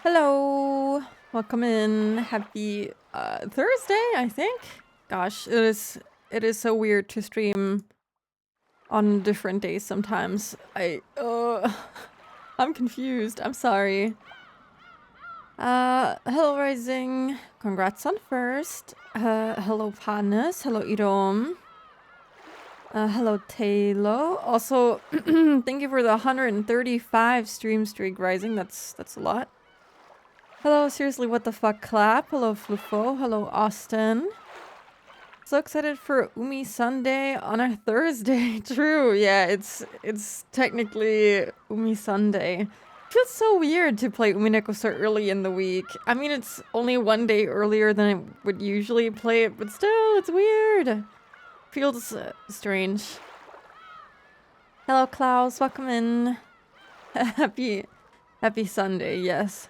Hello, welcome in. Happy Thursday, I think. Gosh, it is so weird to stream on different days sometimes. I'm confused. I'm sorry. Hello Rising. Congrats on first. Hello Panis. Hello Idom. Hello Taylor. Also, thank you for the 135 stream streak Rising. That's a lot. Hello, seriously, what the fuck, Clap? Hello, Fluffo. Hello, Austin. So excited for Umi Sunday on a Thursday. True, yeah, it's technically Umi Sunday. Feels so weird to play Umineko so early in the week. I mean, it's only one day earlier than I would usually play it, but still, it's weird. Feels strange. Hello, Klaus. Welcome in. Happy Sunday, yes.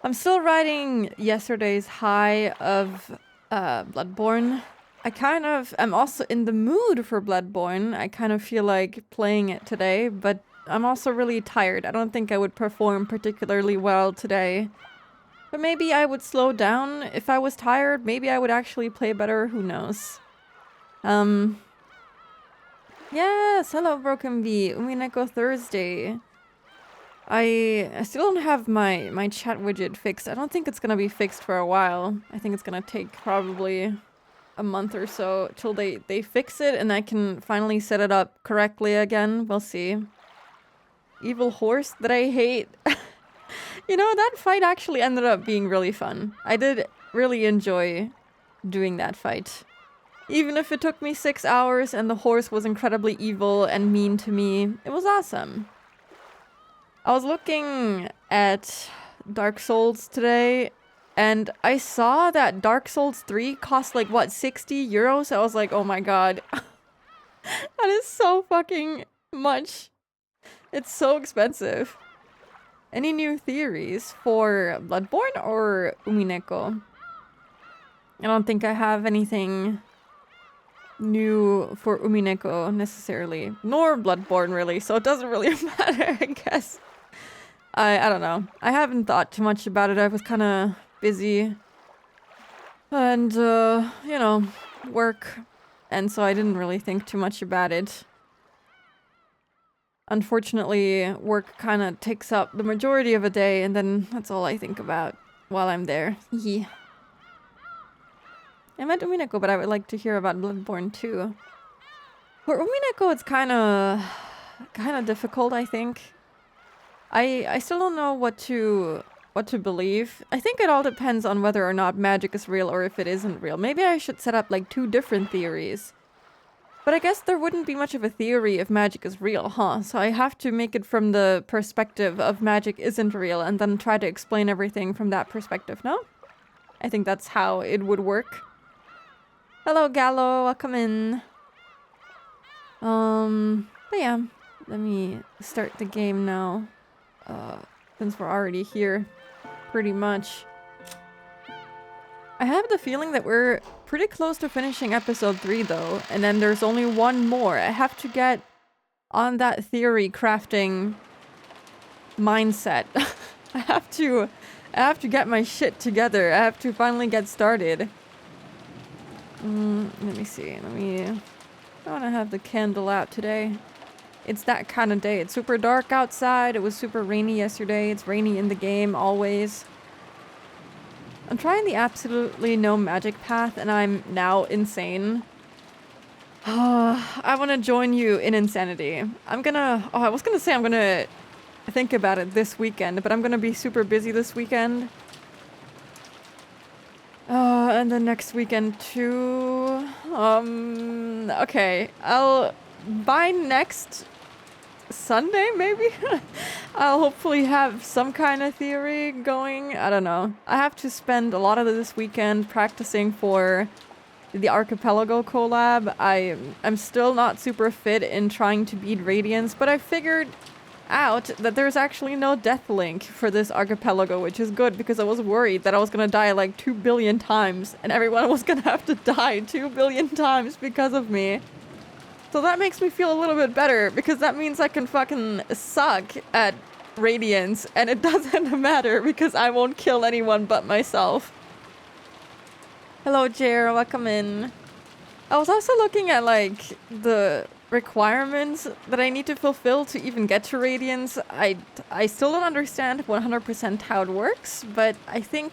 I'm still riding yesterday's high of Bloodborne. I'm also in the mood for Bloodborne. I kind of feel like playing it today, but I'm also really tired. I don't think I would perform particularly well today. But maybe I would slow down if I was tired. Maybe I would actually play better. Who knows? Yes, hello Broken Bee. Umineko Thursday. I still don't have my chat widget fixed. I don't think it's gonna be fixed for a while. I think it's gonna take probably a month or so till they fix it and I can finally set it up correctly again. We'll see. Evil horse that I hate. You know, that fight actually ended up being really fun. I did really enjoy doing that fight. Even if it took me 6 hours and the horse was incredibly evil and mean to me, it was awesome. I was looking at Dark Souls today, and I saw that Dark Souls 3 cost like, what, 60 euros? I was like, oh my god. That is so fucking much. It's so expensive. Any new theories for Bloodborne or Umineko? I don't think I have anything new for Umineko necessarily, nor Bloodborne really, so it doesn't really matter, I guess. I don't know. I haven't thought too much about it. I was kind of busy. And, you know, work. And so I didn't really think too much about it. Unfortunately, work kind of takes up the majority of a day, and then that's all I think about while I'm there. Yeah. I met Umineko, but I would like to hear about Bloodborne too. For Umineko, it's kind of difficult, I think. I still don't know what to believe. I think it all depends on whether or not magic is real or if it isn't real. Maybe I should set up like 2 different theories. But I guess there wouldn't be much of a theory if magic is real, huh? So I have to make it from the perspective of magic isn't real and then try to explain everything from that perspective, no? I think that's how it would work. Hello, Gallo. Welcome in. But yeah, let me start the game now. Since we're already here, pretty much. I have the feeling that we're pretty close to finishing episode 3 though, and then there's only one more. I have to get on that theory crafting mindset. I have to get my shit together. I have to finally get started. Let me see. I want to have the candle out today. It's that kind of day. It's super dark outside. It was super rainy yesterday. It's rainy in the game, always. I'm trying the absolutely no magic path, and I'm now insane. I want to join you in insanity. I was gonna say I'm gonna think about it this weekend, but I'm gonna be super busy this weekend. And then next weekend too. Okay. By next Sunday, maybe? I'll hopefully have some kind of theory going. I don't know. I have to spend a lot of this weekend practicing for the Archipelago collab. I'm still not super fit in trying to beat Radiance, but I figured out that there's actually no death link for this Archipelago, which is good because I was worried that I was gonna die like 2 billion times and everyone was gonna have to die 2 billion times because of me. So that makes me feel a little bit better, because that means I can fucking suck at radiance, and it doesn't matter because I won't kill anyone but myself. Hello, Jer. Welcome in. I was also looking at, like, the requirements that I need to fulfill to even get to Radiance. I still don't understand 100% how it works, but I think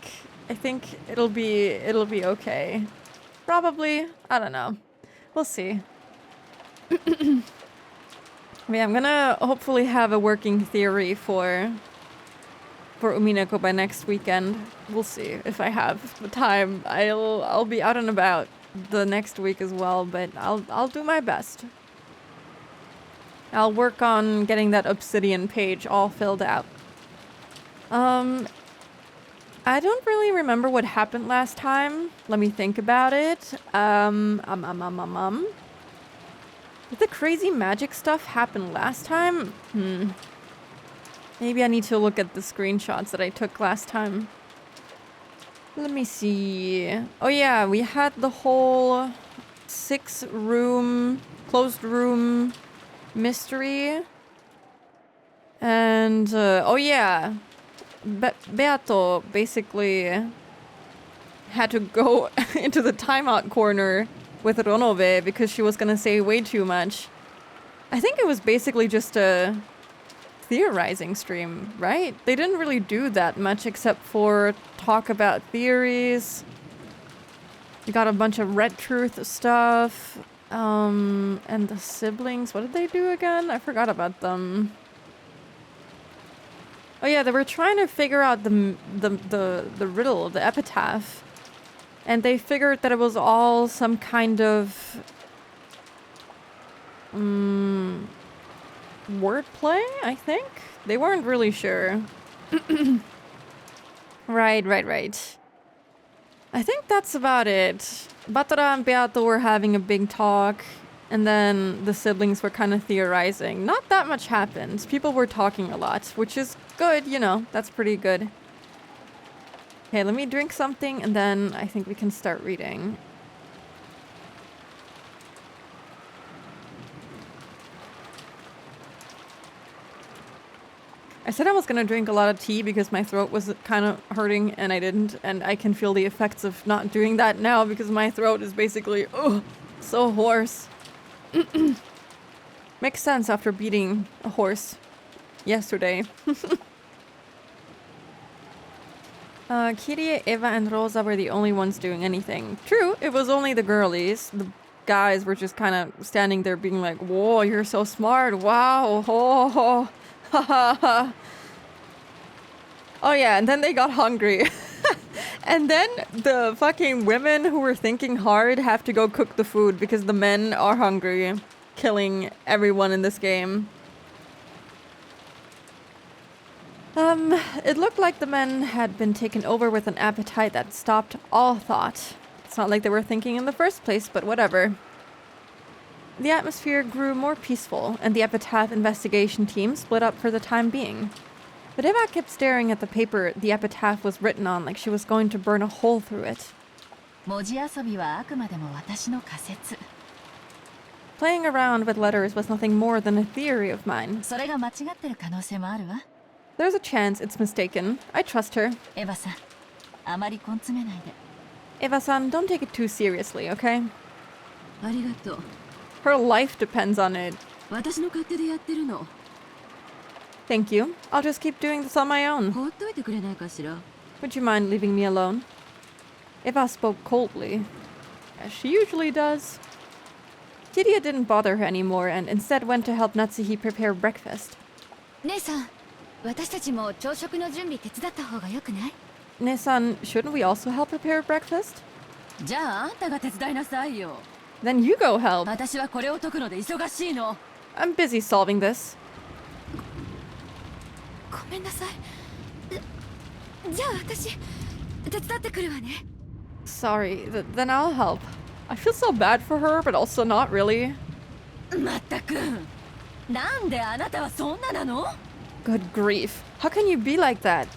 it'll be okay. Probably. I don't know. We'll see. Yeah, I'm gonna hopefully have a working theory for Umineko by next weekend. We'll see if I have the time. I'll be out and about the next week as well, but I'll do my best. I'll work on getting that obsidian page all filled out. I don't really remember what happened last time. Let me think about it. Did the crazy magic stuff happen last time? Maybe I need to look at the screenshots that I took last time. Let me see. Oh yeah, we had the whole 6-room, closed room mystery. And, oh yeah. Beato basically had to go into the timeout corner with Ronove because she was gonna say way too much. I think it was basically just a theorizing stream, right? They didn't really do that much except for talk about theories. We got a bunch of Red Truth stuff. And the siblings, what did they do again? I forgot about them. Oh yeah, they were trying to figure out the riddle, the epitaph. And they figured that it was all some kind of wordplay, I think? They weren't really sure. Right. I think that's about it. Batara and Beato were having a big talk, and then the siblings were kind of theorizing. Not that much happened. People were talking a lot, which is good, you know, that's pretty good. Okay, let me drink something, and then I think we can start reading. I said I was gonna drink a lot of tea because my throat was kind of hurting and I didn't, and I can feel the effects of not doing that now because my throat is basically, so hoarse. Makes sense after beating a horse yesterday. Kirie, Eva, and Rosa were the only ones doing anything. True, it was only the girlies. The guys were just kind of standing there being like, whoa, you're so smart, wow, oh. Oh yeah, and then they got hungry. And then the fucking women who were thinking hard have to go cook the food because the men are hungry, killing everyone in this game. It looked like the men had been taken over with an appetite that stopped all thought. It's not like they were thinking in the first place, but whatever. The atmosphere grew more peaceful, and the epitaph investigation team split up for the time being. But Eva kept staring at the paper the epitaph was written on like she was going to burn a hole through it. Playing around with letters was nothing more than a theory of mine. There's a chance it's mistaken. I trust her. Eva-san, don't take it too seriously, okay? Her life depends on it. Thank you. I'll just keep doing this on my own. Would you mind leaving me alone? Eva spoke coldly, as she usually does. Kiria didn't bother her anymore and instead went to help Natsuhi prepare breakfast. Ne-san, shouldn't we also help prepare breakfast? Then you go help. I'm busy solving this. Sorry, then I'll help. I feel so bad for her, but also not really. Good grief. How can you be like that?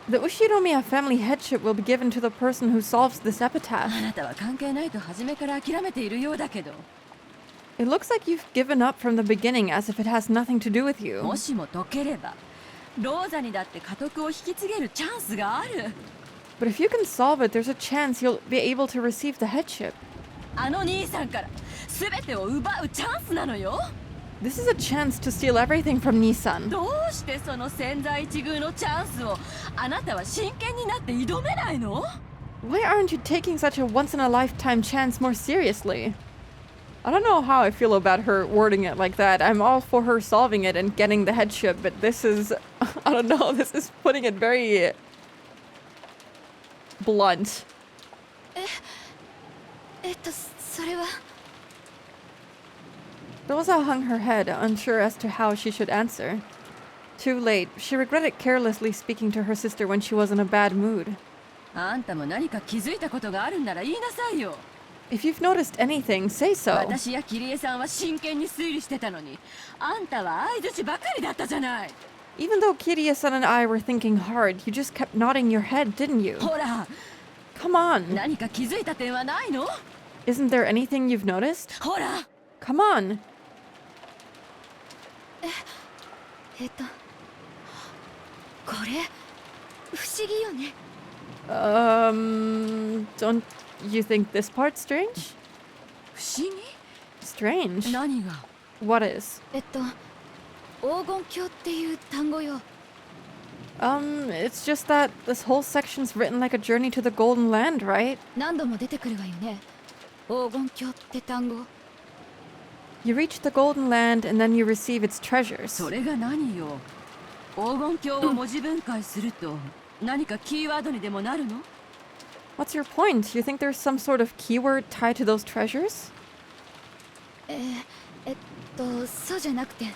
The Ushinomiya family headship will be given to the person who solves this epitaph. あなたは関係ないと初めから諦めているようだけど。 It looks like you've given up from the beginning as if it has nothing to do with you. もしも解ければ、ローザにだって家督を引き継げるチャンスがある。 But if you can solve it, there's a chance you'll be able to receive the headship. あの兄さんから全てを奪うチャンスなのよ。 This is a chance to steal everything from Nissan. どうしてその千載一遇のチャンスをあなたは真剣になって挑めないの？ Why aren't you taking such a once-in-a-lifetime chance more seriously? I don't know how I feel about her wording it like that. I'm all for her solving it and getting the headship, but this is... I don't know, this is putting it very... blunt. それは Rosa hung her head, unsure as to how she should answer. Too late. She regretted carelessly speaking to her sister when she was in a bad mood. あんたも何か気づいたことがあるんなら言いなさいよ。 If you've noticed anything, say so. 私やキリエさんは真剣に推理してたのに、あんたは相槌ばかりだったじゃない。 Even though Kiria-san and I were thinking hard, you just kept nodding your head, didn't you? ほら、 Come on. 何か気づいた点はないの？ Isn't there anything you've noticed? ほら。 Come on. これ不思議よね。 Don't you think this part's strange? 不思議？ Strange? 何が？ What is? 黄金鏡っていう単語よ。 It's just that this whole section's written like a journey to the Golden Land, right? 何度も出てくるわよね。黄金鏡って単語。 You reach the Golden Land and then you receive its treasures. それが何よ。黄金鏡を文字分解すると何かキーワードにでもなるの？ What's your point? You think there's some sort of keyword tied to those treasures? そうじゃなくて。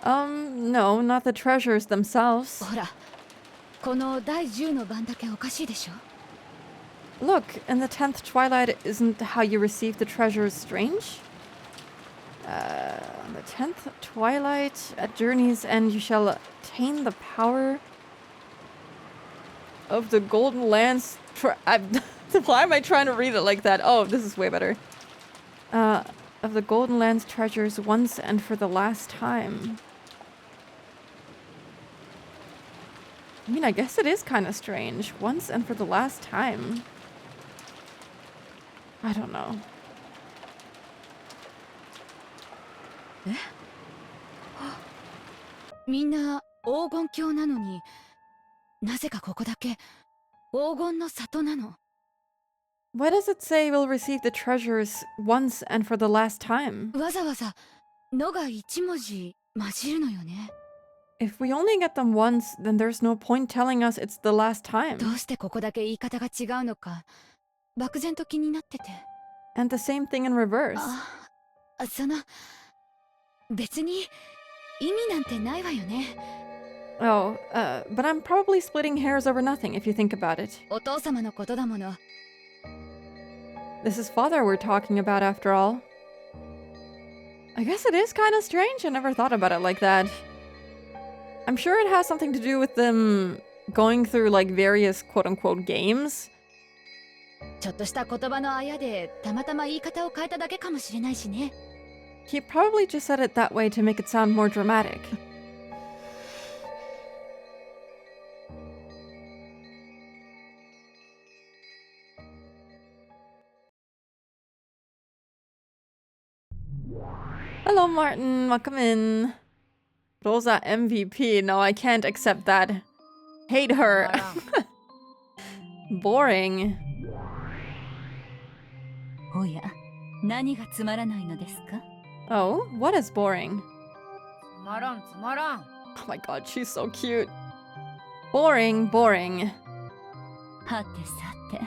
No, not the treasures themselves. ほら、この第10の番だけおかしいでしょ。 Look, in the 10th Twilight, isn't how you receive the treasures strange? On the 10th Twilight, at Journey's End, you shall attain the power of the Golden Lands. Why am I trying to read it like that? Oh, this is way better. Of the Golden Lands treasures once and for the last time. I mean, I guess it is kind of strange. Once and for the last time. I don't know. みんな黄金鏡なのに、なぜかここだけ黄金の里なの。 Why does it say we'll receive the treasures once and for the last time? わざわざ「の」が1文字混じるのよね。 If we only get them once, then there's no point telling us it's the last time. どうしてここだけ言い方が違うのか漠然と気になってて。 And the same thing in reverse. 別に意味なんてないわよね。 Oh, but I'm probably splitting hairs over nothing if you think about it. お父様のことだもの。 This is father we're talking about after all. I guess it is kind of strange. I never thought about it like that. I'm sure it has something to do with them going through like various quote-unquote games. ちょっとした言葉のあやでたまたま言い方を変えただけかもしれないしね。 He probably just said it that way to make it sound more dramatic. Hello, Martin. Welcome in. Rosa MVP. No, I can't accept that. Hate her. Boring. おや、何がつまらないのですか？ Oh, what is boring? つまらん。 Oh my god, she's so cute. Boring, boring. はてさて、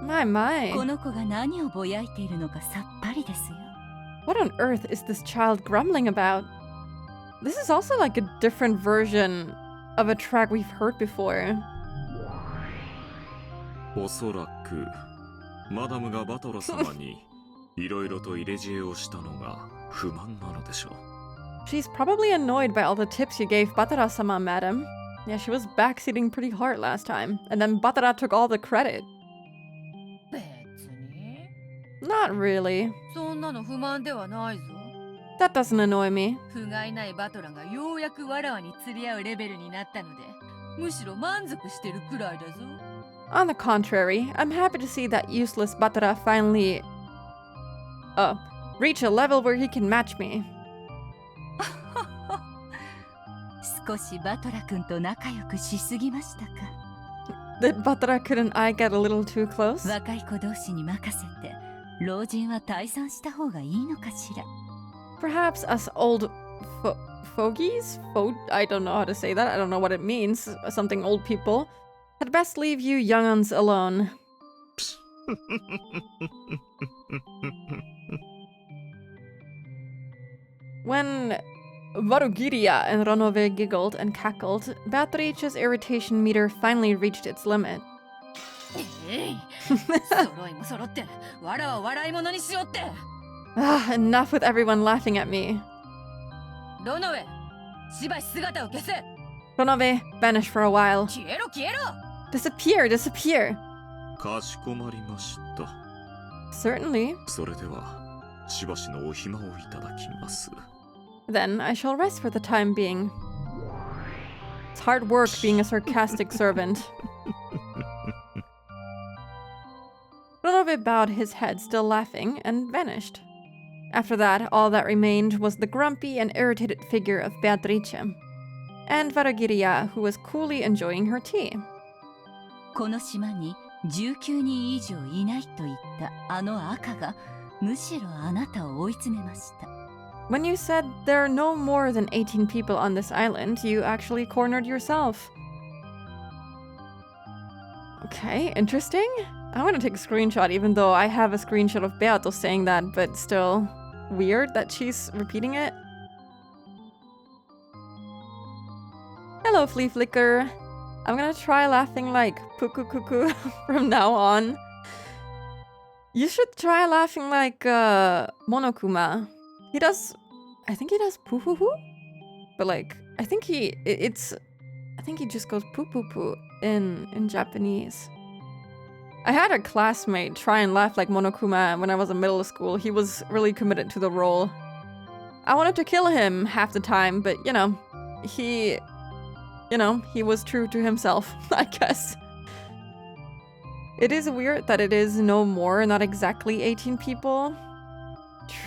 My, my. この子が何をぼやいているのかさっぱりですよ。 What on earth is this child grumbling about? This is also like a different version of a track we've heard before. おそらくマダムがバトラ様にいろいろと入れ知恵をしたのが不満なのでしょう。 She's probably annoyed by all the tips you gave Batara-sama, madam. Yeah, she was backseating pretty hard last time. And then Batara took all the credit. 別に Not really. そんなの不満ではないぞ。 That doesn't annoy me. 不甲斐ないバトラがようやくわらわに釣り合うレベルになったので、むしろ満足してるくらいだぞ。 On the contrary, I'm happy to see that useless Batara finally reach a level where he can match me. 少しバトラ君と仲良くしすぎましたか。 Did Batara and I get a little too close? 若い子同士に任せて、老人は退散した方がいいのかしら。 Perhaps us old fogies? I don't know how to say that. I don't know what it means. Something old people. Had best leave you younguns alone. When Varugiria and Ronove giggled and cackled, Beatrice's irritation meter finally reached its limit. 揃いも揃ってわらは笑い物にしよって。 Ah, enough with everyone laughing at me. ロノウェしばし姿を消せ。 Ronove, vanish for a while. 消えろ消えろ。 Disappear, disappear. かしこまりました。 Certainly. それではしばしのお暇をいただきます。 Then I shall rest for the time being. It's hard work being a sarcastic servant. Ronove bowed his head, still laughing, and vanished. After that, all that remained was the grumpy and irritated figure of Beatrice, and Varagiria, who was coolly enjoying her tea. この島に19人以上いないと言ったあの赤がむしろあなたを追い詰めました。 When you said there are no more than 18 people on this island, you actually cornered yourself. Okay, interesting. I want to take a screenshot, even though I have a screenshot of Beato saying that, but still weird that she's repeating it. Hello, Flea Flicker. I'm gonna try laughing like Puku Kuku from now on. You should try laughing like Monokuma. He does, I think he does poo poo poo, but like I think he just goes poo poo poo in Japanese. I had a classmate try and laugh like Monokuma when I was in middle school. He was really committed to the role. I wanted to kill him half the time, but he was true to himself, I guess. It is weird that it is no more, not exactly 18 people.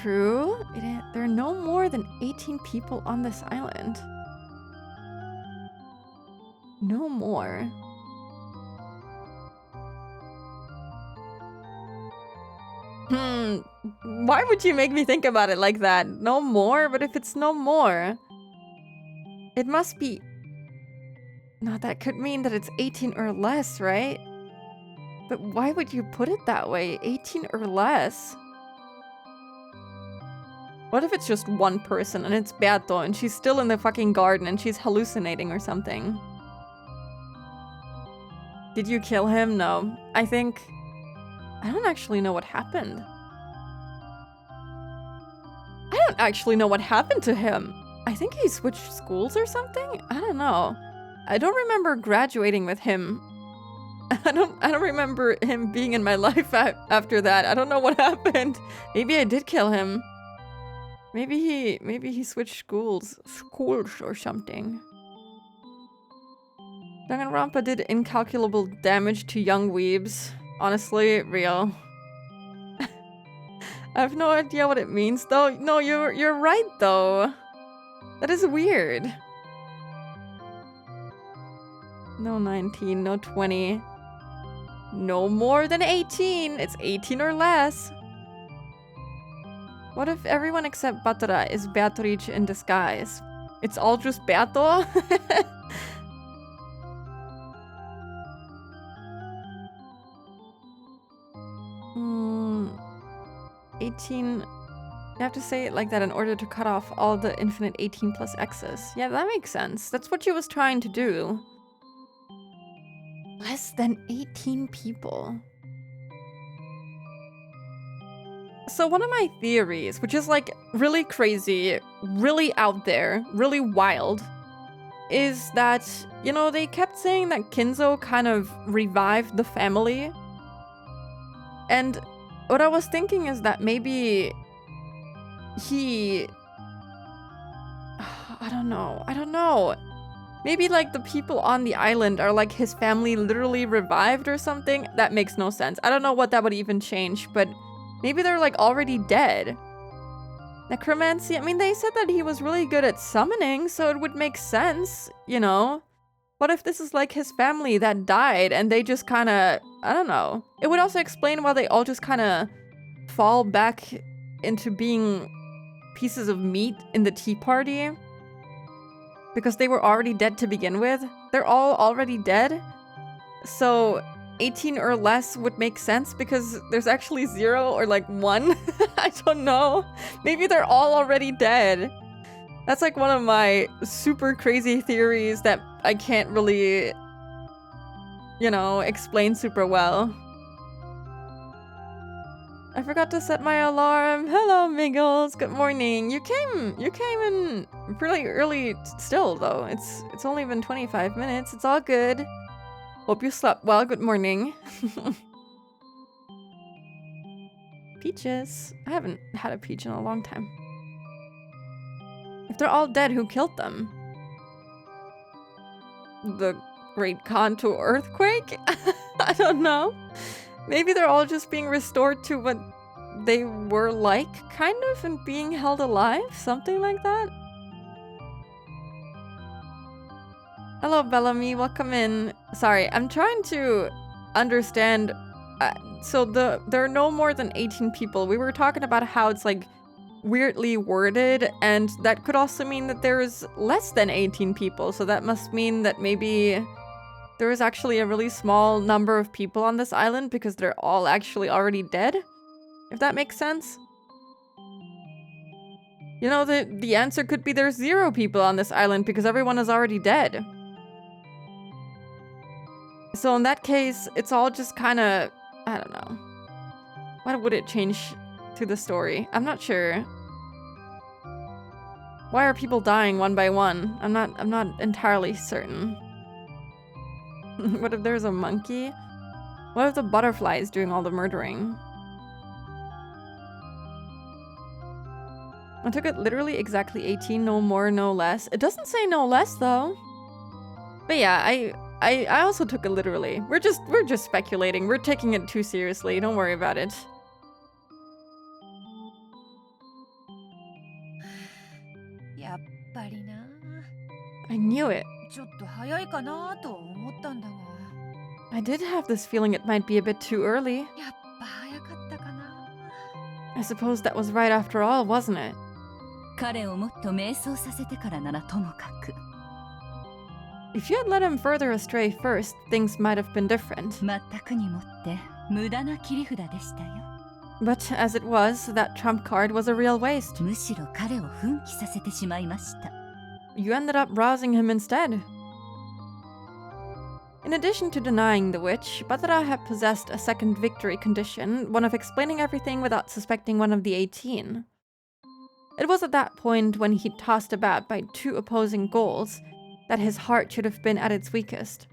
True. There are no more than 18 people on this island. No more. Why would you make me think about it like that? No more? But if it's no more, it must be... No, that could mean that it's 18 or less, right? But why would you put it that way? 18 or less? What if it's just one person and it's Beato and she's still in the fucking garden and she's hallucinating or something? Did you kill him? No. I don't actually know what happened. I don't actually know what happened to him. I think he switched schools or something? I don't know. I don't remember graduating with him. I don't remember him being in my life after that. I don't know what happened. Maybe I did kill him. Maybe he switched schools or something. Danganronpa did incalculable damage to young weebs. Honestly, real. I have no idea what it means though. No, you're right though. That is weird. No 19, no 20. No more than 18. It's 18 or less. What if everyone except Batara is Beatrice in disguise? It's all just Beato? 18... You have to say it like that in order to cut off all the infinite 18 plus x's. Yeah, that makes sense. That's what she was trying to do. Less than 18 people. So one of my theories, which is like really crazy, really out there, really wild, is that, you know, they kept saying that Kinzo kind of revived the family. And what I was thinking is that maybe he... I don't know. Maybe like the people on the island are like his family literally revived or something. That makes no sense. I don't know what that would even change, but maybe they're like already dead. Necromancy, I mean, they said that he was really good at summoning, so it would make sense, you know? What if this is like his family that died and they just kind of, I don't know. It would also explain why they all just kind of fall back into being pieces of meat in the tea party. Because they were already dead to begin with. They're all already dead. So 18 or less would make sense because there's actually 0 or like 1. I don't know. Maybe they're all already dead. That's like one of my super crazy theories that I can't really, you know, explain super well. I forgot to set my alarm. Hello, Miggles. Good morning. You came in really early still, though. It's only been 25 minutes. It's all good. Hope you slept well. Good morning. Peaches. I haven't had a peach in a long time. If they're all dead, who killed them? The Great Kanto earthquake? I don't know. Maybe they're all just being restored to what they were like, kind of, and being held alive? Something like that? Hello, Bellamy. Welcome in. Sorry, I'm trying to understand. So there are no more than 18 people. We were talking about how it's like weirdly worded, and that could also mean that there's less than 18 people. So that must mean that maybe there is actually a really small number of people on this island because they're all actually already dead. If that makes sense. You know, the answer could be there's 0 people on this island because everyone is already dead. So in that case, it's all just kind of, I don't know. What would it change to the story? I'm not sure. Why are people dying one by one? I'm not entirely certain. What if there's a monkey? What if the butterfly is doing all the murdering? I took it literally exactly 18, no more, no less. It doesn't say no less though. But yeah, I also took it literally. We're just speculating. We're taking it too seriously. Don't worry about it. I knew it. I did have this feeling it might be a bit too early. I suppose that was right after all, wasn't it? If you had led him further astray first, things might have been different. But as it was, that trump card was a real waste. You ended up rousing him instead. In addition to denying the witch, Batara had possessed a second victory condition, one of explaining everything without suspecting one of the 18. It was at that point, when he tossed about by 2 opposing goals, that his heart should have been at its weakest.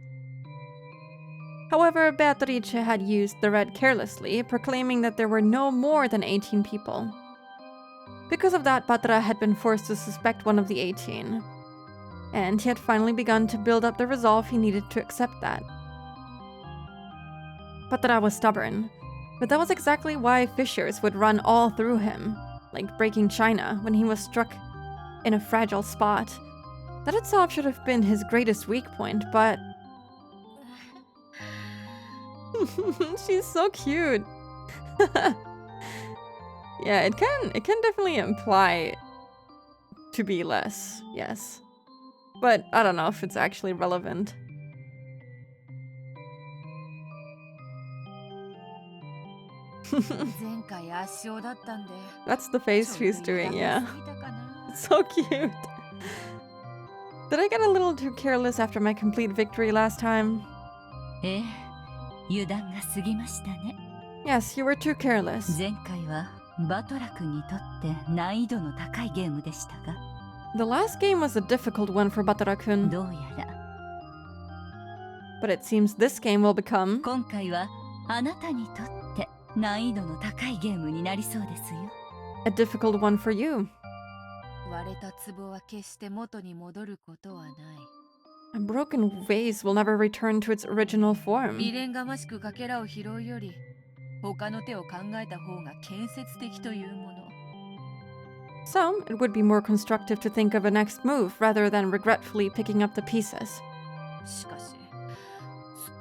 However, Beatrice had used the red carelessly, proclaiming that there were no more than 18 people. Because of that, Batara had been forced to suspect one of the 18. And he had finally begun to build up the resolve he needed to accept that. Batara was stubborn, but that was exactly why fissures would run all through him, like breaking china when he was struck in a fragile spot. That itself should have been his greatest weak point, but... She's so cute. Yeah, it can definitely imply to be less, yes. But I don't know if it's actually relevant. That's the face she's doing, yeah. It's so cute. Did I get a little too careless after my complete victory last time? Yes, you were too careless. The last game was a difficult one for Batara-kun, どうやら but it seems this game will become 今回はあなたにとって難易度の高いゲームになりそうですよ。 a difficult one for you. 割れた壺は決して元に戻ることはない。 A broken vase will never return to its original 未 form. 練がましくかけらを拾うより他の手を考えた方が建設的というもの。 So, it would be more constructive to think of a next move rather than regretfully picking up the pieces. しかしす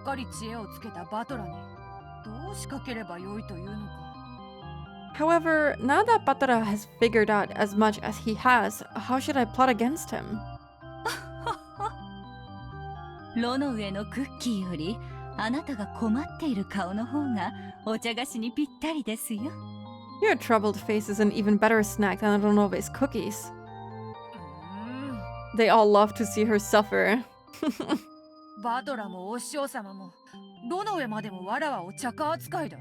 っかり知恵をつけたバトラにどう仕掛ければよいというのか。 However, now that Batara has figured out as much as he has, how should I plot against him? 炉の上のクッキーよりあなたが困っている顔の方がお茶菓子にぴったりですよ。 Your troubled face is an even better snack than Ronove's cookies. うー They all love to see her suffer. んバトラもお師匠様もどの上までもわらわを茶化扱いだ。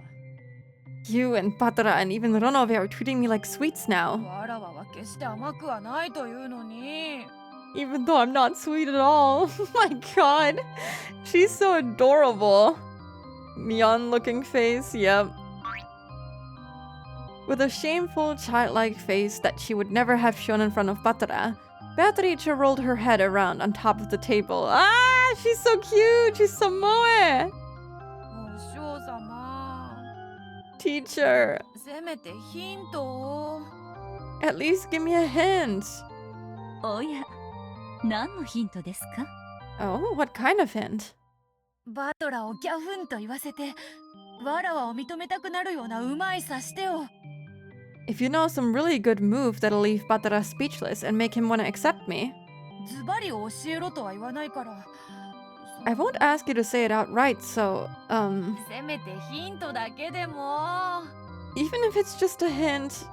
You and Batara and even Ronove are treating me like sweets now. わらわは決して甘くはないというのに。 Even though I'm not sweet at all. My god. She's so adorable. Neon looking face, yep. With a shameful, childlike face that she would never have shown in front of Batara, Beatrice rolled her head around on top of the table. Ah, she's so cute! She's so moe! お師匠様、 Teacher, せめてヒントを。 at least give me a hint. おや、何のヒントですか？ Oh, what kind of hint? バトラをギャフンと言わせてわらわを認めたくなるようなうまい指し手を。 If you know some really good move that'll leave Batara speechless and make him want to accept me, ズバリ教えろとは言わないから。 I won't ask you to say it outright, so, せめてヒントだけでも。 even if it's just a hint,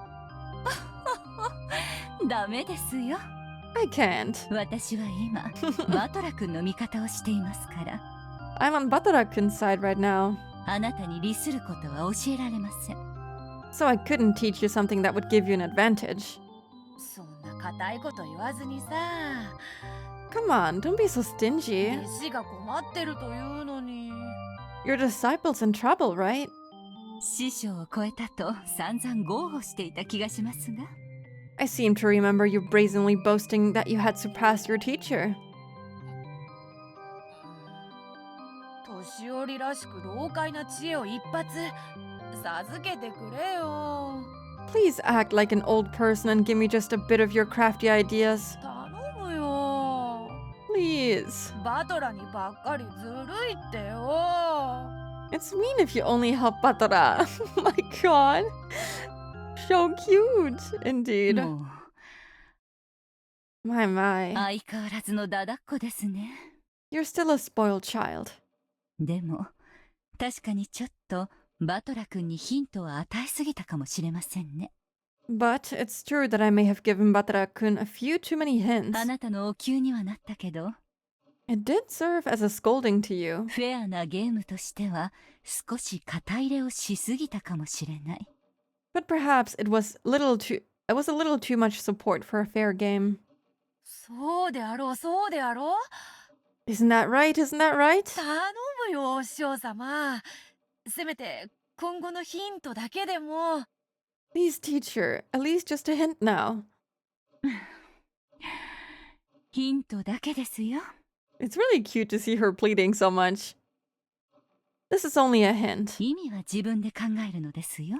ダメですよ。 I can't. 私は今バトラ君の味方をしていますから。 I'm on Batara-kun's side right now, あなたに利することは教えられません。 so I couldn't teach you something that would give you an advantage. そんな固いこと言わずにさ。 Come on, don't be so stingy. 弟子が困ってるというのに。 Your disciple's in trouble, right? 師匠を超えたと散々豪語していた気がしますが。 I seem to remember you brazenly boasting that you had surpassed your teacher. 年寄りらしく老快な知恵を一発授けてくれよ。 Please act like an old person and give me just a bit of your crafty ideas. 頼むよ。 Please. バトラにばっかりずるいってよ。 It's mean if you only help Batara. My god. So cute, indeed. も My, う my. 相変わらずのだだっこですね。 You're still a spoiled child. でも確かにちょっとバトラ君にヒントを与えすぎたかもしれませんね。 But it's true that I may have given Batara-kun a few too many hints. あなたのお灸にはなったけど、 It did serve as a scolding to you. フェアなゲームとしては少し肩入れをしすぎたかもしれない。 But perhaps it was a little too much support for a fair game. そうであろう、そうであろう。 Isn't that right? Isn't that right? 頼むよ、お師匠様。せめて今後のヒントだけでも。 Please, teacher, at least just a hint now. ヒントだけですよ。 It's really cute to see her pleading so much. This is only a hint. 意味は自分で考えるのですよ。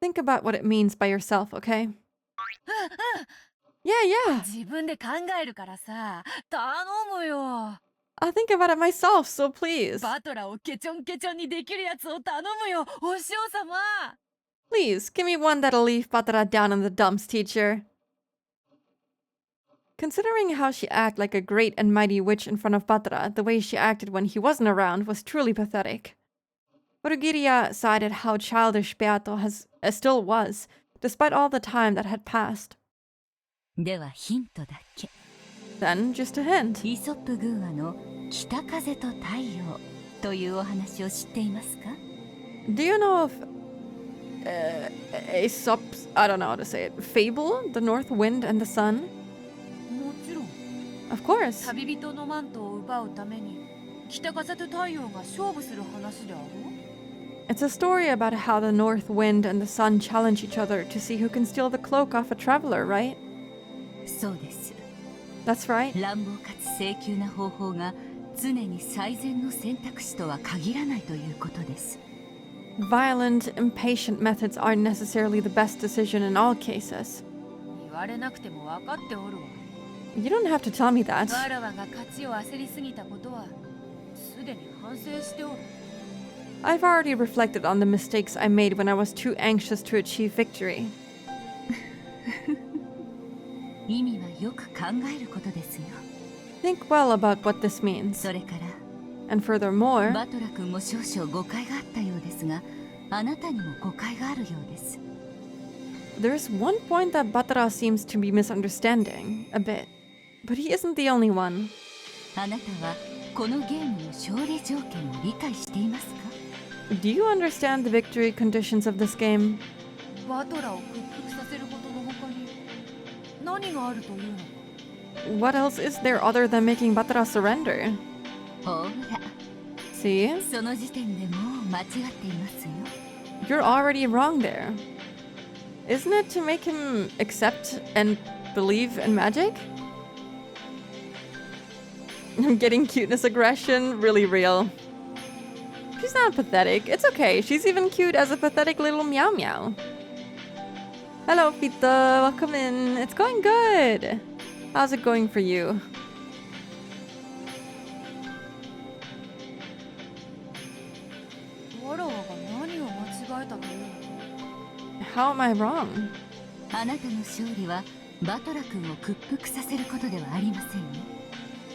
Think about what it means by yourself, okay? うんうん。 Yeah, yeah. 自分で考えるからさ、頼むよ。 I'll think about it myself, so please. バトラをケチョンケチョンにできるやつを頼むよ、お師匠様。 Please, give me one that'll leave Batara down in the dumps, teacher. Considering how she acted like a great and mighty witch in front of Batara, the way she acted when he wasn't around was truly pathetic. Furugiria sighed at how childish Beato still was, despite all the time that had passed. ではヒントだけ。 Then, just a hint. イソップ寓話の北風と太陽というお話を知っていますか？ Do you know of Aesop's, I don't know how to say it, fable, the North Wind and the Sun? Of course. 旅人のマントを奪うために北風と太陽が勝負する話であろう？ It's a story about how the north wind and the sun challenge each other to see who can steal the cloak off a traveler, right? そうです。 That's right. 乱暴かつ請求な方法が常に最善の選択肢とは限らないということです。 Violent, impatient methods aren't necessarily the best decision in all cases. 言われなくても分かっておるわ。 You don't have to tell me that. わらわが勝ちを焦りすぎたことはすでに反省しておる。 I've already reflected on the mistakes I made when I was too anxious to achieve victory. 意味はよく考えることですよ。 Think well about what this means. それから And furthermore, バトラ君も少々誤解があったようですが、あなたにも誤解があるようです。 there's one point that Batra seems to be misunderstanding a bit. But he isn't the only one. あなたはこのゲームの勝利条件を理解していますか？ Do you understand the victory conditions of this game? バトラを屈服させることの他に何があるというのか。 What else is there other than making Batra surrender? ほら、 See? その時点でもう間違っていますよ。 You're already wrong there. Isn't it to make him accept and believe in magic? I'm getting cuteness aggression really real. She's not pathetic. It's okay. She's even cute as a pathetic little meow meow. Hello, Pita. Welcome in. It's going good. How's it going for you? How am I wrong? あなたの勝利はバトラ君を屈服させることではありませんよ。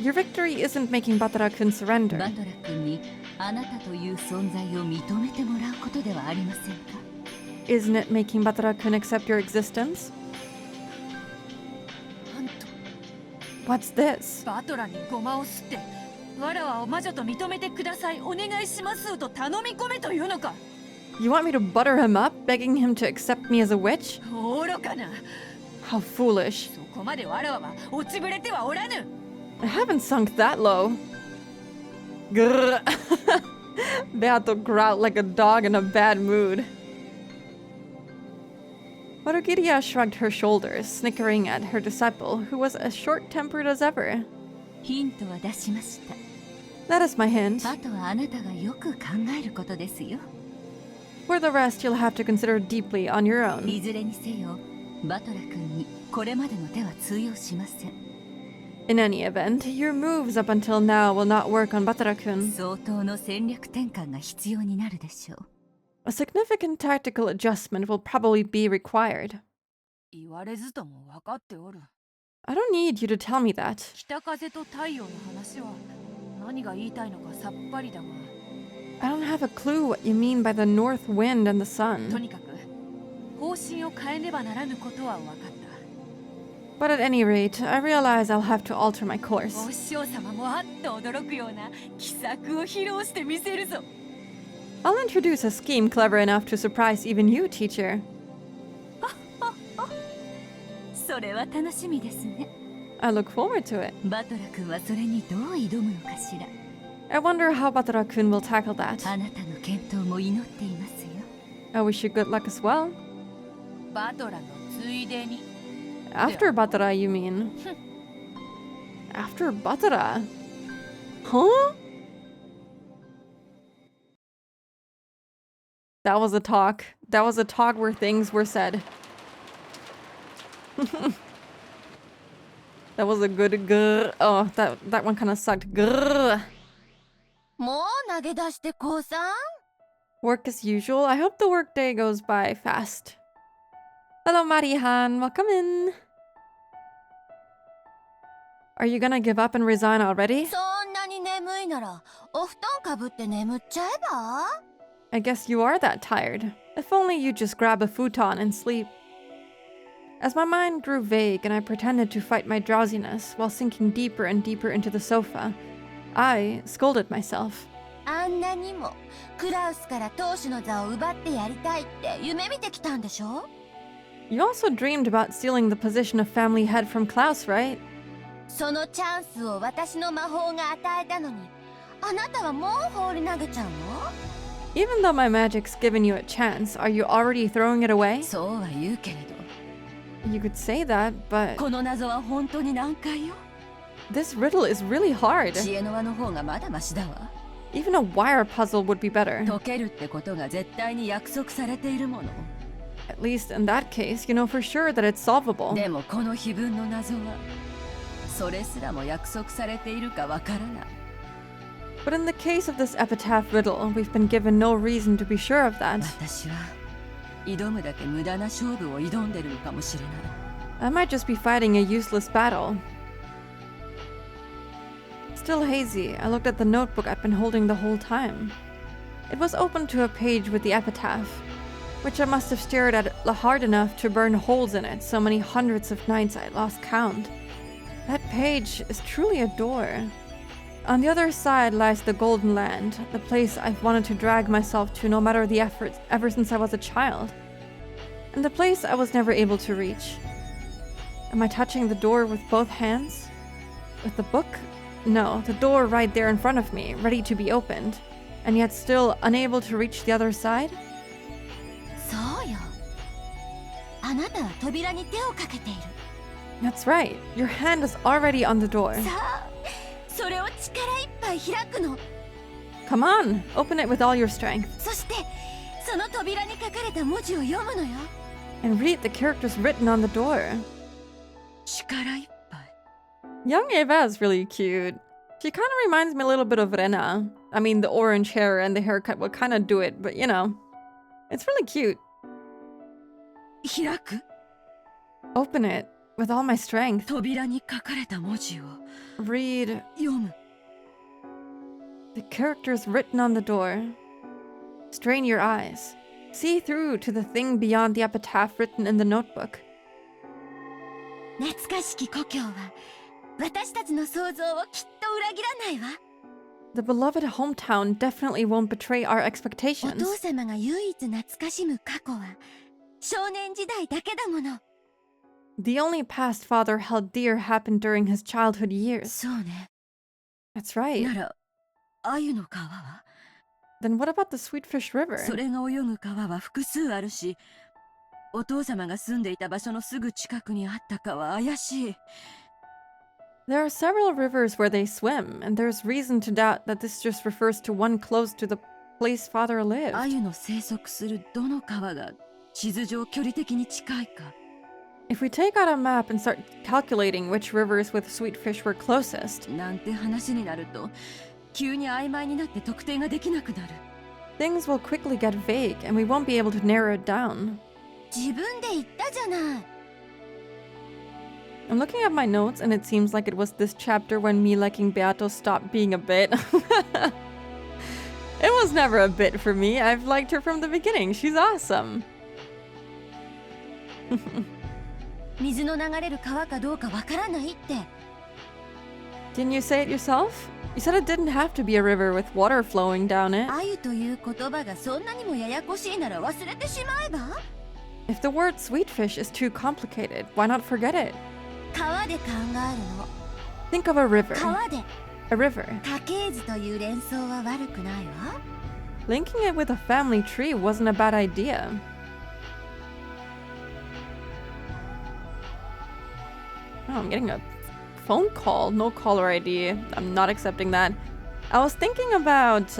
Your victory isn't making Batara-kun バ surrender. トラ君にあなたという存在を認めてもらうことではありませんか？ Isn't it making Batara-kun accept your existence? なんと What's this? バトラにゴマを吸ってわらわを魔女と認めてくださいお願いしますと頼み込めというのか。 You want me to butter him up, begging him to accept me as a witch? 愚かな。 How foolish. そこまでわらわは落ちぶれてはおらぬ。 I haven't sunk that low. Grrr. Beato growled like a dog in a bad mood. Marugiria shrugged her shoulders, snickering at her disciple, who was as short-tempered as ever. ヒントは出しました。 That is my hint. あとはあなたがよく考えることですよ。 For the rest, you'll have to consider deeply on your own. いずれにせよ、バトラ君にこれまでの手は通用しません。 In any event, your moves up until now will not work on Batara-kun. 相当の戦略転換が必要になるでしょう。 A significant tactical adjustment will probably be required. 言われずとも分かっておる。 I don't need you to tell me that. 北風と太陽の話は何が言いたいのかさっぱりだが。 I don't have a clue what you mean by the north wind and the と sun. にかく方針を変えねばならぬことは分かった。 But at any rate, I realize I'll have to alter my お course. 師匠様もあっと驚くような奇策を披露してみせるぞ。 I'll introduce a scheme clever enough to surprise even you, teacher. それは楽しみですね。 I look forward to it. バトラ君はそれにどう挑むのかしら。 I wonder how Batara-kun will tackle that. あなたの健闘も祈っていますよ。 I wish you good luck as well. バトラのついでに。 After Batara, you mean? After Batara? Huh? That was a talk. That was a talk where things were said. That was a good grrr. Oh, that one kind of sucked. Grrr. もう投げ出して降参？ Work as usual. I hope the workday goes by fast. Hello, Marihan. Welcome in. Are you gonna give up and resign already? そんなに眠いならお布団かぶって眠っちゃえば？ I guess you are that tired. If only you just grab a futon and sleep. As my mind grew vague and I pretended to fight my drowsiness while sinking deeper and deeper into the sofa, I scolded myself. あんなにもクラウスから当主の座を奪ってやりたいって夢見てきたんでしょ？ You also dreamed about stealing the position of family head from Klaus, right? そのチャンスを私の魔法が与えたのに、あなたはもう放り投げちゃうの？ Even though my magic's given you a chance, are you already throwing it away? そうは言うけれど、 You could say that, but この謎は本当に難解よ。 this riddle is really hard. 知恵の輪の方がまだマシだわ。 Even a wire puzzle would be better. 解けるってことが絶対に約束されているもの。 At least in that case, you know for sure that it's solvable. でもこの碑文の謎は、それすらも約束されているかわからない。 But in the case of this epitaph riddle, we've been given no reason to be sure of that. 私は挑むだけ無駄な勝負を挑んでるのかもしれない。 I might just be fighting a useless battle. Still hazy, I looked at the notebook I'd been holding the whole time. It was open to a page with the epitaph, which I must have stared at hard enough to burn holes in it so many hundreds of nights I lost count. That page is truly a door. On the other side lies the Golden Land, the place I've wanted to drag myself to no matter the efforts ever since I was a child. And the place I was never able to reach. Am I touching the door with both hands? With the book? No, the door right there in front of me, ready to be opened, and yet still unable to reach the other side? そうよ。あなたは扉に手をかけている。 That's right, your hand is already on the door. さあ、それを力いっぱい開くの。 Come on, open it with all your strength, そして、その扉に書かれた文字を読むのよ。 and read the characters written on the door. 力いっぱい。 Young Eva is really cute. She kind of reminds me a little bit of Rena. I mean, the orange hair and the haircut will kind of do it, but you know. It's really cute. 開く？ Open it with all my strength. 扉に書かれた文字を Read 読む。 the characters written on the door. Strain your eyes. See through to the thing beyond the epitaph written in the notebook. 懐かしき故郷は私たちの想像をきっと裏切らないわ。 The beloved hometown definitely won't betray our お expectations. 父様が唯一懐かしむ過去は少年時代だけだもの。 The only past father held dear happened during his childhood years. そうね。 That's right. なら、鮎の川は？ Then what about the Sweetfish River? それが泳ぐ川は複数あるし、お父様が住んでいた場所のすぐ近くにあったかは怪しい。 There are several rivers where they swim, and there's reason to doubt that this just refers to one close to the place father lived. 鮎の生息するどの川が地図上距離的に近いか。 If we take out a map and start calculating which rivers with Sweetfish were closest, なんて話になると、急に曖昧になって特定ができなくなる。 things will quickly get vague, and we won't be able to narrow it down. 自分で言ったじゃない。 I'm looking at my notes, and it seems like it was this chapter when me liking Beato stopped being a bit. It was never a bit for me. I've liked her from the beginning. She's awesome. 水の流れる川かどうかわからないって。 Didn't you say it yourself? You said it didn't have to be a river with water flowing down it. 鮎という言葉がそんなにもややこしいなら忘れてしまえば。 If the word sweetfish is too complicated, why not forget it? 川で考えるの。 Think of a river. 川で A river. 家系図という連想は悪くないわ。 Linking it with a family tree wasn't a bad idea. Oh, I'm getting a phone call. No caller ID. I'm not accepting that. I was thinking about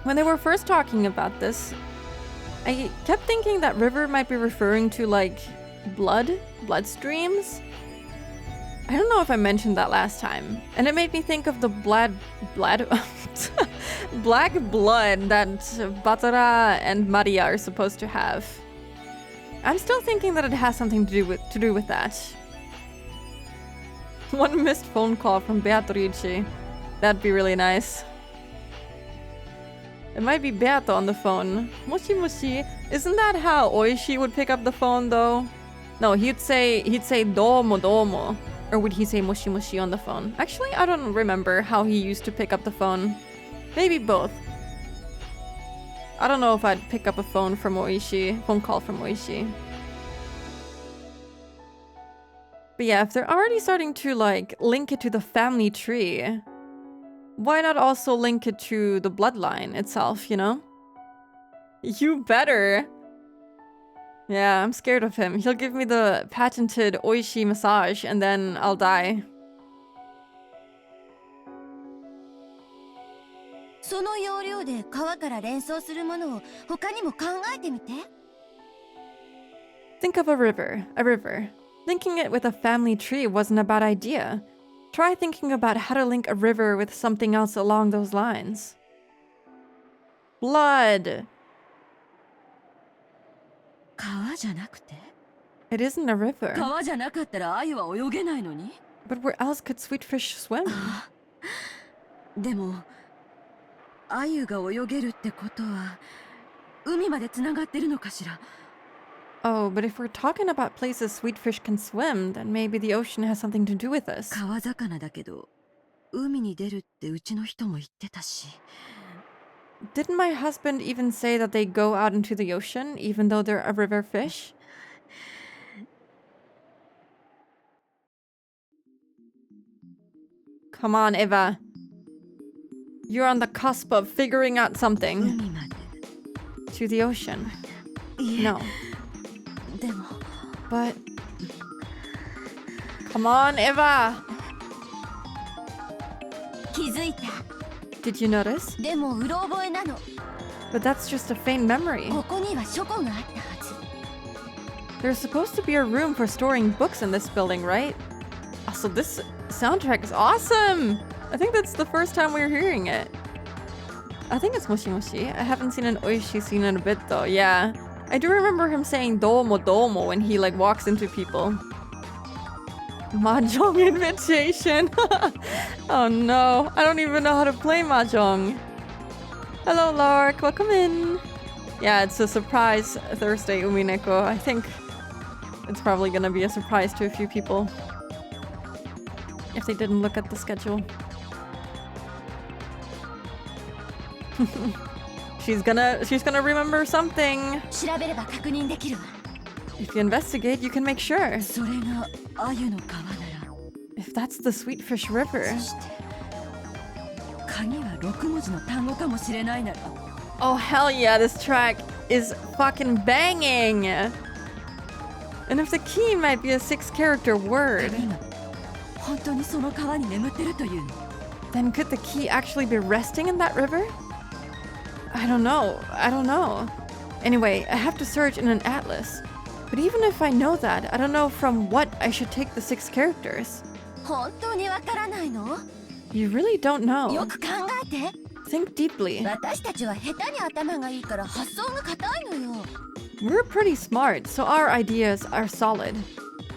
when they were first talking about this, I kept thinking that river might be referring to like blood streams. I don't know if I mentioned that last time, and it made me think of the black blood that Batara and Maria are supposed to have. I'm still thinking that it has something to do with that. One missed phone call from Beatrice. That'd be really nice. It might be Beato on the phone. Moshi moshi. Isn't that how Oishi would pick up the phone though? No, he'd say domo domo. Or would he say moshi moshi on the phone? Actually, I don't remember how he used to pick up the phone. Maybe both. I don't know if I'd pick up a phone call from Oishi. But yeah, if they're already starting to like link it to the family tree, why not also link it to the bloodline itself, you know? You better. Yeah, I'm scared of him. He'll give me the patented oishi massage and then I'll die. その要領で川から連想するものを他にも考えてみて。 Think of a river, a river. Linking it with a family tree wasn't a bad idea. Try thinking about how to link a river with something else along those lines. Blood. 川じゃなくて It isn't a river. 川じゃなかったら鮎は泳げないのに But where else could sweetfish swim? でも鮎が泳げるってことは海までつながってるのかしら Oh, but if we're talking about places sweetfish can swim, then maybe the ocean has something to do with us. 川魚だけど海に出るってうちの人も言ってたし Didn't my husband even say that they go out into the ocean, even though they're a river fish? Come on, Eva. You're on the cusp of figuring out something. 海まで To the ocean. いえ No. でも But... Come on, Eva! 気づいた。 Did you notice? でもうろ覚えなの。 But that's just a faint memory. ここには書庫があったはず。 There's supposed to be a room for storing books in this building, right? Also, this soundtrack is awesome! I think that's the first time we're hearing it. I think it's Moshi Moshi. I haven't seen an Oishi scene in a bit though, yeah. I do remember him saying domo domo when he like walks into people. Mahjong invitation! Oh no, I don't even know how to play Mahjong. Hello Lark, welcome in! Yeah, it's a surprise Thursday Umineko. I think it's probably gonna be a surprise to a few people. If they didn't look at the schedule. She's gonna remember something. 調べれば確認できるわ。 If you investigate, you can make sure. それが鮎の川なら If that's the Sweetfish River. そして鍵は6文字の単語かもしれないなら Oh hell yeah, this track is fucking banging! And if the key might be a 6-character word, 鍵が本当にその川に眠ってるというの then could the key actually be resting in that river? I don't know. Anyway, I have to search in an atlas. But even if I know that, I don't know from what I should take the 6 characters. 本当にわからないの？ You really don't よ know. く考えて。 Think deeply. 私たちは下手に頭がいいから発想が硬いのよ。 We're pretty smart, so our ideas are solid.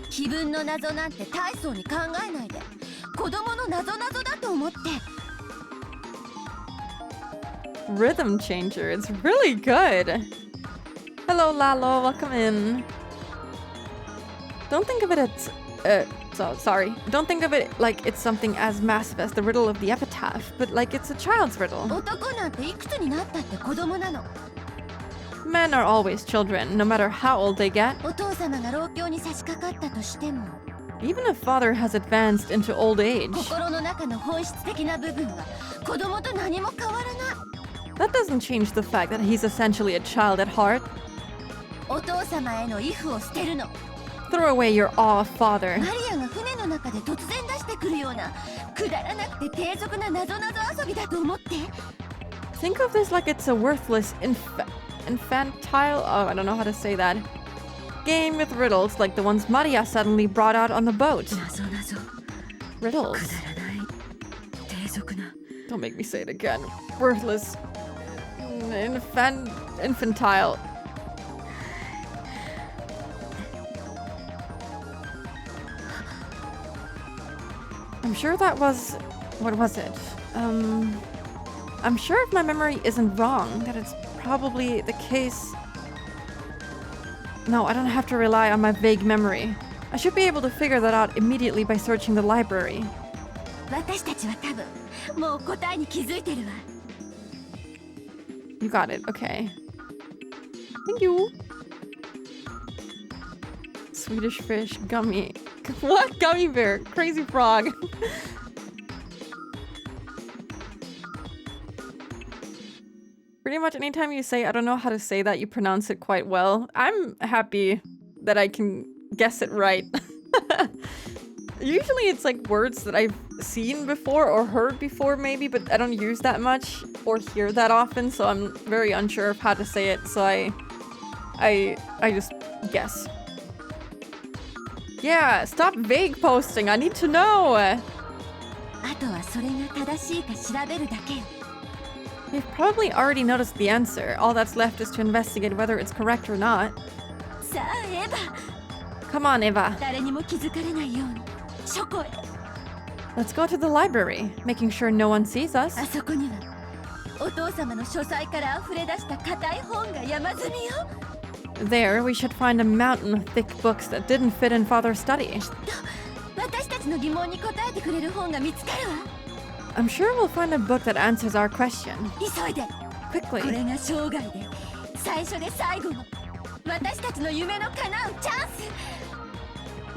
気分の謎なんて大層に考えないで。子供の謎だと思って。 Rhythm changer, it's really good. Hello Lalo, welcome in. Don't think of it as Don't think of it like it's something as massive as the riddle of the epitaph, but like it's a child's riddle. 男なんていくつになったって子供なの。 Men are always children, no matter how old they get. お父様が老境に差し掛かったとしても、 Even if father has advanced into old age, 心の中の本質的な部分は子供と何も変わらない。 that doesn't change the fact that he's essentially a child at heart. お父様への畏怖を捨てるの。 Throw away your awe of father. マリアが船の中で突然出してくるようなくだらなくて低俗な謎遊びだと思って。 Think of this like it's a worthless infantile, oh, I don't know how to say that, game with riddles like the ones Maria suddenly brought out on the boat. 謎 Riddles. くだらない低俗な Don't make me say it again. Worthless. Infantile. I'm sure that was... What was it? I'm sure if my memory isn't wrong, that it's probably the case... No, I don't have to rely on my vague memory. I should be able to figure that out immediately by searching the library. 私たちは多分もう答えに気づいてるわ。 You got it, okay. Thank you. Swedish fish, gummy. What? Gummy bear. Crazy frog. Pretty much anytime you say, I don't know how to say that, you pronounce it quite well. I'm happy that I can guess it right. Usually it's like words that I've seen before or heard before maybe, but I don't use that much or hear that often, so I'm very unsure of how to say it, so I just guess. Yeah, stop vague posting. I need to know. あとはそれが正しいか調べるだけよ。 You've probably already noticed the answer. All that's left is to investigate whether it's correct or not. さあエヴァ、 Come on, Eva. 誰にも気づかれないように書庫へ。 Let's go to the library, making sure no one sees us. あそこにはお父様の書斎から溢れ出した硬い本が山積みよ。 There, we should find a mountain of thick books that didn't fit in Father's study. 私たちの疑問に答えてくれる本が見つかるわ。 I'm sure we'll find a book that answers our question. 急いで。 Quickly. これが生涯で最初で最後の私たちの夢の叶うチャンス。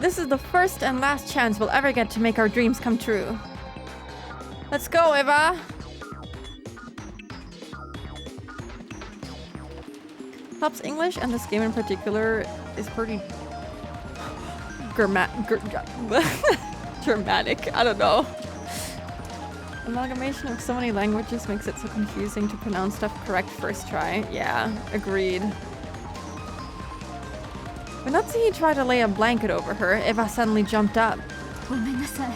This is the first and last chance we'll ever get to make our dreams come true. Let's go, Eva! Helps English, and this game in particular is pretty dramatic. I don't know. Amalgamation of so many languages makes it so confusing to pronounce stuff correct first try. Yeah, agreed. When Natsuhi tried to lay a blanket over her, Eva suddenly jumped up. ごめんなさい。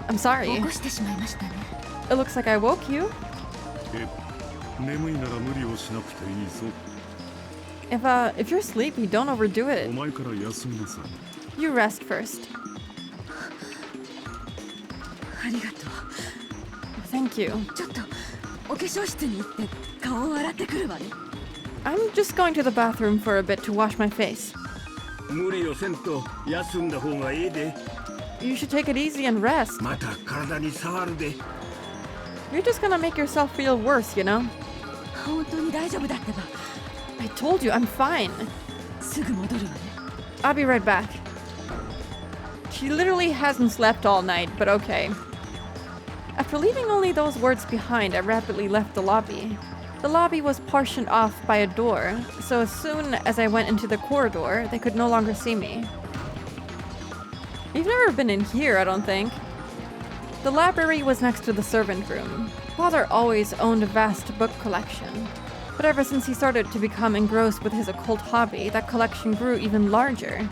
I'm 起 sorry. こしてしまいましたね。 It looks like I woke you. 眠いなら無理をしなくていいぞ。 If you're sleepy, don't overdo お it. 前から休みなさい。 You rest first. ありがと Thank you. う。ちょっとお化粧室に行って顔を洗ってくるわね。 I'm just going to the bathroom for a bit to wash my face. 無理をせんと休んだ方がいいで。 You should take it easy and rest. また体に触るで。 You're just gonna make yourself feel worse, you know? 本当に大丈夫だってば。 I told you, I'm fine. すぐ戻るわね。 I'll be right back. She literally hasn't slept all night, but okay. After leaving only those words behind, I rapidly left the lobby. The lobby was partitioned off by a door, so as soon as I went into the corridor, they could no longer see me. You've never been in here, I don't think. The library was next to the servant room. Father always owned a vast book collection, but ever since he started to become engrossed with his occult hobby, that collection grew even larger.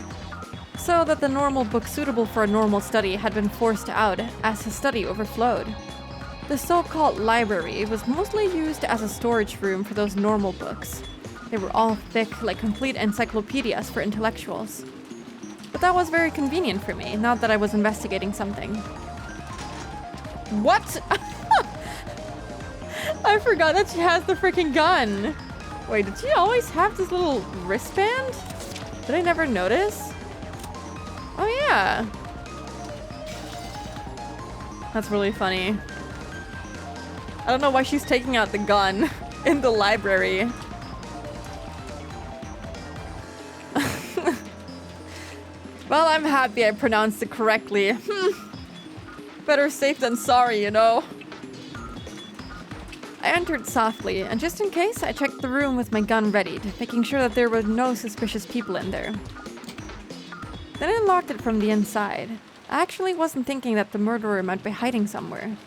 So that the normal book suitable for a normal study had been forced out as his study overflowed. The so-called library was mostly used as a storage room for those normal books. They were all thick, like complete encyclopedias for intellectuals. But that was very convenient for me, now that I was investigating something. What? I forgot that she has the freaking gun. Wait, did she always have this little wristband? Did I never notice? Oh yeah. That's really funny. I don't know why she's taking out the gun in the library. Well, I'm happy I pronounced it correctly. Better safe than sorry, you know. I entered softly, and just in case, I checked the room with my gun readied, making sure that there were no suspicious people in there. Then I locked it from the inside. I actually wasn't thinking that the murderer might be hiding somewhere.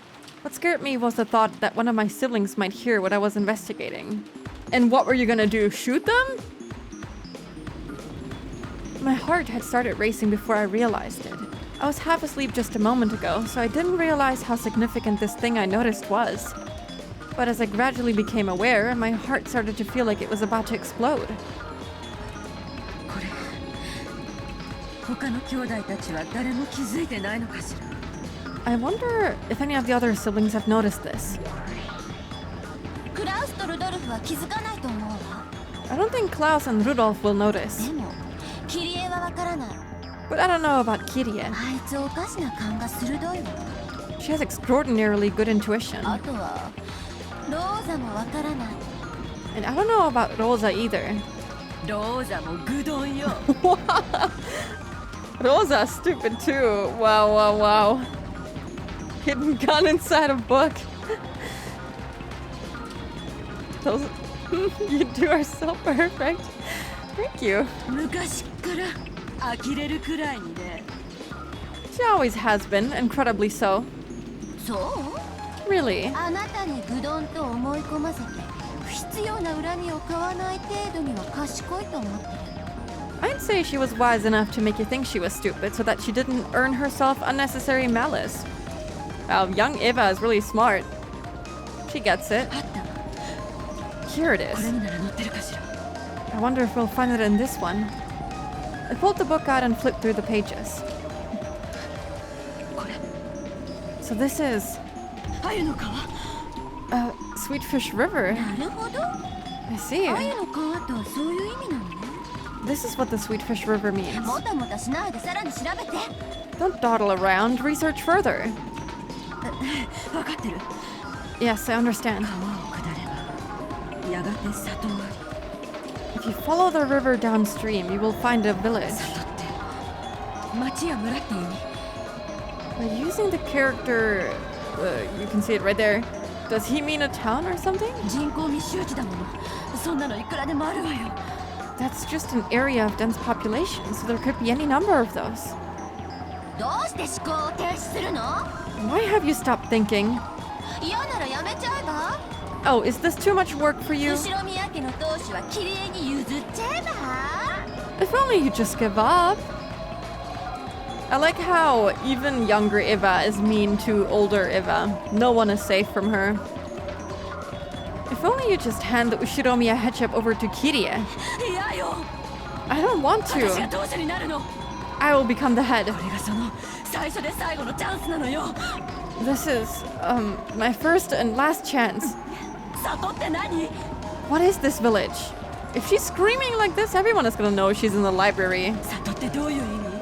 What scared me was the thought that one of my siblings might hear what I was investigating. And what were you gonna do, shoot them? My heart had started racing before I realized it. I was half asleep just a moment ago, so I didn't realize how significant this thing I noticed was. But as I gradually became aware, my heart started to feel like it was about to explode. これ他の兄弟たちは誰も気づいてないのかしら。 I wonder if any of the other siblings have noticed this. クラウスとルドルフは気づかないと思うわ。 I don't think Klaus and Rudolf will notice. でもキリエはわからない。 But I don't know about Kirie. あいつおかしな勘が鋭いわ。 She has extraordinarily good intuition. あとはローザもわからない。 And I don't know about Rosa either. ローザもグドンよ。Those are stupid too. Wow, wow, wow. Hidden gun inside a book. Those you two are so perfect. Thank you. 昔から呆れるくらいにね。 She always has been, incredibly so. そう Really? あなたに愚鈍と思い込ませて不必要な恨みを買わない程度には賢いと思ってる。 I'd say she was wise enough to make you think she was stupid so that she didn't earn herself unnecessary malice. Wow, young Eva is really smart. She gets it. あったわ。 Here it こ is. れになら載ってるかしら。 I wonder if we'll find it in this one. I pulled the book out and flipped through the pages. これ So this is 鮎の川。 Sweetfish River. なるほど。 I see. 鮎の川とはそういう意味なのね。 This is what the Sweetfish River means. もたもたしないでさらに調べて。 Don't dawdle around. Research further. 分かってる。 Yes, I understand. 川を下ればやがて里があり。 If you follow the river downstream, you will find a village. 里って町や村って意味。 By using the character, you can see it right there. Does he mean a town or something? 人口密集地だもの。そんなのいくらでもあるわよ。 That's just an area of dense population, so there could be any number of those. どうして思考を停止するの？ Why have you stopped thinking? 嫌ならやめちゃえば？ Oh, is this too much work for you? 後ろ宮家の当主は綺麗に譲っちゃえば？ If only you just give up. I like how even younger Eva is mean to older Eva. No one is safe from her. If only you just hand the Ushiromiya headship over to Kirie. 嫌よ。 I don't want 私が to. 当主になるの。 I will become the head. これがその最初で最後のチャンスなのよ。 This is, my first and last chance. 里って何？ What is this village? If she's screaming like this, everyone is gonna know she's in the library. 里ってどういう意味？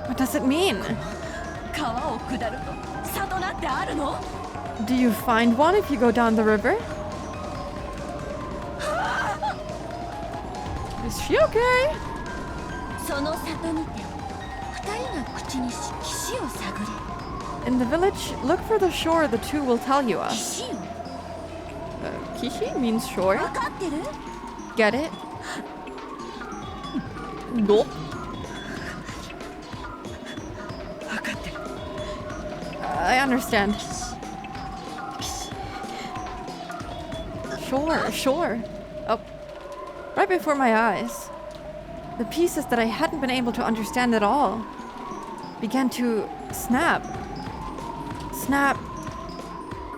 What does it mean? 川を下ると里なんてあるの？ Do you find one if you go down the river? Is she okay? その里にて二人が口にし岸を探れ。 In the village, look for the shore the two will tell you of. 岸を？ Kishi means shore. 分かってる？ Get it? Gulp. 分かってる。 I understand. Shore. Oh. Right before my eyes. The pieces that I hadn't been able to understand at all began to snap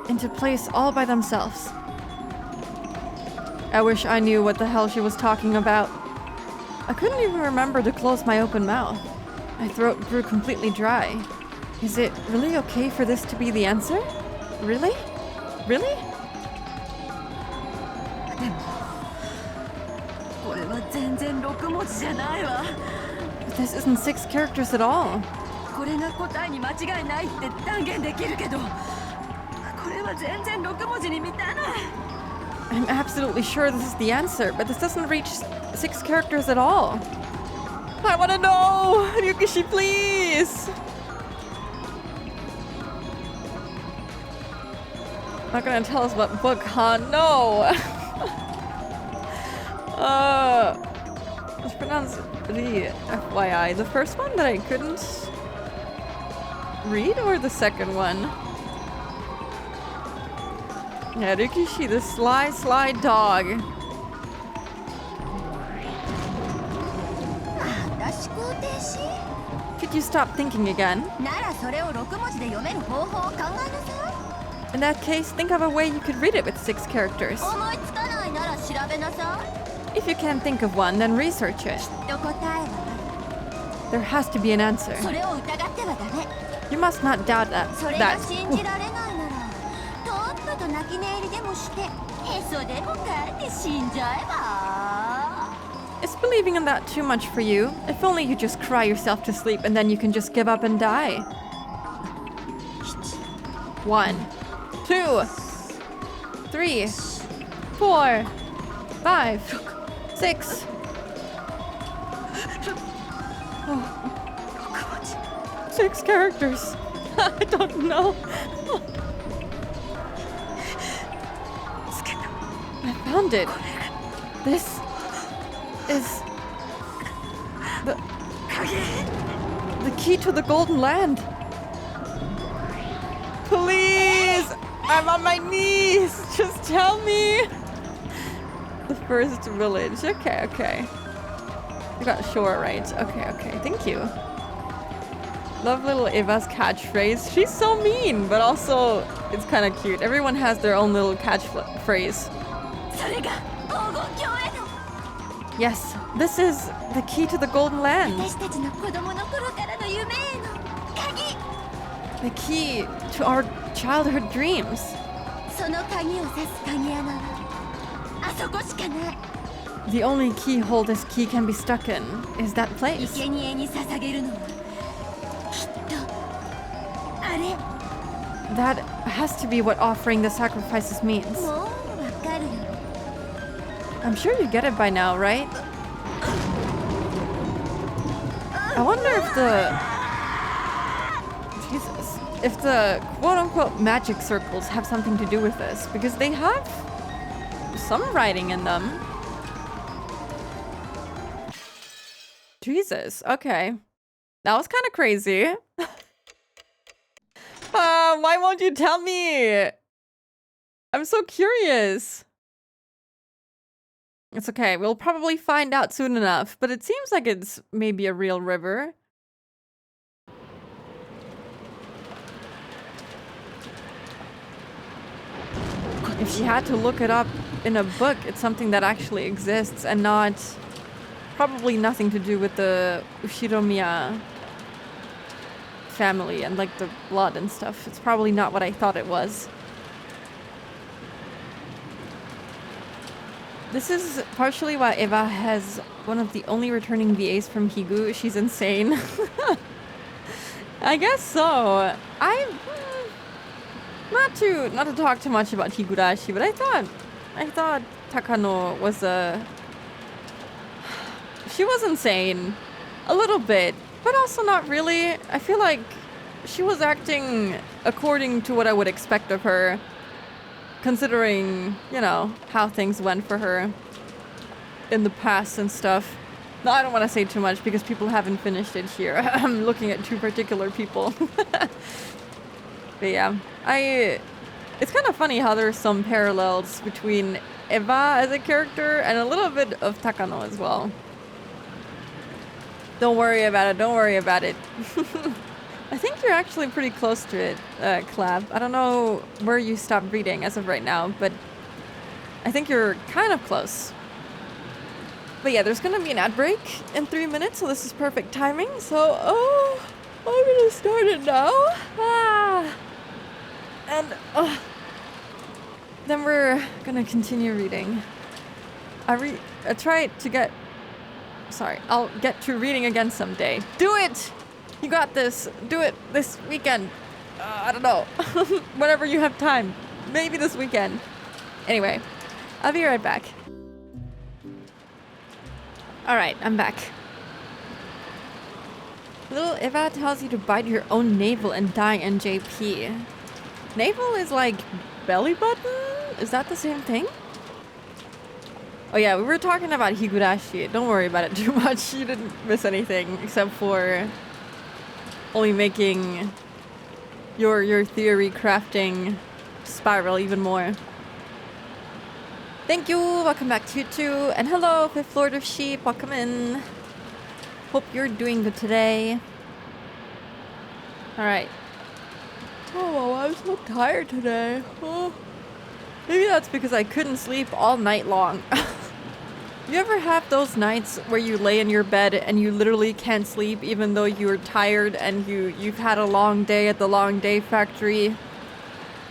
into place all by themselves. I wish I knew what the hell she was talking about. I couldn't even remember to close my open mouth. My throat grew completely dry. Is it really okay for this to be the answer? Really? Really? でもこれは全然6文字じゃないわ。 But this isn't 6 characters at all. これが答えに間違いないって断言できるけど、これは全然6文字に満たない。 I'm absolutely sure this is the answer, but this doesn't reach 6 characters at all. I want to know! Ryukishi, please! Not gonna tell us what book, huh? No! Let's pronounce the FYI. The first one that I couldn't read, or the second one? Yeah, Ryukishi, the sly dog. 私肯定し？ Could you stop thinking again? ならそれを6文字で読める方法を考えなさい。 In that case, think of a way you could read it with 6 characters. 思いつかないなら調べなさい。 If you can't think of one, then research it. と答えは There has to be an answer. それを疑ってはダメ。 You must not doubt that. それが信じられないなら、とっとと泣き寝入りでもして、へそでもかいて死んじゃえば。 Is believing in that too much for you? If only you just cry yourself to sleep and then you can just give up and die. 1, 2, 3, 4, 5, 6. 6 characters. I don't know. I found it. This is the key to the Golden Land. Please! I'm on my knees! Just tell me! The first village. Okay, okay. You got shore right. Okay, okay. Thank you. Love little Eva's catchphrase. She's so mean, but also it's kind of cute. Everyone has their own little catchphrase. Yes, this is the key to the Golden Land. The key to our childhood dreams. The only keyhole this key can be stuck in is that place. That has to be what offering the sacrifices means. I'm sure you get it by now, right? I wonder if if the quote-unquote magic circles have something to do with this, because they have some writing in them. Jesus, okay. That was kind of crazy. Why won't you tell me? I'm so curious. It's okay, we'll probably find out soon enough, but it seems like it's maybe a real river. If she had to look it up in a book, it's something that actually exists and not... probably nothing to do with the Ushiromiya family and like the blood and stuff. It's probably not what I thought it was. This is partially why Eva has one of the only returning VAs from Higu. She's insane. I guess so. Not to talk too much about Higurashi, but I thought Takano was she was insane. A little bit, but also not really. I feel like she was acting according to what I would expect of her, considering, you know, how things went for her in the past and stuff. No, I don't want to say too much because people haven't finished it here. I'm looking at 2 particular people. But yeah, it's kind of funny how there's some parallels between Eva as a character and a little bit of Takano as well. Don't worry about it, don't worry about it. I think you're actually pretty close to it, Clab. I don't know where you stopped reading as of right now, but I think you're kind of close. But yeah, there's gonna be an ad break in 3 minutes, so this is perfect timing. So, I'm gonna start it now. And then we're gonna continue reading. I try to get... Sorry, I'll get to reading again someday. Do it! You got this. Do it this weekend. I don't know. Whenever you have time. Maybe this weekend. Anyway, I'll be right back. Alright, I'm back. Little Eva tells you to bite your own navel and die NJP. Navel is like belly button? Is that the same thing? Oh yeah, we were talking about Higurashi. Don't worry about it too much. You didn't miss anything except for only making your theory crafting spiral even more. Thank you. Welcome back to you too. And hello, Fifth Lord of Sheep. Welcome in. Hope you're doing good today. Alright. Oh, I'm so tired today. Oh. Maybe that's because I couldn't sleep all night long. You ever have those nights where you lay in your bed and you literally can't sleep even though you're tired and you've had a long day at the long day factory,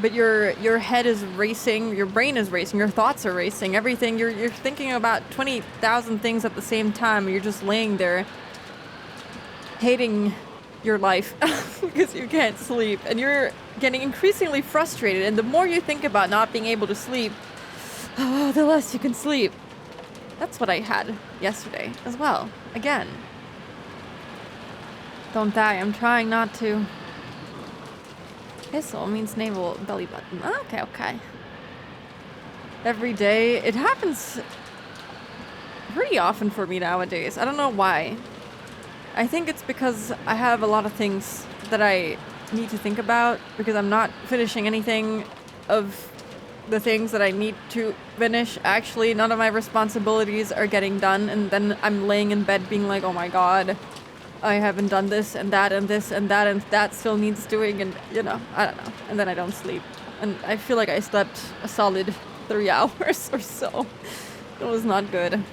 but your head is racing, your brain is racing, your thoughts are racing, everything, you're thinking about 20,000 things at the same time, and you're just laying there hating your life because you can't sleep, and you're getting increasingly frustrated, and the more you think about not being able to sleep, the less you can sleep. That's what I had yesterday as well. Again. Don't die. I'm trying not to. Hissel means navel belly button. Okay, okay. Every day. It happens pretty often for me nowadays. I don't know why. I think it's because I have a lot of things that I need to think about because I'm not finishing anything of the things that I need to finish. Actually, none of my responsibilities are getting done, and then I'm laying in bed being like, oh my god, I haven't done this and that and this and that still needs doing, and you know, I don't know. And then I don't sleep. And I feel like I slept a solid 3 hours or so. It was not good.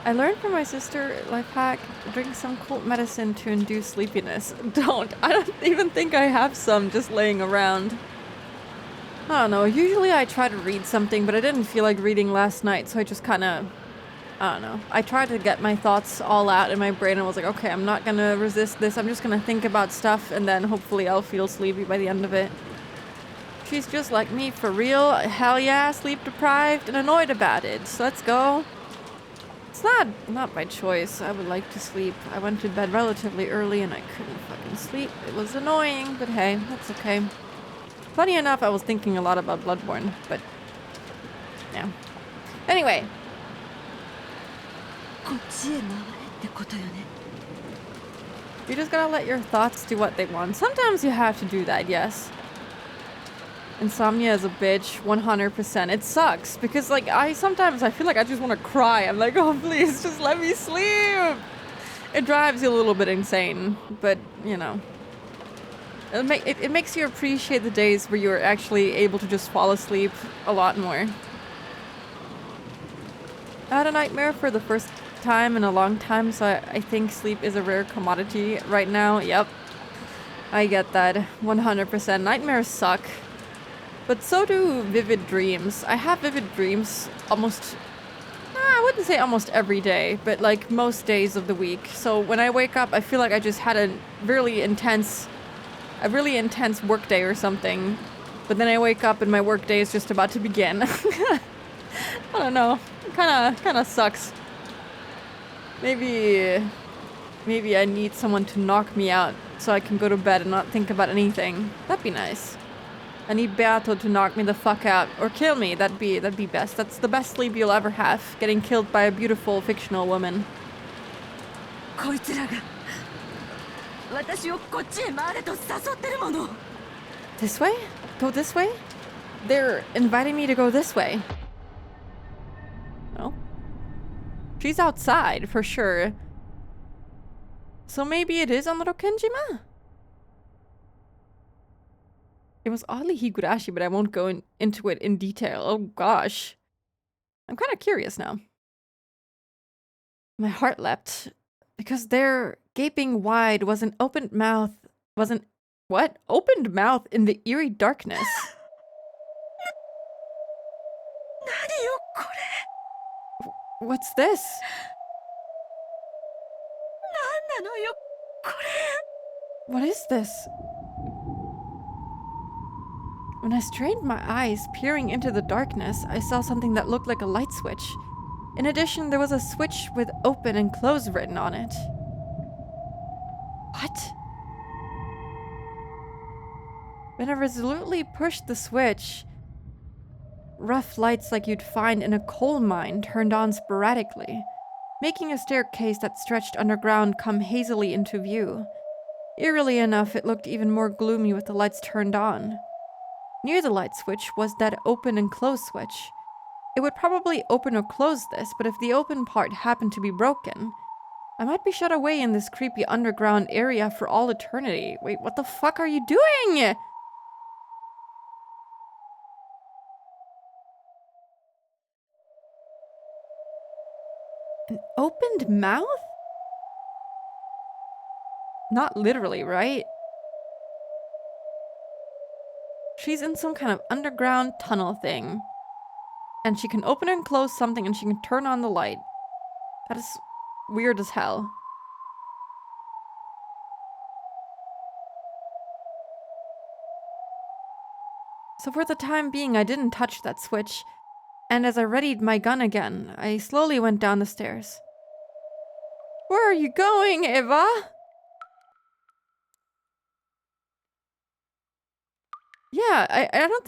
I learned from my sister, life hack, drink some cold medicine to induce sleepiness. Don't. I don't even think I have some just laying around. I don't know. Usually I try to read something, but I didn't feel like reading last night, so I just kind of... I don't know. I tried to get my thoughts all out in my brain and was like, okay, I'm not gonna resist this. I'm just gonna think about stuff, and then hopefully I'll feel sleepy by the end of it. She's just like me, for real. Hell yeah, sleep deprived and annoyed about it. So let's go. It's not by choice. I would like to sleep. I went to bed relatively early and I couldn't fucking sleep. It was annoying, but hey, that's okay. Funny enough, I was thinking a lot about Bloodborne, but yeah. Anyway. You just gotta let your thoughts do what they want. Sometimes you have to do that, yes. Insomnia is a bitch, 100%. It sucks because like sometimes I feel like I just want to cry. I'm like, oh please, just let me sleep. It drives you a little bit insane, but you know, it makes you appreciate the days where you're actually able to just fall asleep a lot more. I had a nightmare for the first time in a long time, so I think sleep is a rare commodity right now. Yep, I get that, 100%. Nightmares suck. But so do vivid dreams. I have vivid dreams almost, I wouldn't say almost every day, but like most days of the week. So when I wake up, I feel like I just had a really intense work day or something. But then I wake up and my work day is just about to begin. I don't know. It kind of sucks. Maybe I need someone to knock me out so I can go to bed and not think about anything. That'd be nice. I need Beato to knock me the fuck out or kill me. That'd be best. That's the best sleep you'll ever have. Getting killed by a beautiful fictional woman. This way? Go this way? They're inviting me to go this way. Oh. She's outside for sure. So maybe it is Amuro Kenjima? It was oddly Higurashi, but I won't go into it in detail. Oh gosh. I'm kind of curious now. My heart leapt. Because there, gaping wide, was an opened mouth. What? Opened mouth in the eerie darkness. What's this? What is this? When I strained my eyes, peering into the darkness, I saw something that looked like a light switch. In addition, there was a switch with open and close written on it. What? When I resolutely pushed the switch, rough lights like you'd find in a coal mine turned on sporadically, making a staircase that stretched underground come hazily into view. Eerily enough, it looked even more gloomy with the lights turned on. Near the light switch was that open and close switch. It would probably open or close this, but if the open part happened to be broken, I might be shut away in this creepy underground area for all eternity. Wait, what the fuck are you doing? An opened mouth? Not literally, right? She's in some kind of underground tunnel thing. And she can open and close something and she can turn on the light. That is weird as hell. So for the time being, I didn't touch that switch. And as I readied my gun again, I slowly went down the stairs. Where are you going, Eva? Yeah, I don't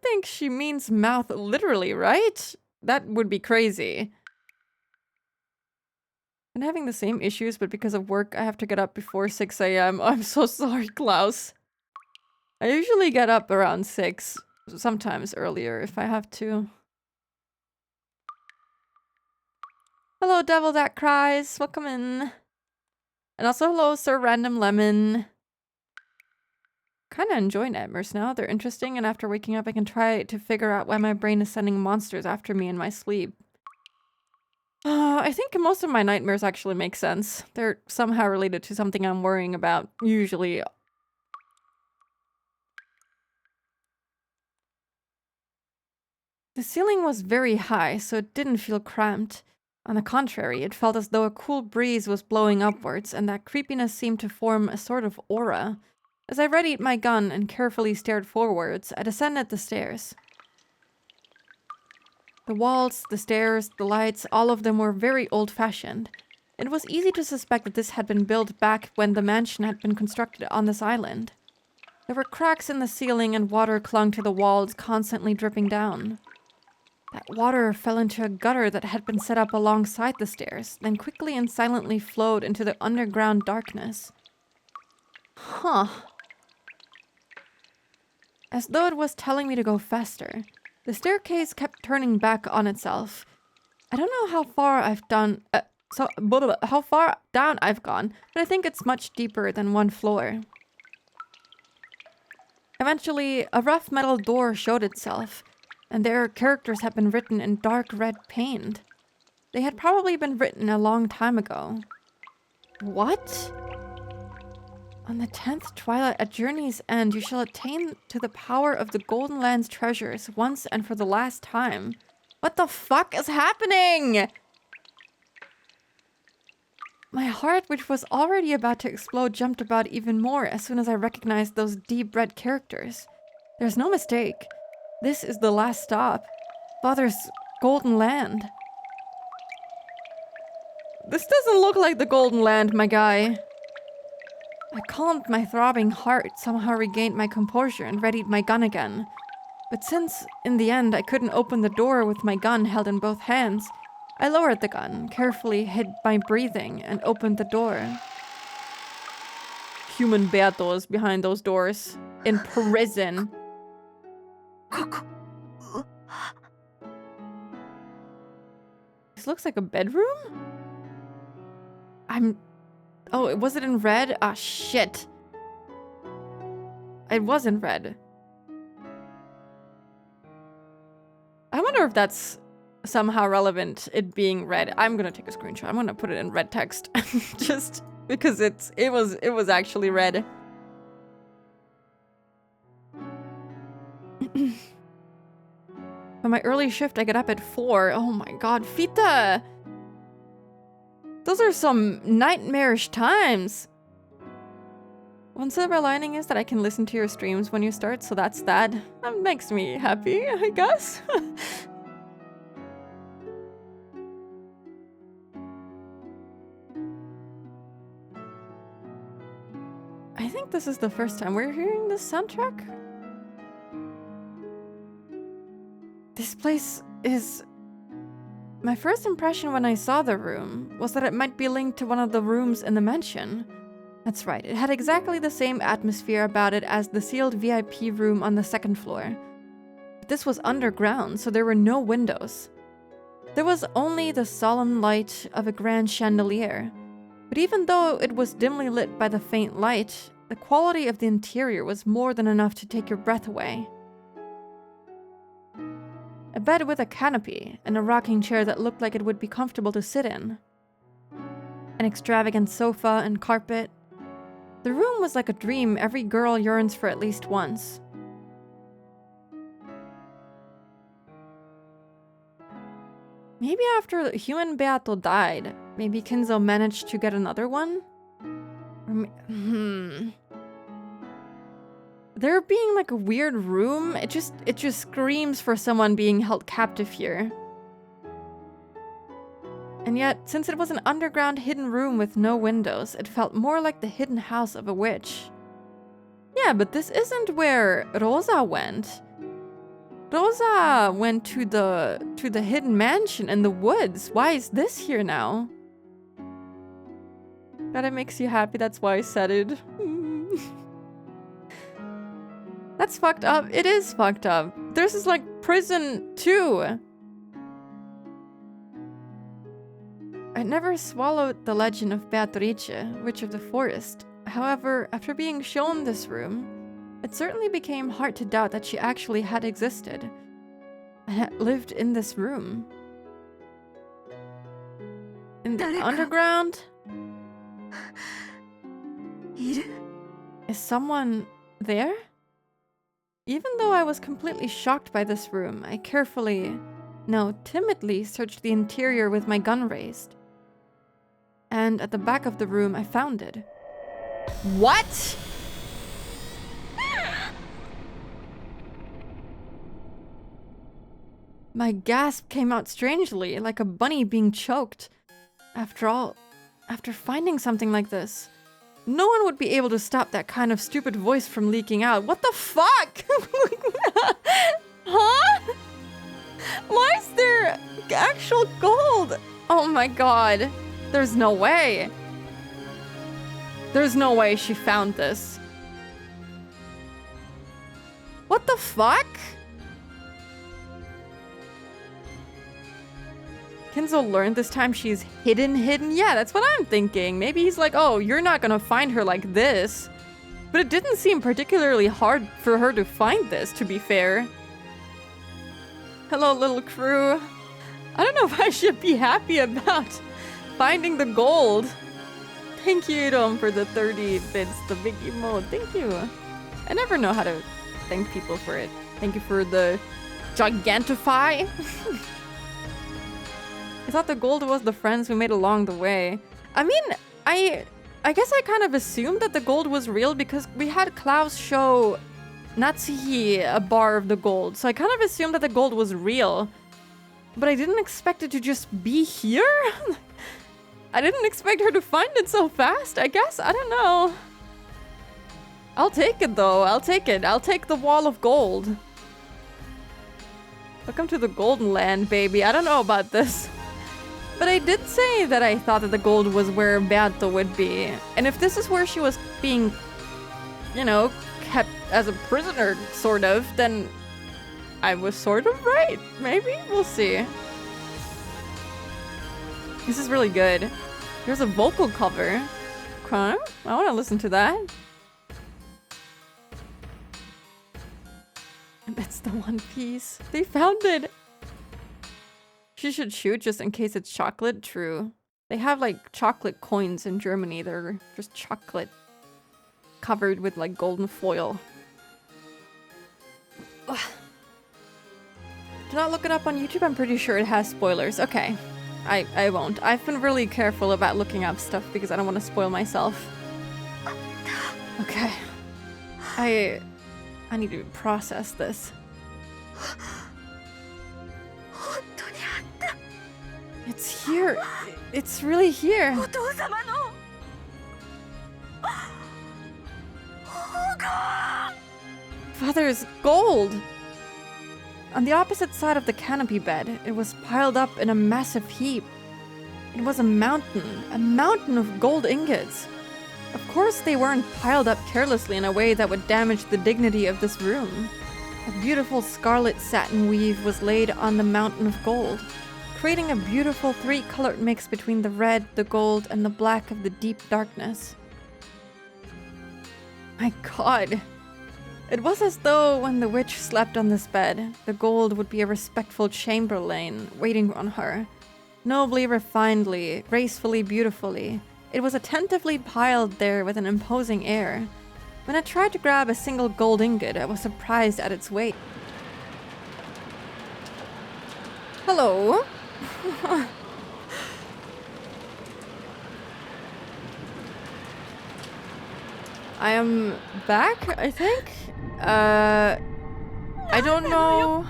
think she means mouth literally, right? That would be crazy. I'm having the same issues, but because of work, I have to get up before 6 a.m. I'm so sorry, Klaus. I usually get up around 6, sometimes earlier if I have to. Hello, Devil That Cries. Welcome in. And also hello, Sir Random Lemon. Kinda enjoy nightmares now. They're interesting, and after waking up, I can try to figure out why my brain is sending monsters after me in my sleep. I think most of my nightmares actually make sense. They're somehow related to something I'm worrying about, usually. The ceiling was very high, so it didn't feel cramped. On the contrary, it felt as though a cool breeze was blowing upwards, and that creepiness seemed to form a sort of aura. As I readied my gun and carefully stared forwards, I descended the stairs. The walls, the stairs, the lights, all of them were very old-fashioned. It was easy to suspect that this had been built back when the mansion had been constructed on this island. There were cracks in the ceiling and water clung to the walls, constantly dripping down. That water fell into a gutter that had been set up alongside the stairs, then quickly and silently flowed into the underground darkness. Huh. As though it was telling me to go faster. The staircase kept turning back on itself. I don't know how far I've done, how far down I've gone, but I think it's much deeper than one floor. Eventually, a rough metal door showed itself, and their characters had been written in dark red paint. They had probably been written a long time ago. What? On the 10th twilight at journey's end, you shall attain to the power of the Golden Land's treasures once and for the last time. What the fuck is happening? My heart, which was already about to explode, jumped about even more as soon as I recognized those deep red characters. There's no mistake. This is the last stop. Father's Golden Land. This doesn't look like the Golden Land, my guy. I calmed my throbbing heart, somehow regained my composure, and readied my gun again. But since, in the end, I couldn't open the door with my gun held in both hands, I lowered the gun, carefully hid my breathing, and opened the door. Human Beato is behind those doors. In prison. This looks like a bedroom? Oh, was it in red? Ah, shit. It was in red. I wonder if that's somehow relevant, it being red. I'm gonna take a screenshot. I'm gonna put it in red text. Just because it was actually red. For my early shift, I get up at 4. Oh my god, Fita! Those are some nightmarish times. One silver lining is that I can listen to your streams when you start, so that's that. That makes me happy, I guess. I think this is the first time we're hearing this soundtrack. This place is... My first impression when I saw the room was that it might be linked to one of the rooms in the mansion. That's right, it had exactly the same atmosphere about it as the sealed VIP room on the second floor. But this was underground, so there were no windows. There was only the solemn light of a grand chandelier. But even though it was dimly lit by the faint light, the quality of the interior was more than enough to take your breath away. A bed with a canopy, and a rocking chair that looked like it would be comfortable to sit in. An extravagant sofa and carpet. The room was like a dream every girl yearns for at least once. Maybe after Human Beato died, maybe Kinzo managed to get another one? There being like a weird room, it just screams for someone being held captive here. And yet, since it was an underground hidden room with no windows, it felt more like the hidden house of a witch. Yeah, but this isn't where Rosa went. Rosa went to the hidden mansion in the woods. Why is this here now? That it makes you happy, that's why I said it. That's fucked up. It is fucked up. This is like prison too. I never swallowed the legend of Beatrice, Witch of the Forest. However, after being shown this room, it certainly became hard to doubt that she actually had existed and had lived in this room. In the underground? Is someone there? Even though I was completely shocked by this room, I carefully, no, timidly searched the interior with my gun raised. And at the back of the room, I found it. What? My gasp came out strangely, like a bunny being choked. After all, after finding something like this, no one would be able to stop that kind of stupid voice from leaking out. What the fuck? Huh? Why is there actual gold? Oh my god. There's no way. There's no way she found this. What the fuck? Kinzo learned this time she's hidden? Yeah, that's what I'm thinking. Maybe he's like, oh, you're not gonna find her like this. But it didn't seem particularly hard for her to find this, to be fair. Hello, little crew. I don't know if I should be happy about finding the gold. Thank you, Dom, for the 30 bits, the big emote. Thank you. I never know how to thank people for it. Thank you for the gigantify. I thought the gold was the friends we made along the way. I mean, I guess I kind of assumed that the gold was real because we had Klaus show Natsuhi a bar of the gold. So I kind of assumed that the gold was real. But I didn't expect it to just be here? I didn't expect her to find it so fast, I guess. I don't know. I'll take it, though. I'll take it. I'll take the wall of gold. Welcome to the Golden Land, baby. I don't know about this. But I did say that I thought that the gold was where Beato would be. And if this is where she was being, you know, kept as a prisoner, sort of, then I was sort of right. Maybe? We'll see. This is really good. There's a vocal cover. Okay, I want to listen to that. That's the One Piece. They found it. She should shoot just in case it's chocolate. True. They have like chocolate coins in Germany. They're just chocolate covered with like golden foil. Ugh. Do not look it up on YouTube. I'm pretty sure it has spoilers. Okay. I won't. I've been really careful about looking up stuff because I don't want to spoil myself. Okay. I need to process this. It's here. It's really here. Father's gold! On the opposite side of the canopy bed, it was piled up in a massive heap. It was a mountain of gold ingots. Of course, they weren't piled up carelessly in a way that would damage the dignity of this room. A beautiful scarlet satin weave was laid on the mountain of gold, creating a beautiful three-colored mix between the red, the gold, and the black of the deep darkness. My god. It was as though when the witch slept on this bed, the gold would be a respectful chamberlain waiting on her. Nobly, refinedly, gracefully, beautifully. It was attentively piled there with an imposing air. When I tried to grab a single gold ingot, I was surprised at its weight. Hello? I am back, I think? I don't know.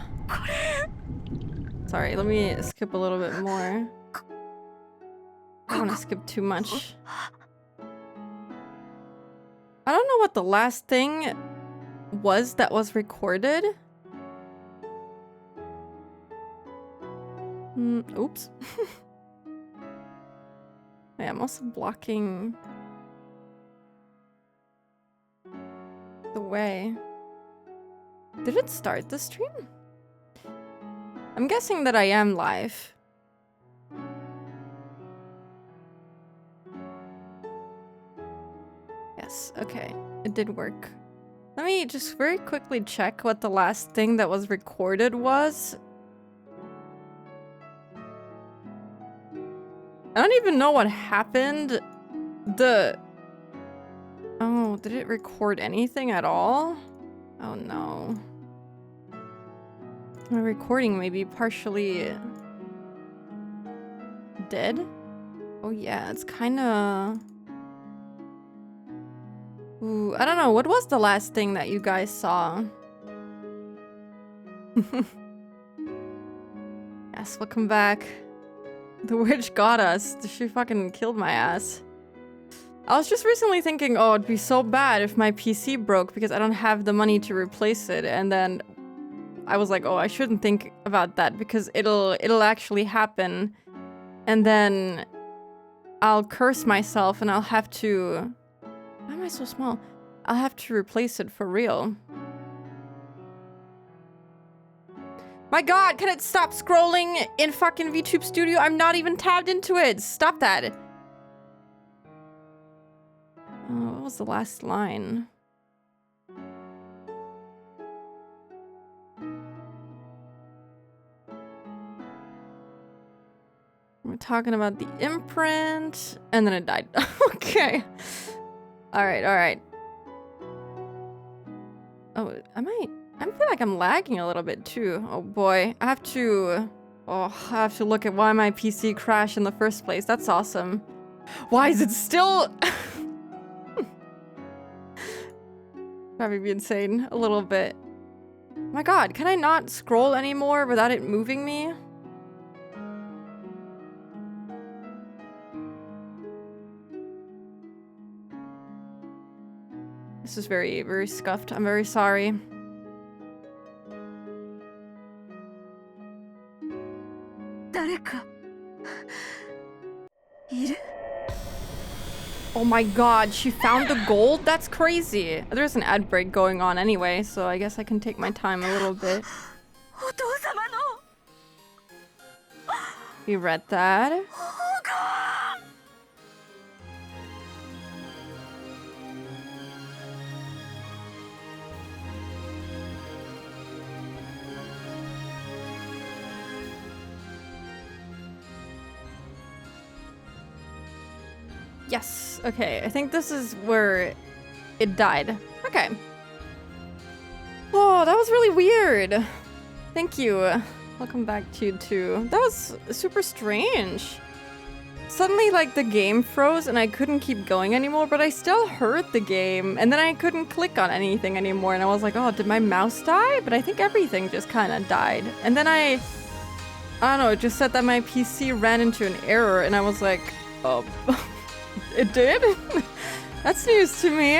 Sorry, let me skip a little bit more. don't want to skip too much. I don't know what the last thing was that was recorded. Oops. Yeah, I'm also blocking the way. Did it start the stream? I'm guessing that I am live. Yes, okay. It did work. Let me just very quickly check what the last thing that was recorded was. I don't even know what happened. Oh, did it record anything at all? Oh no. My recording may be partially dead. Oh yeah, it's kinda... Ooh, I don't know. What was the last thing that you guys saw? Yes, welcome back. The witch got us. She fucking killed my ass. I was just recently thinking, oh, it'd be so bad if my PC broke because I don't have the money to replace it. And then I was like, oh, I shouldn't think about that because it'll actually happen. And then I'll curse myself and I'll have to... Why am I so small? I'll have to replace it for real. My god, can it stop scrolling in fucking VTube Studio? I'm not even tabbed into it. Stop that. What was the last line? We're talking about the imprint, and then it died. Okay. Alright, alright. Oh, I feel like I'm lagging a little bit too. Oh boy. I have to look at why my PC crashed in the first place. That's awesome. Why is it still... Probably be insane a little bit. My god, can I not scroll anymore without it moving me? This is very, very scuffed. I'm very sorry. Oh my god, she found the gold? That's crazy. There's an ad break going on anyway, so I guess I can take my time a little bit. You read that? Yes, okay, I think this is where it died. Okay. Oh, that was really weird. Thank you. Welcome back to you too. That was super strange. Suddenly, like, the game froze and I couldn't keep going anymore, but I still heard the game, and then I couldn't click on anything anymore, and I was like, oh, did my mouse die? But I think everything just kind of died. And then I don't know, it just said that my PC ran into an error, and I was like, oh... It did? That's news to me.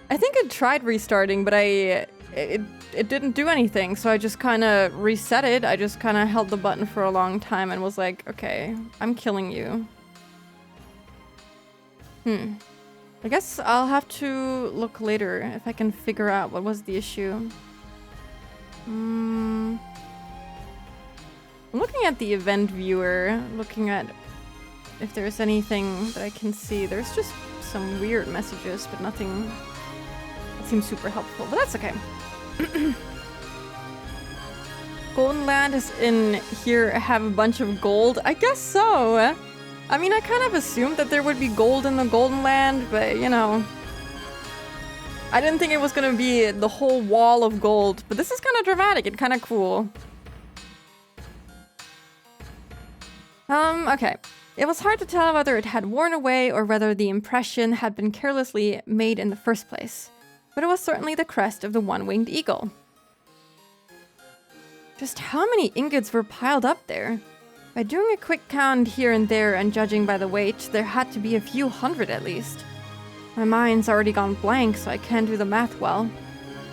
I think it tried restarting, but it didn't do anything, so I just kind of reset it. I just kind of held the button for a long time and was like, okay, I'm killing you. I guess I'll have to look later if I can figure out what was the issue. I'm looking at the event viewer, looking at if there's anything that I can see. There's just some weird messages, but nothing that seems super helpful, but that's okay. Golden Land is in here, have a bunch of gold? I guess so. I mean, I kind of assumed that there would be gold in the Golden Land, but you know. I didn't think it was gonna be the whole wall of gold, but this is kind of dramatic and kind of cool. Okay. It was hard to tell whether it had worn away or whether the impression had been carelessly made in the first place. But it was certainly the crest of the one-winged eagle. Just how many ingots were piled up there? By doing a quick count here and there and judging by the weight, there had to be a few hundred at least. My mind's already gone blank, so I can't do the math well.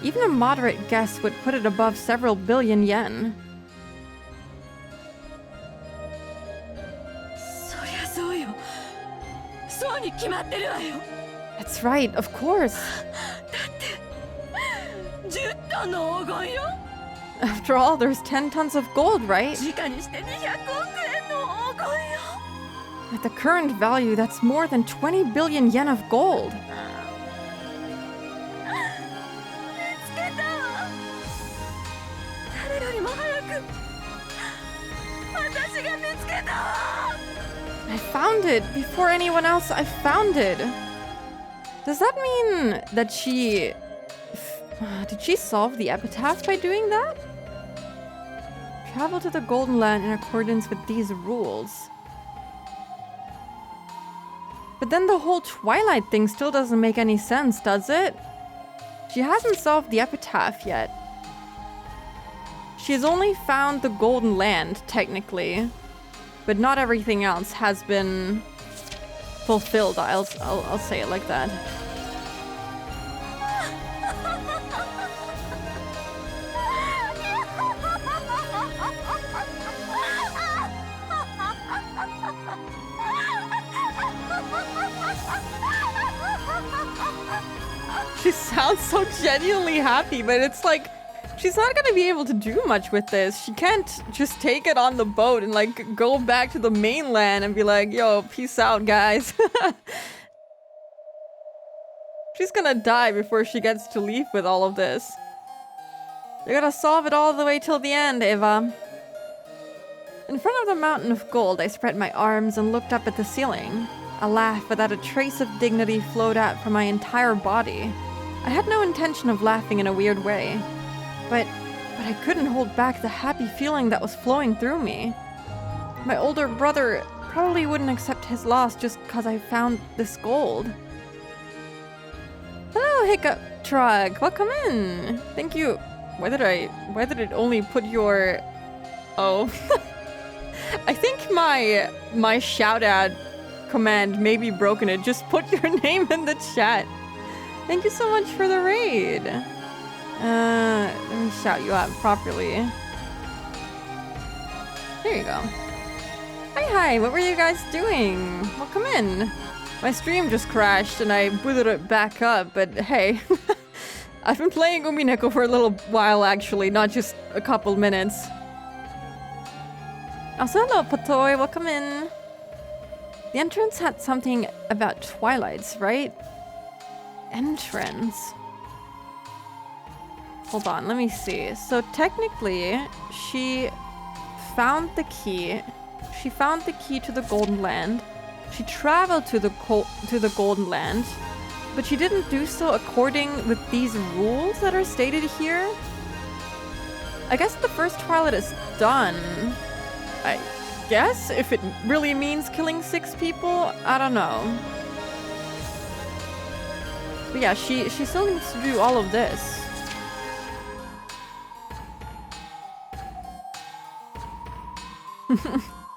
Even a moderate guess would put it above several billion yen. そりゃそうよ。そうに決まってるわよ。 That's right, of course. 10トンの黄金よ。 After all, there's 10 tons of gold, right? 時価にして200億円の黄金よ。 At the current value, that's more than 20 billion yen of gold. 見つけたわ。誰よりも早く私が見つけたわ。 I found it! Before anyone else, I found it! Does that mean that she... Did she solve the epitaph by doing that? Travel to the Golden Land in accordance with these rules. But then the whole Twilight thing still doesn't make any sense, does it? She hasn't solved the epitaph yet. She's only found the Golden Land, technically. But not everything else has been fulfilled, I'll say it like that. She sounds so genuinely happy, but it's like, she's not gonna be able to do much with this. She can't just take it on the boat and like go back to the mainland and be like, yo, peace out, guys. She's gonna die before she gets to leave with all of this. You gotta solve it all the way till the end, Eva. In front of the mountain of gold, I spread my arms and looked up at the ceiling. A laugh without a trace of dignity flowed out from my entire body. I had no intention of laughing in a weird way. But I couldn't hold back the happy feeling that was flowing through me. My older brother probably wouldn't accept his loss just because I found this gold. Hello, Hiccup Truck. Welcome in. Thank you. Why did it only put your... Oh. I think my shout-out command may be broken. It just put your name in the chat. Thank you so much for the raid. Let me shout you out properly. There you go. Hi, what were you guys doing? Welcome in. My stream just crashed and I booted it back up, but hey. I've been playing Umineko for a little while actually, not just a couple minutes. Also, hello, Patoy, welcome in. The entrance had something about Twilights, right? Entrance. Hold on, let me see. So technically, she found the key. She found the key to the Golden Land. She traveled to the Golden Land, but she didn't do so according with these rules that are stated here. I guess the first Twilight is done. I guess if it really means killing 6 people, I don't know. But yeah, she still needs to do all of this.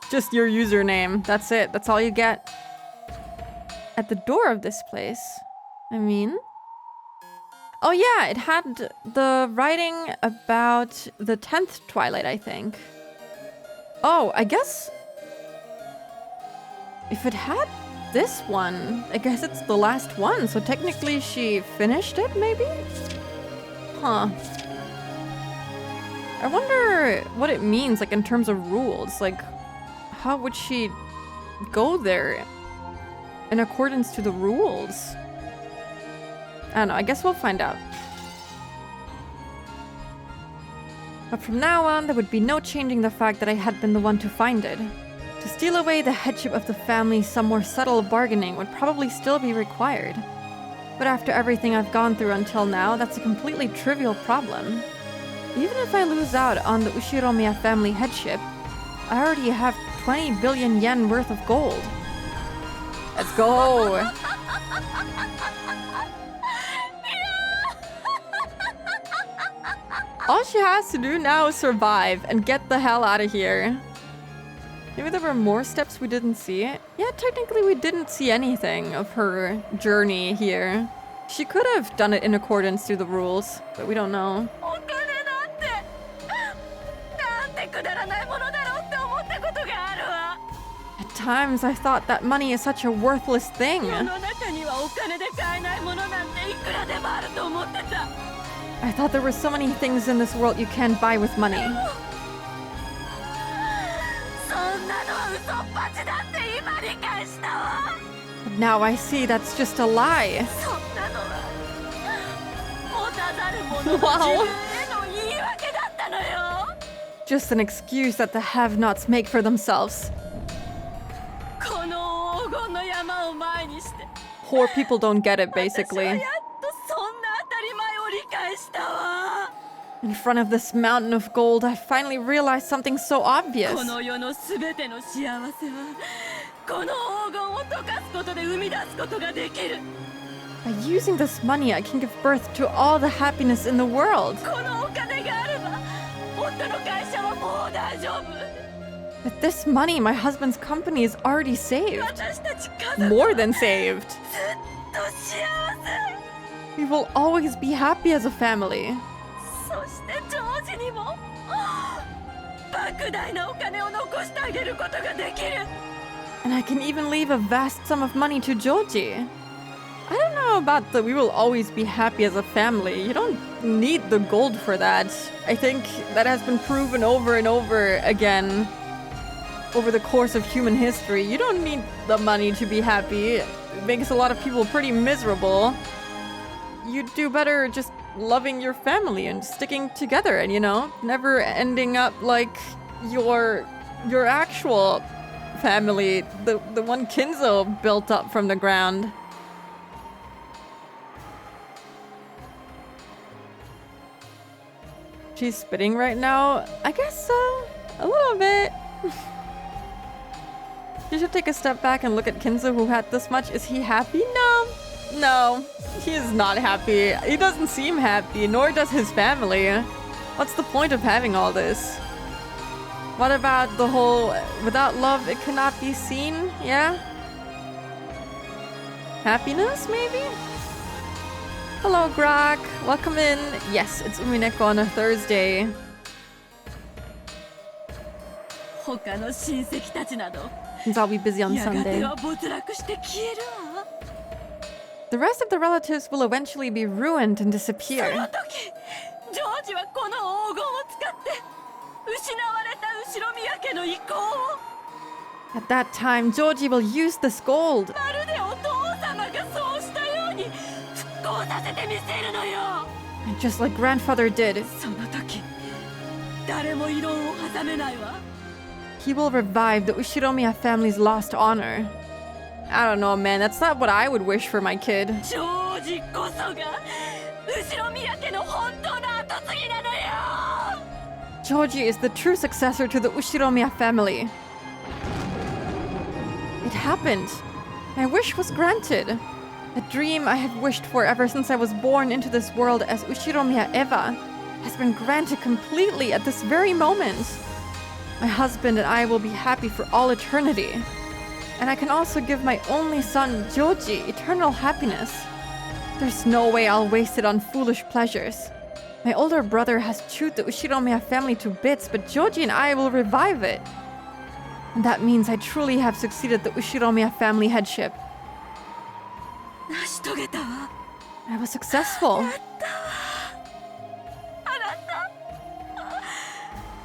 Just your username. That's it. That's all you get. At the door of this place. I mean... Oh yeah, it had the writing about the 10th Twilight, I think. Oh, I guess... If it had this one, I guess it's the last one. So technically she finished it, maybe? Huh. I wonder what it means, like, in terms of rules. Like, how would she go there in accordance to the rules? I don't know, I guess we'll find out. But from now on, there would be no changing the fact that I had been the one to find it. To steal away the headship of the family, some more subtle bargaining would probably still be required. But after everything I've gone through until now, that's a completely trivial problem. Even if I lose out on the Ushiromiya family headship, I already have 20 billion yen worth of gold. Let's go! All she has to do now is survive and get the hell out of here. Maybe there were more steps we didn't see. Yeah, technically we didn't see anything of her journey here. She could have done it in accordance to the rules, but we don't know. お金なんてなんてくだらないものだろうって思ったことがあるわ。 At times I thought that money is such a worthless thing. 世の中にはお金で買えないものなんていくらでもあると思ってた。 I thought there were so many things in this world you can't buy with money. そんなのは嘘っぱちだって今理解したわ。 But now I see that's just a lie. そんなのは持たざる者の Wow. 自分への言い訳だったのよ。 Just an excuse that the have-nots make for themselves. この黄金の山を前にして Poor people don't get it, 私は basically. やっとそんな当たり前を理解したわ。 In front of this mountain of gold, I finally realized something so obvious. この世のすべての幸せはこの黄金を溶かすことで生み出すことができる。 By using this money, I can give birth to all the happiness in the world. このお金があれば夫の会社はもう大丈夫。 With this money, my husband's company is already saved. 私たち家族 More は than saved. ずっと幸 We will always be happy as a family. せ。そしてジョージにも莫大なお金を残してあげることができる。 And I can even leave a vast sum of money to Joji. I don't know about the we will always be happy as a family. You don't need the gold for that. I think that has been proven over and over again over the course of human history. You don't need the money to be happy. It makes a lot of people pretty miserable. You do better just loving your family and sticking together and, you know, never ending up like your actual family, the one Kinzo built up from the ground. She's spitting right now? I guess so. A little bit. You should take a step back and look at Kinzo, who had this much. Is he happy? No. No. He is not happy. He doesn't seem happy, nor does his family. What's the point of having all this? What about the whole without love it cannot be seen? Yeah? Happiness, maybe? Hello, Grok. Welcome in. Yes, it's Umineko on a Thursday. 他の親戚たちなど He's all be busy on やが Sunday. ては没落して消えるわ。 The rest of the relatives will eventually be ruined and その disappear. 時ジョージはこの黄金を使って失われた後ろ宮家の意向を At that time, Georgie will use this gold. まるでお父様がそうしたように復興させてみせるのよ。 And just like grandfather did, その時誰も異論を挟めないわ。 he will revive the Ushiromiya family's lost honor. I don't know, man. That's not what I would wish for my kid. ジョージこそが後ろ宮家の本当の後継ぎなのよ。 Georgie is the true successor to the Ushiromiya family. It happened. My wish was granted. A dream I have wished for ever since I was born into this world as Ushiromiya Eva has been granted completely at this very moment. My husband and I will be happy for all eternity. And I can also give my only son, Joji, eternal happiness. There's no way I'll waste it on foolish pleasures. My older brother has chewed the Ushiromiya family to bits, but Joji and I will revive it. And that means I truly have succeeded the Ushiromiya family headship. 成し遂げたわ。 I was successful. あなた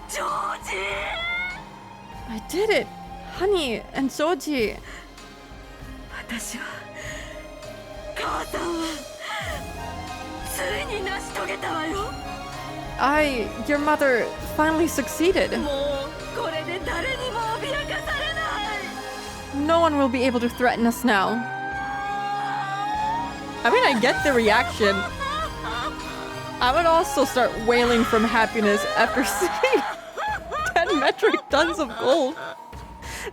ジョージ I did it. Honey and Joji. 私は母さんはついに成し遂げたわよ。 Your mother, finally succeeded. もうこれで誰にも脅かされない。 No one will be able to threaten us now. I mean, I get the reaction. I would also start wailing from happiness after seeing 10 metric tons of gold.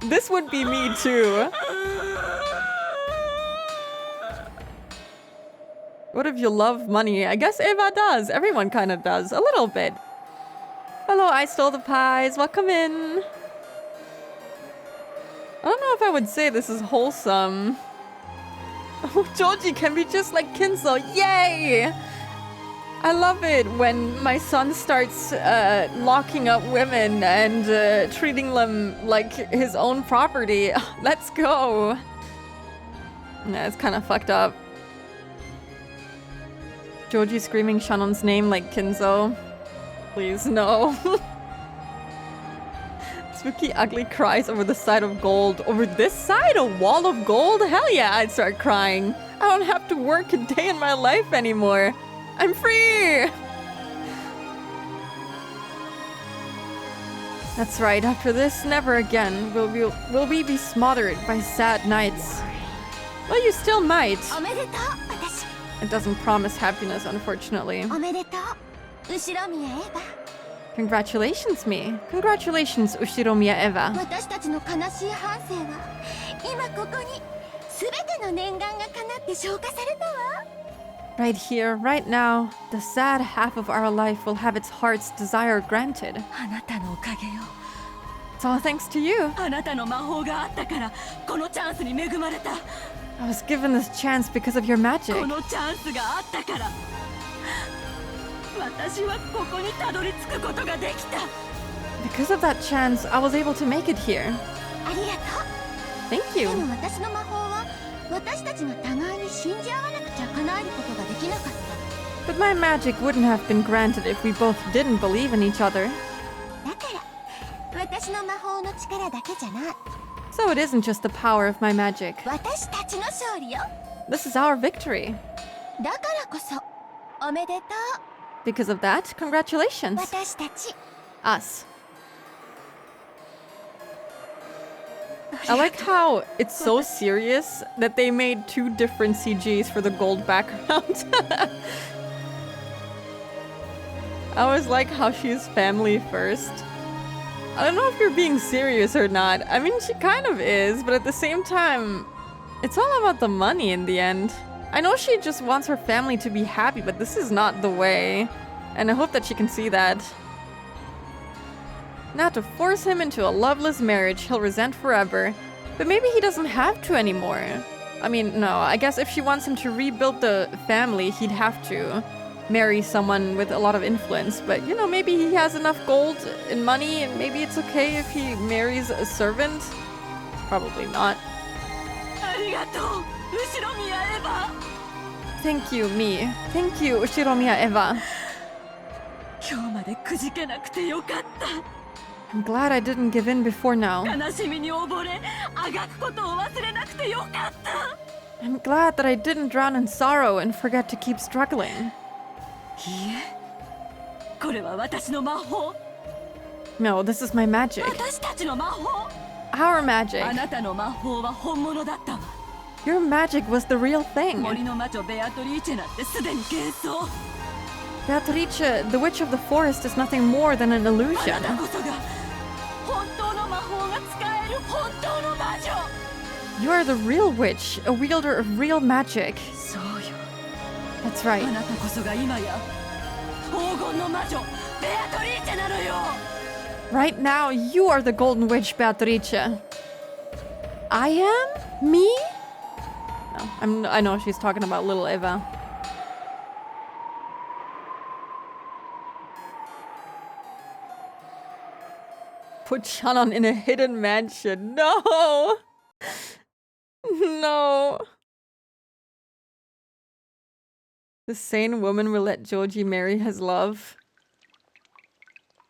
This would be me too. What if you love money? I guess Eva does. Everyone kind of does. A little bit. Hello, I stole the pies. Welcome in. I don't know if I would say this is wholesome. Oh, Joji can be just like Kinzo. Yay! I love it when my son starts locking up women and treating them like his own property. Let's go. Yeah, it's kind of fucked up. Joji screaming Shannon's name like Kinzo. Please, no. Spooky Ugly cries over the side of gold. Over this side? A wall of gold? Hell yeah, I'd start crying. I don't have to work a day in my life anymore. I'm free! That's right, after this, never again will we be smothered by sad nights. Well, you still might. おめでとう私 It doesn't promise happiness, unfortunately. おめでとう後ろ宮エヴァ Congratulations, me. Congratulations, Ushiromiya Eva. 私たちの悲しい半生は今ここに全ての念願が叶って消化されたわ Right here, right now, the sad half of our life will have its heart's desire granted. あなたのおかげよ It's all thanks to you. あなたの魔法があったからこのチャンスに恵まれた I was given this chance because of your magic. このチャンスがあったから私はここにたどり着くことができた Because of that chance, I was able to make it here. ありがと Thank うで you. も私の魔法は私たちが互いに信じ合わなくちゃ叶えることができなかった But my magic wouldn't have been granted if we both didn't believe in each other. だから私の魔法の力だけじゃない So it isn't just the power of my magic. 私たちの勝利よ This is our victory. だからこそおめでとう Because of that, congratulations. 私たち Us. I like how it's so serious that they made two different CGs for the gold background. I always like how she's family first. I don't know if you're being serious or not. I mean, she kind of is, but at the same time, it's all about the money in the end. I know she just wants her family to be happy, but this is not the way. And I hope that she can see that. Now to force him into a loveless marriage he'll resent forever. But maybe he doesn't have to anymore. I mean, no, I guess if she wants him to rebuild the family, he'd have to marry someone with a lot of influence. But, you know, maybe he has enough gold and money, and maybe it's okay if he marries a servant? Probably not. ありがとう後ろ宮エヴァ Thank you, me. Thank you, Ushiromiya Eva. 今日までくじけなくてよかっ I'm glad I didn't give in before now. た悲しみに溺れあがくことを忘れなくてよかった I'm glad that I didn't drown in sorrow and forget to keep struggling. いいえこれは私の魔法 No, this is my magic. 私たちの魔法 Our magic. あなたの魔法は本物だったわ Your magic was the real thing. 森の魔女ベアトリーチェなんてすでに幻想 Beatrice, the witch of the forest is nothing more than an あ illusion. なたこそが本当の魔法が使える本当の魔女 You are the real witch, a wielder of real magic. そうよ That's あ right. なたこそが今や黄金の魔女ベアトリーチェなのよ Right now, you are the golden witch, Beatrice. I am? Me? No, I know she's talking about little Eva. Put Shannon in a hidden mansion. No! No. The sane woman will let Joji marry his love.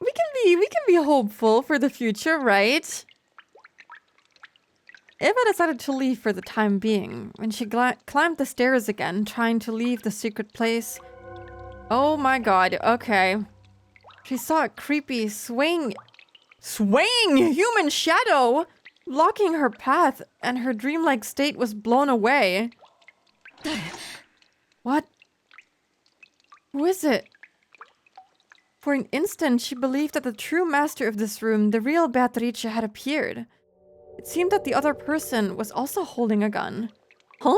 We can be hopeful for the future, right? Eva decided to leave for the time being. When she climbed the stairs again, trying to leave the secret place. Oh my god, okay. She saw a creepy swaying human shadow blocking her path, and her dreamlike state was blown away. What? Who is it? For an instant, she believed that the true master of this room, the real Beatrice, had appeared. It seemed that the other person was also holding a gun. Huh?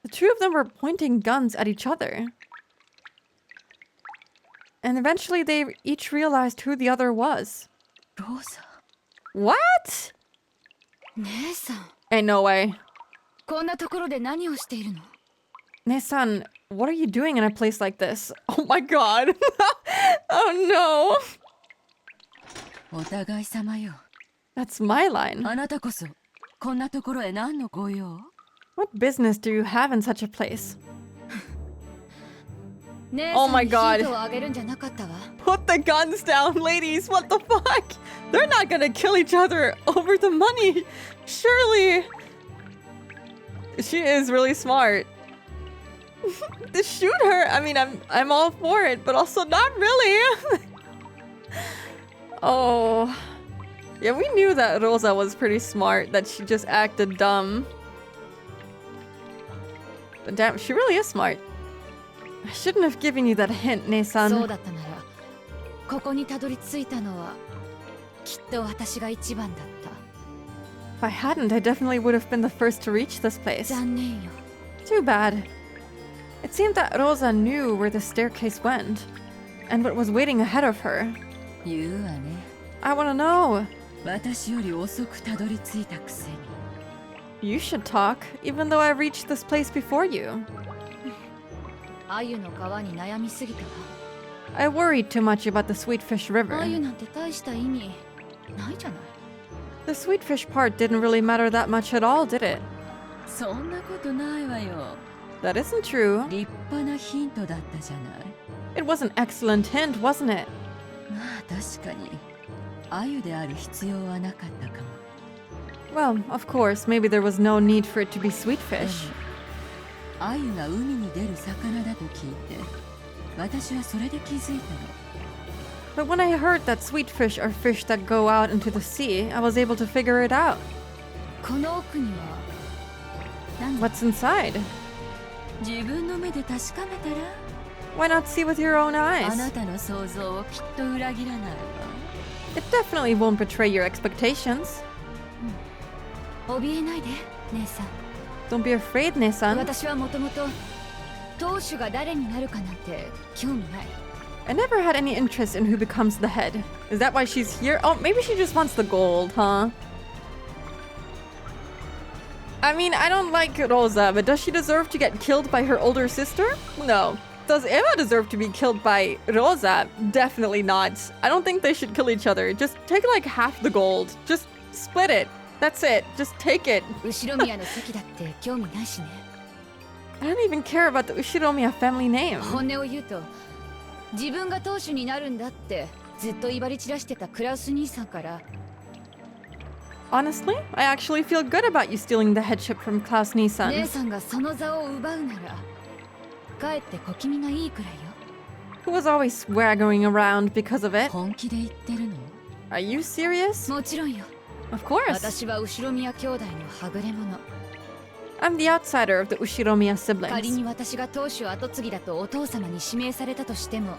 The two of them were pointing guns at each other. And eventually they each realized who the other was. ローザ What? 姉さん Ain't no way. こんなところで何をしているの Nesan, what are you doing in a place like this? Oh my god. Oh no. お互い様よ That's my line. あなたこそこんなところへ何のご用 What business do you have in such a place? 姉 Oh さん my に god. ヒントをあげるんじゃなかったわ Put the guns down, ladies. What the fuck? They're not gonna kill each other over the money. Surely. She is really smart. To shoot her, I mean, I'm all for it, but also not really. Oh. Yeah, we knew that Rosa was pretty smart, that she just acted dumb. But damn, she really is smart. I shouldn't have given you that hint, そう Nesan. だったならここにたどり着いたのはきっと私が一番だっ If I hadn't, I definitely would have been the first to reach this た place. 残念よ Too bad. It seemed that Rosa knew where the staircase went, and what was waiting ahead of her. 言うわね I wanna know. 私より遅くたどり着いたくせに You should talk, even though I reached this place before you. 鮎の川に悩みすぎたわ I worried too much about the Sweetfish 鮎 River. なんて大した意味ないじゃない The Sweetfish part didn't really matter that much at all, did it? そんなことないわよ That isn't true. 立派なヒントだったじゃない It was an excellent hint, wasn't it? まあ確かに鮎である必要はなかったかも Well, of course, maybe there was no need for it to be sweetfish. 鮎が海に出る魚だと聞いて私はそれで気づいたの But when I heard that sweetfish are fish that go out into the sea, I was able to figure it out. この奥には何 What's inside? 自分の目で確かめたら Why not see with your own あな eyes? たの想像をきっと裏切らないわ It definitely won't betray your expectations. 怯えないで姉さん Don't be afraid, Nesan. 私はもともと当主が誰になるかなんて興味ない I never had any interest in who becomes the head. Is that why she's here? Oh, maybe she just wants the gold, huh? I mean, I don't like Rosa, but does she deserve to get killed by her older sister? No. Does Eva deserve to be killed by Rosa? Definitely not. I don't think they should kill each other. Just take like half the gold. Just split it. That's it. Just take it. 後ろ宮の席だって興味ないしね I don't even care about the Ushiromiya family name. 本音を言うと自分が当主になるんだってずっと威張り散らしてたクラウス兄さんから Honestly, I actually feel good about you stealing the headship from Klaus 姉 Nissan, さんがその座を奪うならかえって小気味がいいくらいよ who was always swaggering around because of it. 本気で言ってるの Are you serious? もちろんよ Of course. 私は後ろ宮兄弟のはぐれ者 I'm the outsider of the Ushiromiya 仮 siblings. に私が当主跡継ぎだとお父様に指名されたとしても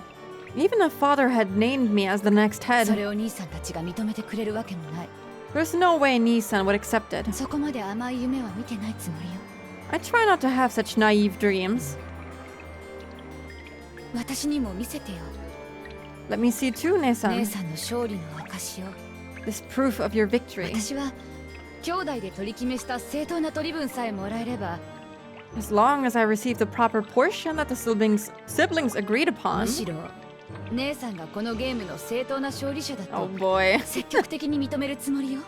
Even if father had named me as the next そ head, れを兄さんたちが認めてくれるわけもない there's no way Nissan would accept it. そこまで甘い夢は見てないつもりよ I try not to have such naive dreams. 私にも見せてよ Let me see too, 姉 Nissan. さんの勝利の証を This proof of your victory. 私は兄弟で取り決めした正当な取り分さえもらえれば As long as I receive the proper portion that the siblings agreed む upon. しろ姉さんがこのゲームの正当な勝利者だ Oh と boy. 積極的に認めるつもりよ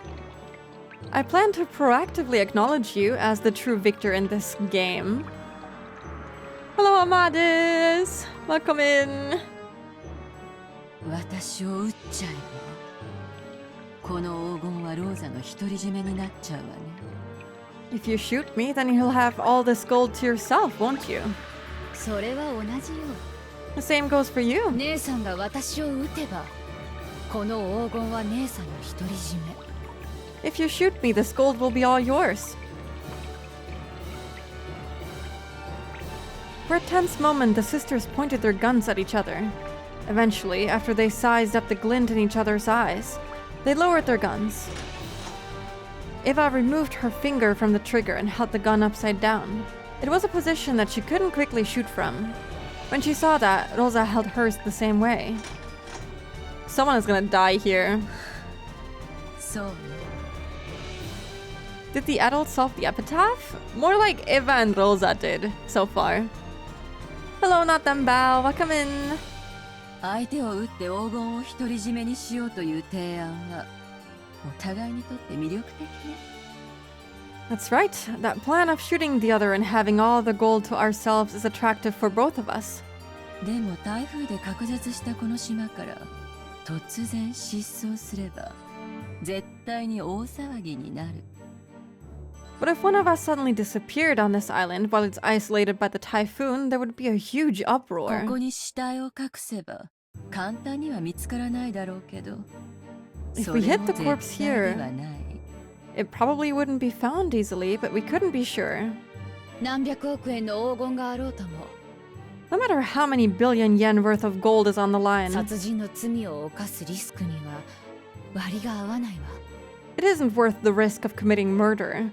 I plan to proactively acknowledge you as the true victor in this game. Hello, Amadis. Welcome in. 私を撃っちゃえばこの黄金はローザの独り占めになっちゃうわね If you shoot me, then you'll have all this gold to yourself, won't you? それは同じよ The same goes for you. 姉さんが私を撃てばこの黄金は姉さんの独り占め If you shoot me, this gold will be all yours. For a tense moment, the sisters pointed their guns at each other. Eventually, after they sized up the glint in each other's eyes, they lowered their guns. Eva removed her finger from the trigger and held the gun upside down. It was a position that she couldn't quickly shoot from. When she saw that, Rosa held hers the same way. Someone is gonna die here. そうね。 Did the adults solve the epitaph? More like Eva and Rosa did, so far. Hello, not them Bao. Welcome in. 相手を撃って黄金を独り占めにしようという提案はお互いにとって魅力的ね。 That's right. That plan of shooting the other and having all the gold to ourselves is attractive for both of us. でも台風で隔絶したこの島から突然失踪すれば絶対に大騒ぎになる。 But if one of us suddenly disappeared on this island while it's isolated by the typhoon, there would be a huge こ uproar. こに死体を隠せば簡単には見つからないだろうけど、 If そ we れ hid も the 絶 corpse 対 here, ではない。 it probably wouldn't be found easily, but we couldn't be sure. 何百億円の黄金があろうとも No matter how many billion yen worth of gold is on the line, 殺人の罪を犯すリスクには割が合わないわ。 it isn't worth the risk of committing murder.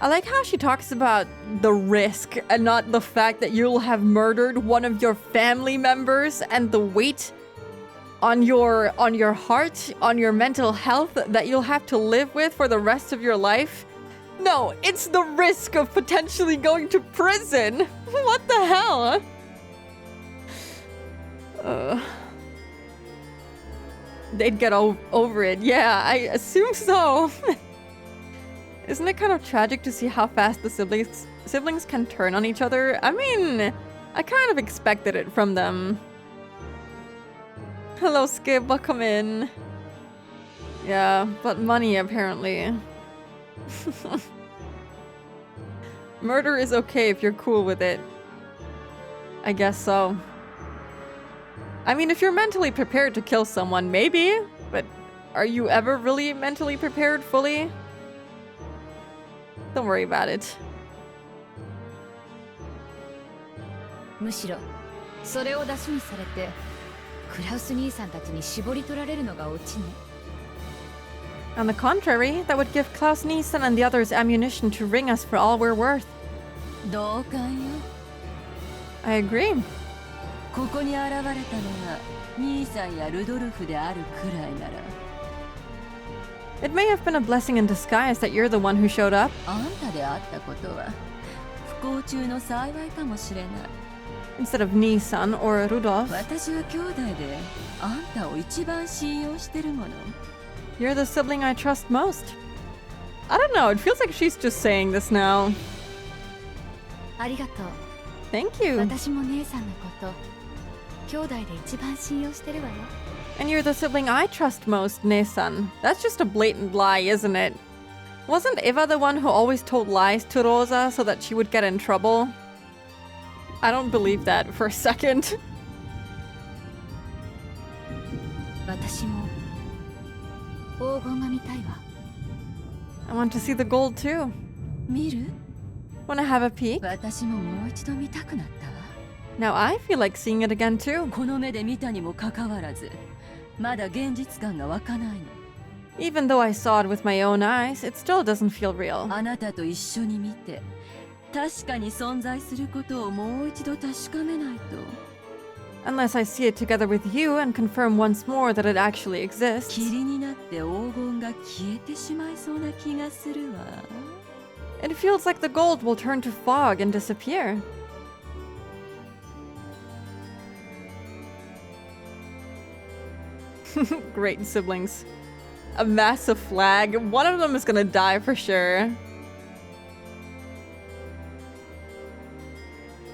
I like how she talks about the risk and not the fact that you'll have murdered one of your family members and the weight on your heart, on your mental health that you'll have to live with for the rest of your life. No, it's the risk of potentially going to prison. What the hell? They'd get over it. Yeah, I assume so. Isn't it kind of tragic to see how fast the siblings can turn on each other? I mean, I kind of expected it from them. Hello, Skip. Welcome in. Yeah, but money, apparently. Murder is okay if you're cool with it. I guess so. I mean, if you're mentally prepared to kill someone, maybe. But are you ever really mentally prepared fully? Don't worry about it. むしろそれを出しにされてクラウス兄さんたちに絞り取られるのがオチね。 On the contrary, that would give Klaus Nielsen and the others ammunition to ring us for all we're worth. 同感よ。 I agree. ここに現れたのが兄さんやルドルフであるくらいなら、 It may have been a blessing in disguise that you're the one who showed up. あんたであったことは不幸中の幸いかもしれない。 Instead of Nissan or Rudolph. 私は兄弟であんたを一番信用してるもの。 You're the sibling I trust most. I don't know, it feels like she's just saying this now. ありがとう。 Thank you. 私も姉さんのこと兄弟で一番信用してるわよ。 And you're the sibling I trust most, Nissan. That's just a blatant lie, isn't it? Wasn't Eva the one who always told lies to Rosa so that she would get in trouble? I don't believe that for a second. 私も黄金が見たいわ。 I want to see the gold too. 見る？ Wanna have a peek? 私ももう一度見たくなったわ。 Now I feel like seeing it again too. この目で見たにもかかわらず、まだ現実感が湧かないの。 Even though I saw it with my own eyes, it still doesn't feel real. あなたと一緒に見て、確かに存在することをもう一度確かめないと。 Unless I see it together with you and confirm once more that it actually exists. 霧になって黄金が消えてしまいそうな気がするわ。 It feels like the gold will turn to fog and disappear. Great siblings. A massive flag. One of them is gonna die for sure.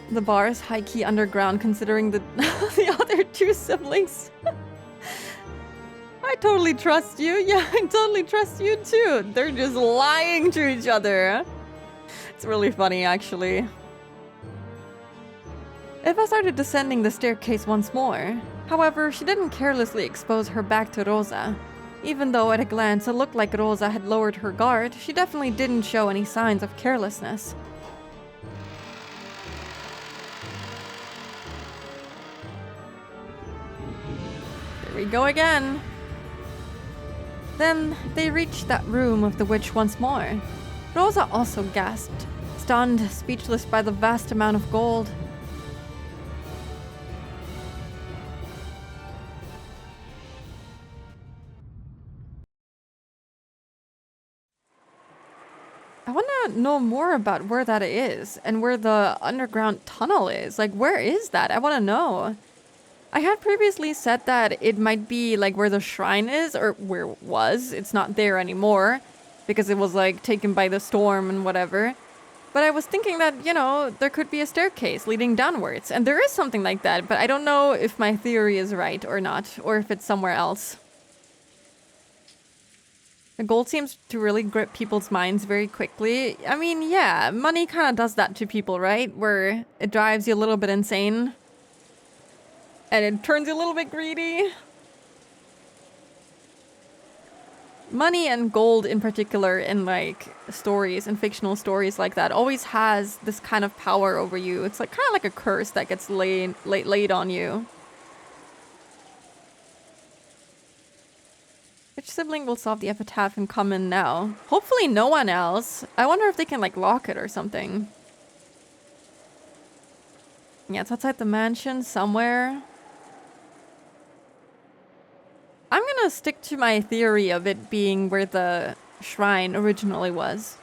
The bar is high-key underground considering the the other two siblings. I totally trust you. Yeah, I totally trust you too. They're just lying to each other. It's really funny, actually. Eva started descending the staircase once more. However, she didn't carelessly expose her back to Rosa. Even though at a glance it looked like Rosa had lowered her guard, she definitely didn't show any signs of carelessness. There we go again. Then they reached that room of the witch once more. Rosa also gasped, stunned, speechless by the vast amount of gold. I want to know more about where that is and where the underground tunnel is. Like, where is that? I want to know. I had previously said that it might be like where the shrine is, or where it was. It's not there anymore because it was like taken by the storm and whatever. But I was thinking that, you know, there could be a staircase leading downwards. And there is something like that, but I don't know if my theory is right or not, or if it's somewhere else. The gold seems to really grip people's minds very quickly. I mean, yeah, money kind of does that to people, right? Where it drives you a little bit insane. And it turns you a little bit greedy. Money and gold in particular in like stories and fictional stories like that always has this kind of power over you. It's like kind of like a curse that gets laid on you. Which sibling will solve the epitaph and come in now? Hopefully no one else. I wonder if they can like lock it or something. Yeah, it's outside the mansion somewhere. I'm gonna stick to my theory of it being where the shrine originally was.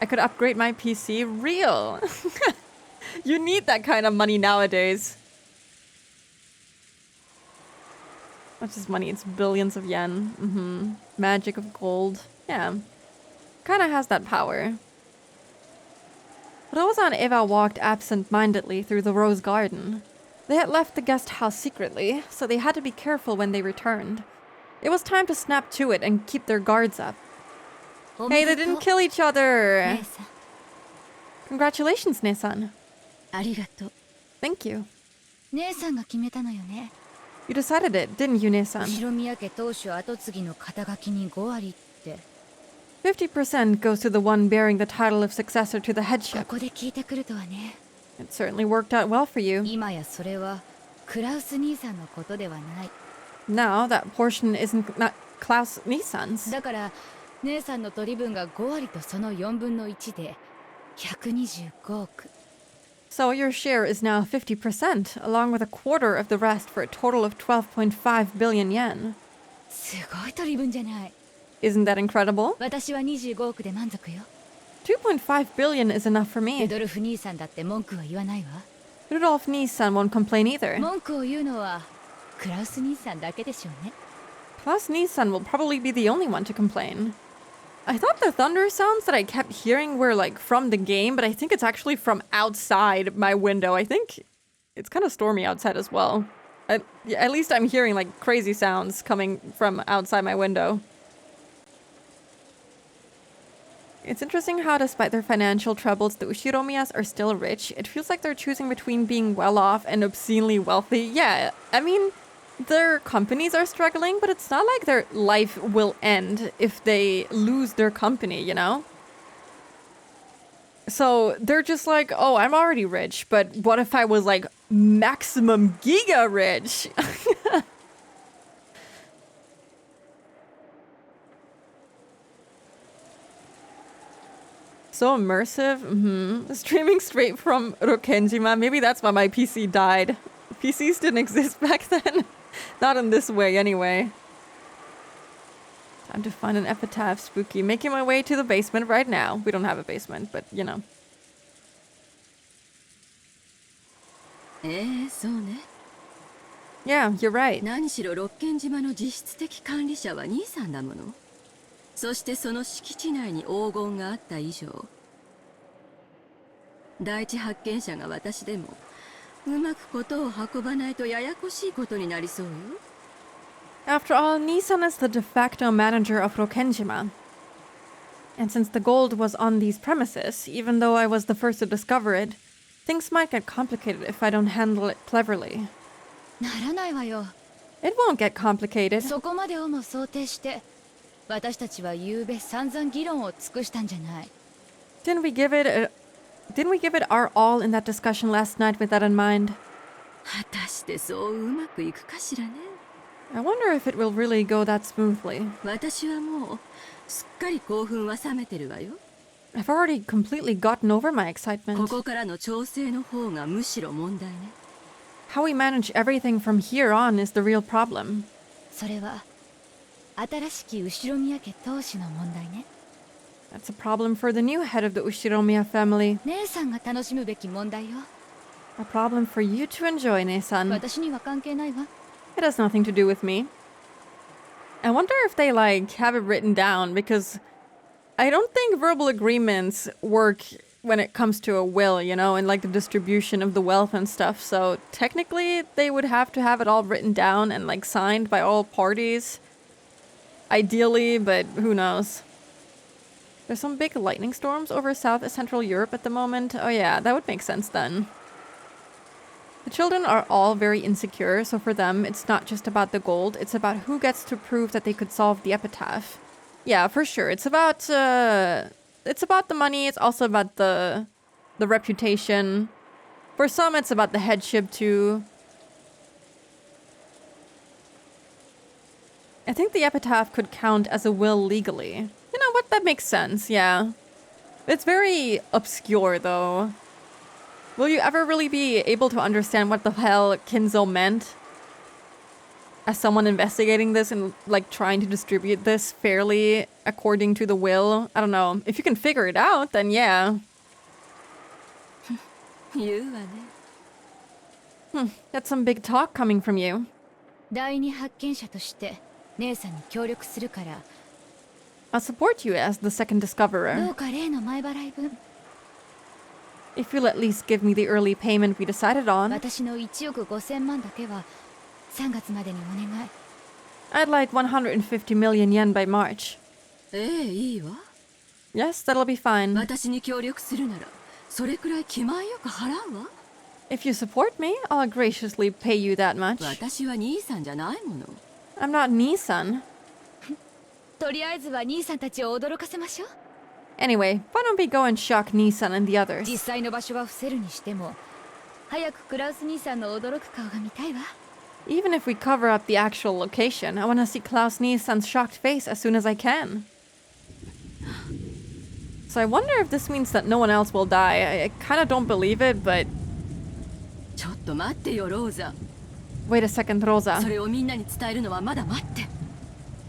I could upgrade my PC. Real! You need that kind of money nowadays. What's this money? It's billions of yen. Magic of gold. Yeah. Kinda has that power. Rosa and Eva walked absent-mindedly through the rose garden. They had left the guest house secretly, so they had to be careful when they returned. It was time to snap to it and keep their guards up. Hey, they didn't kill each other! Congratulations, Ne-san. ありがとう。 Thank you. 姉さんが決めたのよね。 You decided it, didn't you, Ne-san? 後宮家当主跡継ぎの肩書きに5割って。 50% goes to the one bearing the title of successor to the こ headship. こで聞いてくるとはね。 It certainly worked out well for you. 今やそれはクラウス兄さんのことではない。 Now that portion isn't not Klaus Nissan's. だから姉さんの取り分が5割とその4分の1で125億。 So your share is now 50%, along with a quarter of the rest for a total of 12.5 billion yen. すごい取り分じゃない。 Isn't that incredible? 私は25億で満足よ。 2.5 billion is enough for ル me. ドルフ兄さんだって文句は言わないわ。 Rudolf Nissan won't complain either. 文句を言うのはクラウス兄さんだけでしょうね。 Klaus Nissan will probably be the only one to complain. I thought the thunder sounds that I kept hearing were like from the game, but I think it's actually from outside my window. I think it's kind of stormy outside as well. At least I'm hearing like crazy sounds coming from outside my window. It's interesting how despite their financial troubles, the Ushiромiyas are still rich. It feels like they're choosing between being well off and obscenely wealthy. Yeah, I mean, their companies are struggling, but it's not like their life will end if they lose their company, you know? So they're just like, oh, I'm already rich, but what if I was like maximum giga rich? So immersive. Streaming straight from Rokenjima. Maybe that's why my PC died. PCs didn't exist back then. Not in this way, anyway. Time to find an epitaph, spooky. Making my way to the basement right now. We don't have a basement, but you know. そうね。 Yeah, you're right. 何しろ六軒島の実質的管理者は兄さんだもの。そしてその敷地内に黄金があった以上、第一発見者が私でもうまくことを運ばないとややこしいことになりそうよ。 After all, Nissan is the de facto manager of Rokenjima. And since the gold was on these premises, even though I was the first to discover it, things might get complicated if I don't handle it cleverly. ならないわよ。 It won't get complicated. そこまでをも想定して私たちは昨べ散々議論を尽くしたんじゃない。 Didn't we give it our all in that discussion last night with that in mind? 果たしてそううまくいくかしらね。 I wonder if it will really go that smoothly. 私はもうすっかり興奮は冷めてるわよ。 I've already completely gotten over my こ excitement. こからの調整の方がむしろ問題ね。 How we manage everything from here on is the real problem. それは新しき後宮家当主の問題ね。 That's a problem for the new head of the Ushiromiya family. 姉さんが楽しむべき問題よ。 A problem for you to enjoy, Ne-san. 私には関係ないわ。 It has nothing to do with me. I wonder if they, like, have it written down, because I don't think verbal agreements work when it comes to a will, you know, and, like, the distribution of the wealth and stuff. So, technically, they would have to have it all written down and, like, signed by all parties. Ideally, but who knows. There's some big lightning storms over South and Central Europe at the moment. Oh yeah, that would make sense then. The children are all very insecure, so for them, it's not just about the gold, it's about who gets to prove that they could solve the epitaph. Yeah, for sure. It's about the money, it's also about the reputation. For some, it's about the headship too. I think the epitaph could count as a will legally. You know what? That makes sense, yeah. It's very obscure, though. Will you ever really be able to understand what the hell Kinzo meant? As someone investigating this and, like, trying to distribute this fairly according to the will? I don't know. If you can figure it out, then yeah. 言うわね。 That's some big talk coming from you. 第二発見者として姉さんに協力するから、 I'll support you as the second ど discoverer. うか例の前払い分、 If you'll at least give me the early payment we decided on, 私の1億5000万だけは3月までにお願い。 I'd like 150 million yen by March. ええ、いいわ。 Yes, that'll be fine. 私に協力するなら、それくらい気前よく払うわ。 If you support me, I'll graciously pay you that much. 私は兄さんじゃないもの。 I'm not Nissan. とりあえずは兄さんたちを驚かせましょう。 Anyway, why don't we go and shock Nissan and the others? 実際の場所は伏せるにしても、早くクラウス兄さんの驚く顔が見たいわ。 Even if we cover up the actual location, I want to see Klaus Nissan's shocked face as soon as I can. So I wonder if this means that no one else will die. I kind of don't believe it, but ちょっと待ってよ、ローザ。 wait a second, そ Rosa. れをみんなに伝えるのはまだ待って。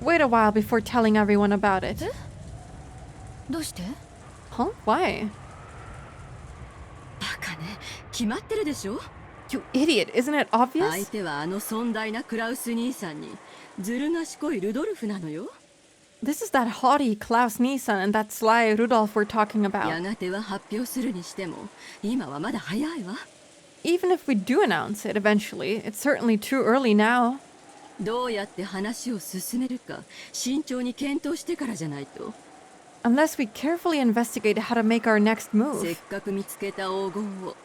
Wait a while before telling everyone about it. どうして？ Huh? Why? バカね、決まってるでしょ。 You idiot, isn't it 相 obvious? 手はあの尊大なクラウス兄さんにずる賢いルドルフなのよ。 This is that haughty Klaus Nissan and that sly Rudolph we're talking や about. がては発表するにしても今はまだ早いわ。 Even if we do announce it eventually, it's certainly too early now. どうやって話を進めるか慎重に検討してからじゃないと。 Unless we carefully investigate how to make our next せっ move. かく見つけた黄金を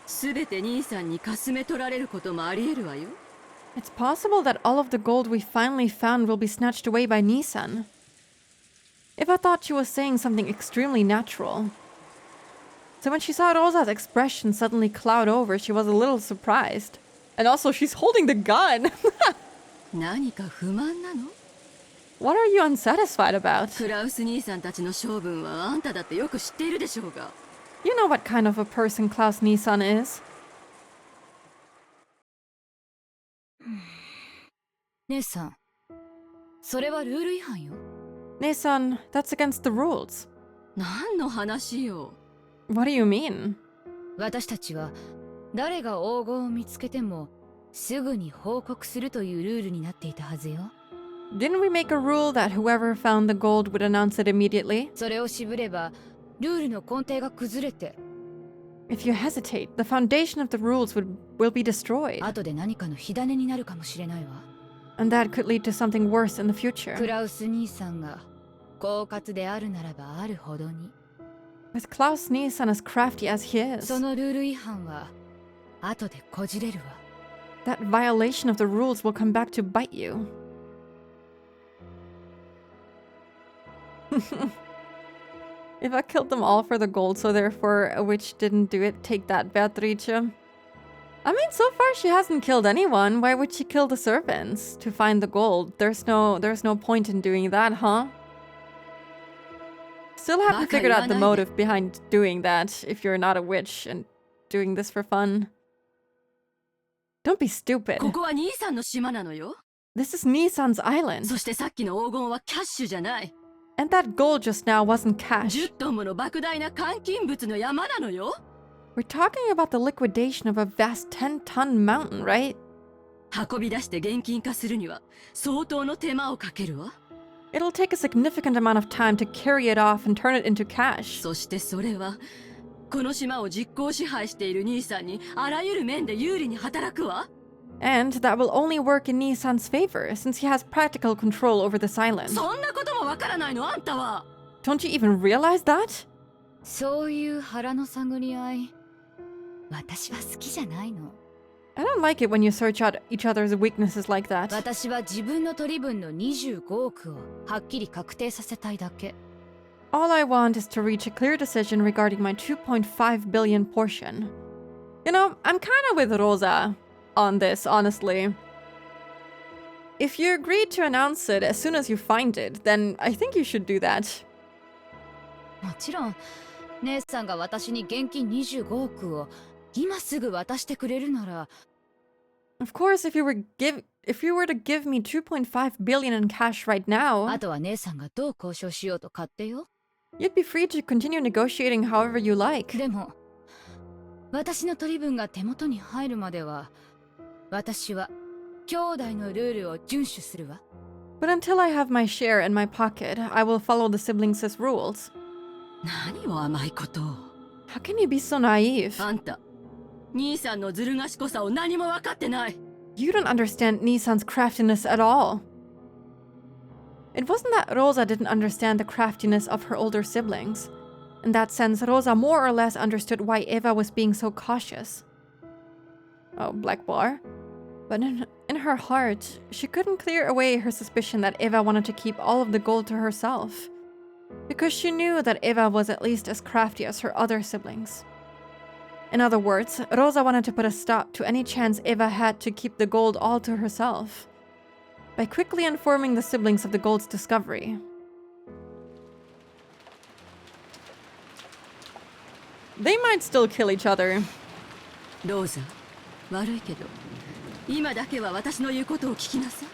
全て兄さんにかすめ取られることもありえるわよ。 It's possible that all of the gold we finally found will be snatched away by Nissan. If I thought she was saying something extremely natural. So when she saw Rosa's expression suddenly cloud over, she was a little surprised. And also, she's holding the gun! 何か不満なの？ What are you unsatisfied about? クラウス兄さんたちの性分はあんただってよく知っているでしょうが。 You know what kind of a person Klaus Nissan is. 姉さん、それはルール違反よ。 Nissan, that's against the rules. 何の話よ。 What do you mean? 私たちは誰が黄金を見つけてもすぐに報告するというルールになっていたはずよ。 Didn't we make a rule that whoever found the gold would announce it immediately? それを渋ればルールの根底が崩れて、 If you hesitate, the foundation of the rules will be destroyed. 後で何かの火種になるかもしれないわ。 And that could lead to something worse in the ク future. ラウス兄さんが狡猾であるならばあるほどに、 With Klaus Nissan as crafty as he is, そのルール違反は後でこじれるわ。 that violation of the rules will come back to bite you. If I killed them all for the gold, so therefore a witch didn't do it, take that, Beatrice. I mean, so far she hasn't killed anyone. Why would she kill the servants to find the gold? There's no point in doing that, huh? still haven't figured out the motive behind doing that if you're not a witch and doing this for fun. Don't be stupid. ここは兄さんの島なのよ。 This is Nissan's island. そしてさっきの黄金はキャッシュじゃない。 And that gold just now wasn't cash. 10トンもの莫大な換金物の山なのよ。 We're talking about the liquidation of a vast 10-ton mountain, right? 運び出して現金化するには相当の手間をかけるわ。 It'll take a significant amount of time to carry it off and turn it into cash. そしてそれはこの島を実効支配している兄さんにあらゆる面で有利に働くわ。 And that will only work in Nissan's favor, since he has practical control over this island. そんなこともわからないのあんたは。 Don't you even realize that? そういう腹の探り合い、私は好きじゃないの。 I don't like it when you search out each other's weaknesses like that. 私は自分の取り分の25億をはっきり確定させたいだけ。 All I want is to reach a clear decision regarding my 2.5 billion portion. You know, I'm kind of with Rosa on this, honestly. If you agreed to announce it as soon as you find it, then I think you should do that. もちろん、姉さんが私に現金25億を今すぐ渡してくれるなら、 Of course, if you were to give me 2.5 billion in cash right あ now, とは姉さんがどう交渉しようと勝手よ。 you'd be free to continue negotiating however you like. でも、私の取り分が手元に入るまでは、私は兄弟のルールを遵守するわ。 But until I have my share in my pocket, I will follow the siblings' rules. 何を甘いことを。 How can you be so naive? あんた、兄さんのずる賢さを何も分かってない。 You don't understand Nissan's craftiness at all. It wasn't that Rosa didn't understand the craftiness of her older siblings. In that sense, Rosa more or less understood why Eva was being so cautious. Oh, Black Bar. But in her heart, she couldn't clear away her suspicion that Eva wanted to keep all of the gold to herself. Because she knew that Eva was at least as crafty as her other siblings. In other words, Rosa wanted to put a stop to any chance Eva had to keep the gold all to herself, by quickly informing the siblings of the gold's discovery. They might still kill each other. ローザ、悪いけど、今だけは私の言うことを聞きなさい。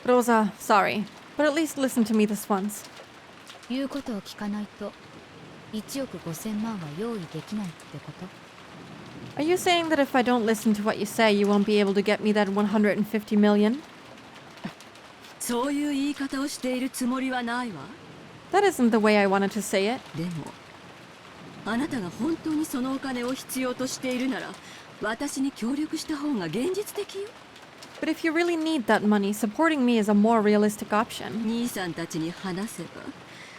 Rosa, sorry, but at least listen to me this once. 言うことを聞かないと、1億5000万は用意できないってこと？ Are you saying that if I don't listen to what you say, you won't be able to get me that 150 million? そういう言い方をしているつもりはないわ。 That isn't the way I wanted to say it. でも、あなたが本当にそのお金を必要としているなら、私に協力した方が現実的よ。 But if you really need that money, supporting me is a more realistic option. 兄さんたちに話せば、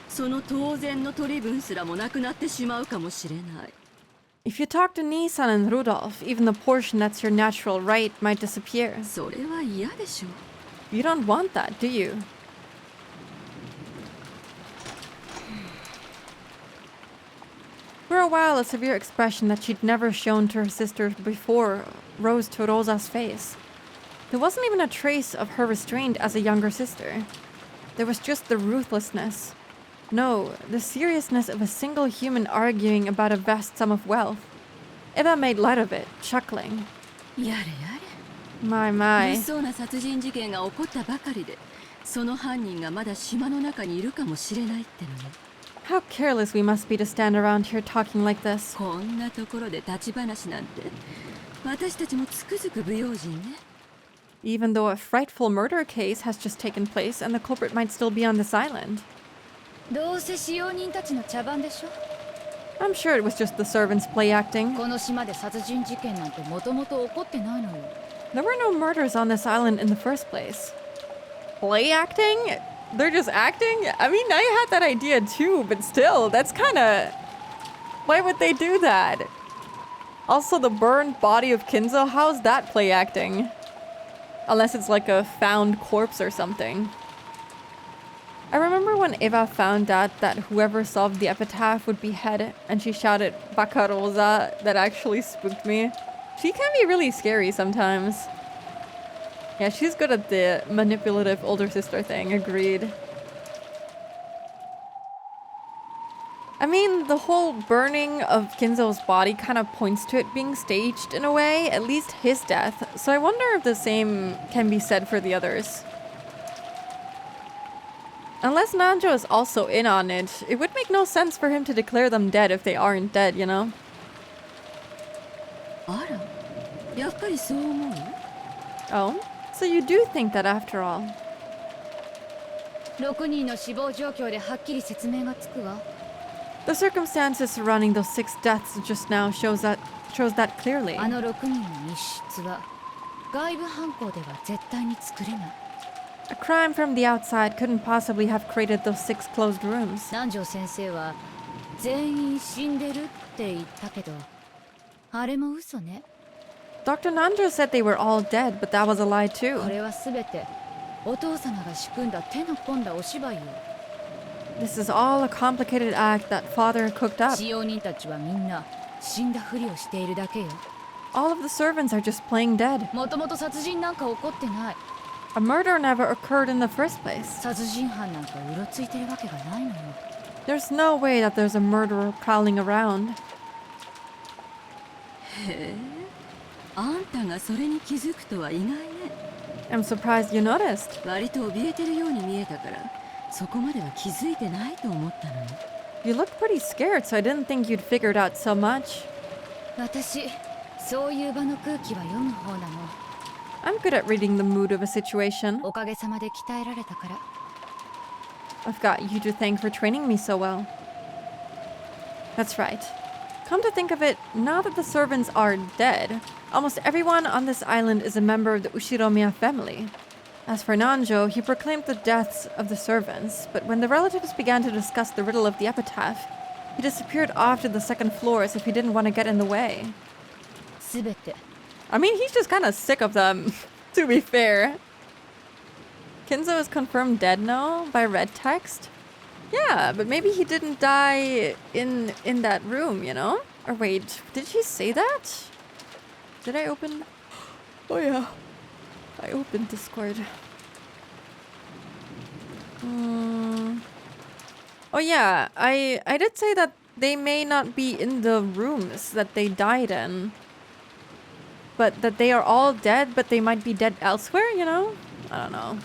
その当然の取り分すらもなくなってしまうかもしれない。 If you talk to Nissan and Rudolph, even the portion that's your natural right might disappear. それは嫌でしょ。 You don't want that, do you? For a while, a severe expression that she'd never shown to her sister before rose to Rosa's face. There wasn't even a trace of her restraint as a younger sister. There was just the ruthlessness. No, the seriousness of a single human arguing about a vast sum of wealth. Eva made light of it, chuckling. やれや My, れ。 my. 物騒な殺人事件が起こったばかりで、その犯人がまだ島の中にいるかもしれないってのね。 How careless we must be to stand around here talking like this. こんなところで立ち話なんて、私たちもつくづく不用心ね。 Even though a frightful murder case has just taken place and the culprit might still be on this island. どうせ使用人たちの茶番でしょ。 I'm sure it was just the servants play acting. この島で殺人事件なんてもともと起こってないのよ。 There were no murders on this island in the first place. Play acting? They're just acting? I mean, I had that idea too, but still, that's kinda... Why would they do that? Also, the burned body of Kinzo, how's that play acting? Unless it's like a found corpse or something. I remember when Eva found out that whoever solved the epitaph would be head, and she shouted Bakarosa. That actually spooked me. She can be really scary sometimes. Yeah, she's good at the manipulative older sister thing, agreed. I mean, the whole burning of Kinzo's body kind of points to it being staged in a way, at least his death. So I wonder if the same can be said for the others. Unless Nanjo is also in on it, it would make no sense for him to declare them dead if they aren't dead, you know? あら、やっぱりそう思う？ Oh? So you do think that after all? 6人の死亡状況ではっきり説明がつくわ。 The circumstances surrounding those 6 deaths just now shows that clearly. あの6人の密室は外部犯行では絶対に作れない。 A crime from the outside couldn't possibly have created those 6 closed rooms. 南條先生は全員死んでるって言ったけど、あれも嘘ね。 Dr. Nanjo said they were all dead, but that was a lie こ too. れはすべてお父様が仕組んだ手の込んだお芝居よ。 This is all a complicated act that father cooked up. 使用人たちはみんな死んだふりをしているだけよ。 All of the servants are just playing dead. もともと殺人なんか起こってない。 A murder never occurred in the first place. 殺人犯なんかうろついてるわけがないのよ。 There's no way that there's a murderer prowling around. へえ、あんたがそれに気づくとは意外ね。 I'm surprised you noticed. 割と怯えてるように見えたから、そこまでは気づいてないと思ったのよ。 You look pretty scared, so I didn't think you'd figured out so much. 私、そういう場の空気は読む方なの。 I'm good at reading the mood of a situation. おかげさまで鍛えられたから。 I've got you to thank for training me so well. That's right. Come to think of it, now that the servants are dead, almost everyone on this island is a member of the Ushiromiya family. As for Nanjo, he proclaimed the deaths of the servants, but when the relatives began to discuss the riddle of the epitaph, he disappeared off to the second floor as if he didn't want to get in the way. すべて I mean, he's just kind of sick of them, to be fair. Kinzo is confirmed dead now by red text? Yeah, but maybe he didn't die in that room, you know? Or wait, did he say that? Did I open? Oh yeah, I opened Discord. Oh yeah, I did say that they may not be in the rooms that they died in. But that they are all dead, but they might be dead elsewhere, you know? I don't know.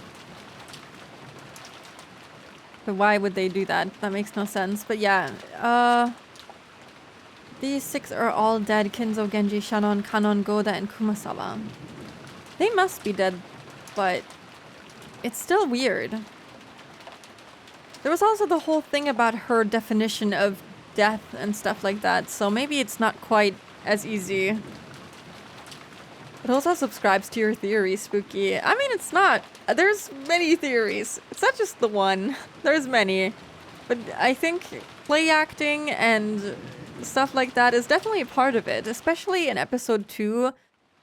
But why would they do that? That makes no sense. But yeah, these 6 are all dead. Kinzo, Genji, Shannon, Kanon, Goda, and Kumasawa. They must be dead, but it's still weird. There was also the whole thing about her definition of death and stuff like that, so maybe it's not quite as easy. It also subscribes to your theory, Spooky. I mean, it's not. There's many theories. It's not just the one. There's many. But I think play acting and stuff like that is definitely a part of it, especially in episode 2,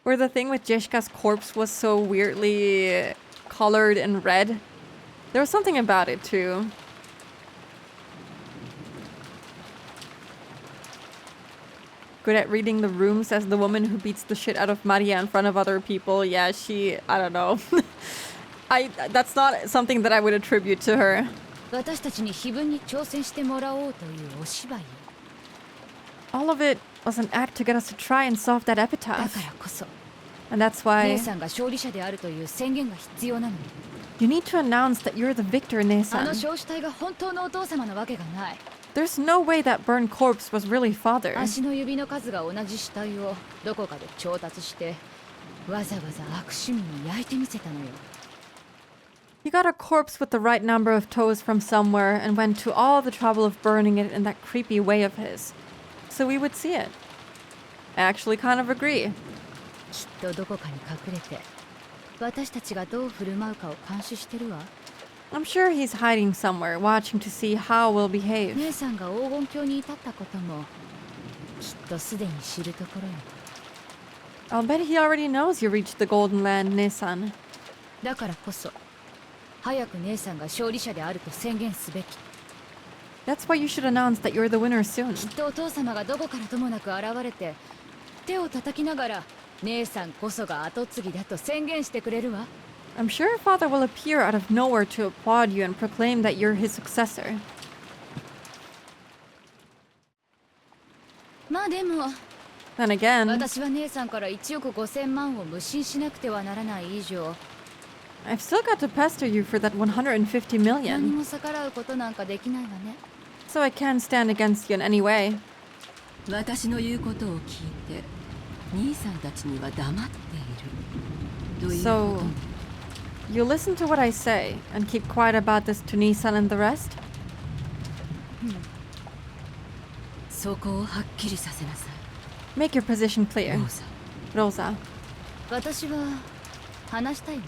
where the thing with Jeshka's corpse was so weirdly colored in red. There was something about it too. Good at reading the room, says the woman who beats the shit out of Maria in front of other people. Yeah, I don't know. That's not something that I would attribute to her. 私たちに非分に挑戦してもらおうというお芝居よ。 All of it was an act to get us to try and solve that だ epitaph. からこそ、 And that's 姉 why さんが勝利者であるという宣言が必要なのよ。 you need to announce that you're the victor, あの Nesan. 焼死体が本当のお父様なわけがない。 There's no way that burned corpse was really father. 足の指の数が同じ死体をどこかで調達して、わざわざ悪趣味に焼いてみせたのよ。 He got a corpse with the right number of toes from somewhere and went to all the trouble of burning it in that creepy way of his. So we would see it. I actually kind of agree. きっとどこかに隠れて、私たちがどう振る舞うかを監視してるわ。 I'm sure he's hiding somewhere, watching to see how we'll behave. 姉さんが黄金鏡に至ったことも、きっとすでに知るところよ。 I'll bet he already knows you reached the Golden Land, Nesan. だからこそ、早く姉さんが勝利者であると宣言すべき。 That's why you should announce that you're the winner soon. きっとお父様がどこからともなく現れて、手を叩きながら、姉さんこそが跡継ぎだと宣言してくれるわ。 I'm sure father will appear out of nowhere to applaud you and proclaim that you're his successor. あでも Then again, 私は姉さんから1億5000万を無心しなくてはならない以上 I've still got to pester you for that 150何 million. も逆らうことなんかできないわね So I can't stand against you in any way. 私の言うことを聞いて兄さんたちには黙っているということ So, you listen to what I say and keep quiet about this to Nissan and the rest? そこをはっきりさせなさい Make your position ロ clear. ーザ Rosa, 私は話したいわ